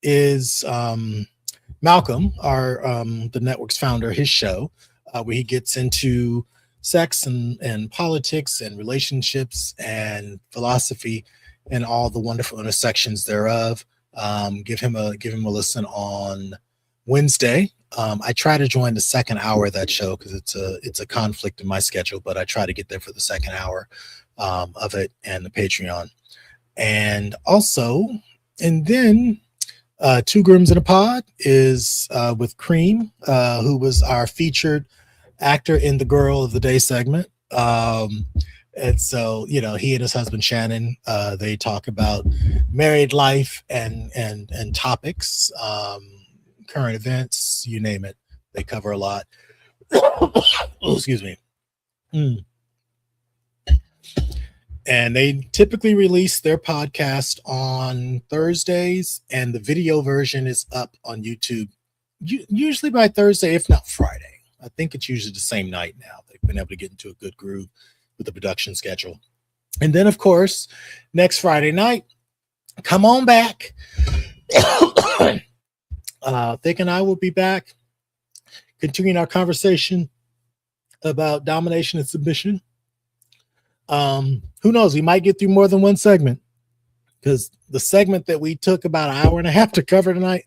is Malcolm, the network's founder, his show, where he gets into sex and politics and relationships and philosophy and all the wonderful intersections thereof. Give him a listen on Wednesday. I try to join the second hour of that show because it's a conflict in my schedule, but I try to get there for the second hour of it and the Patreon. And also, and then Two Grooms in a Pod is with Cream, who was our featured actor in the Girl of the Day segment. And so, you know, he and his husband Shannon, they talk about married life and topics, current events, you name it. They cover a lot. Oh, excuse me. And they typically release their podcast on Thursdays, and the video version is up on YouTube usually by Thursday, if not Friday. I think it's usually the same night now. They've been able to get into a good groove with the production schedule. And then, of course, next Friday night, come on back. Thick and I will be back, continuing our conversation about domination and submission. Who knows? We might get through more than one segment, because the segment that we took about an hour and a half to cover tonight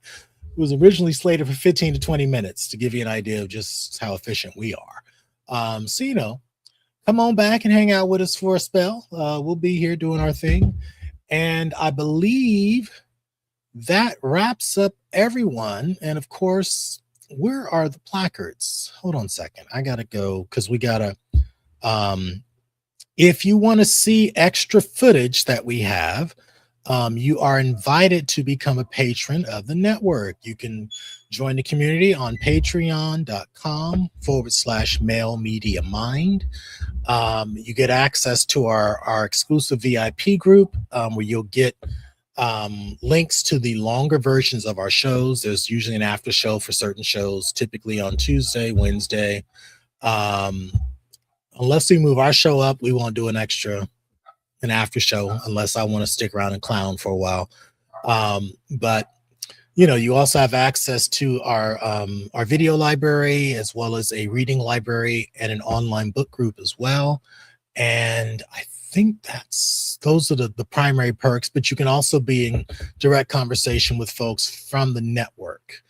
was originally slated for 15 to 20 minutes, to give you an idea of just how efficient we are. So, you know, come on back and hang out with us for a spell. We'll be here doing our thing. And I believe that wraps up everyone. And of course, where are the placards? Hold on a second. I got to go, because we got to, if you want to see extra footage that we have, you are invited to become a patron of the network. You can join the community on patreon.com/male media mind. You get access to our exclusive VIP group, where you'll get links to the longer versions of our shows. There's usually an after show for certain shows, typically on Tuesday, Wednesday. Unless we move our show up, we won't do an after show, unless I want to stick around and clown for a while. But you know, you also have access to our video library, as well as a reading library and an online book group as well. And I think those are the primary perks, but you can also be in direct conversation with folks from the network.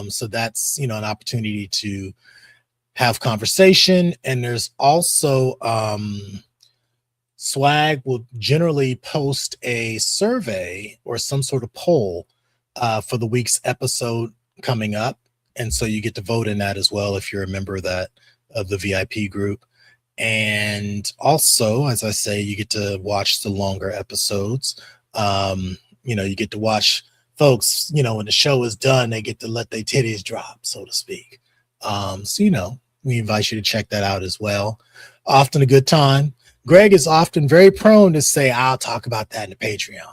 So that's, you know, an opportunity to have conversation. And there's also Swag will generally post a survey or some sort of poll for the week's episode coming up, and so you get to vote in that as well if you're a member of the VIP group. And also, as I say, you get to watch the longer episodes. You know, you get to watch folks, you know, when the show is done, they get to let their titties drop, so to speak. So, you know, we invite you to check that out as well. Often a good time. Greg is often very prone to say, I'll talk about that in the Patreon.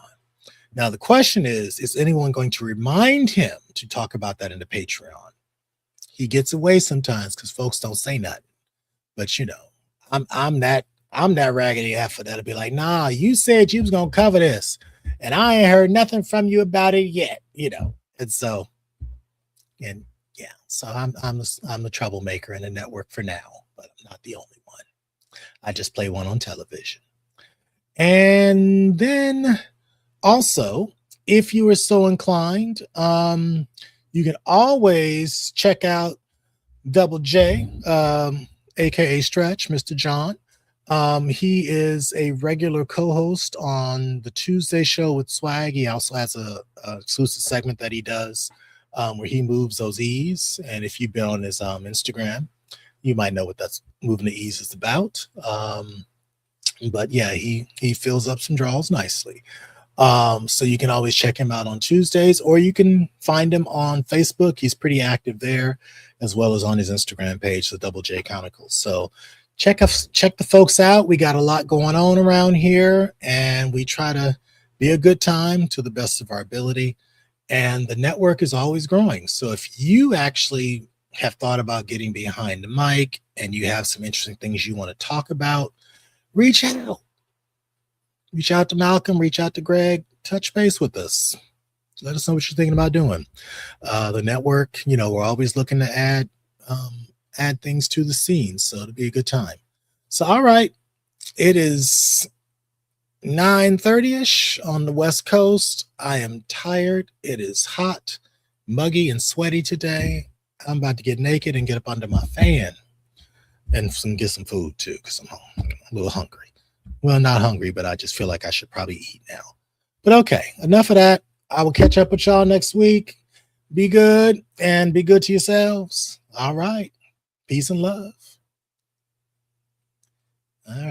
Now, the question is anyone going to remind him to talk about that in the Patreon? He gets away sometimes because folks don't say nothing. But, you know, I'm that raggedy heifer that'll be like, nah, you said you was going to cover this, and I ain't heard nothing from you about it yet, you know. And so, and yeah, so I'm the troublemaker in the network for now, but I'm not the only one. I just play one on television. And then also, if you are so inclined, you can always check out Double J, aka Stretch, Mr. John. He is a regular co-host on the Tuesday show with Swag. He also has a exclusive segment that he does where he moves those E's. And if you've been on his Instagram, you might know what that's moving the E's is about. But yeah, he fills up some draws nicely. So you can always check him out on Tuesdays, or you can find him on Facebook. He's pretty active there, as well as on his Instagram page, the Double J Chronicles. So check the folks out. We got a lot going on around here, and we try to be a good time to the best of our ability. And the network is always growing. So if you actually have thought about getting behind the mic and you have some interesting things you want to talk about, reach out. Reach out to Malcolm, reach out to Greg, touch base with us. Let us know what you're thinking about doing. The network, you know, we're always looking to add things to the scene, so it'll be a good time. So, all right, it is 9:30ish on the West Coast. I am tired. It is hot, muggy, and sweaty today. I'm about to get naked and get up under my fan and get some food too, because I'm a little hungry. Well, not hungry, but I just feel like I should probably eat now. But okay, enough of that. I will catch up with y'all next week. Be good and be good to yourselves. All right. Peace and love. All right.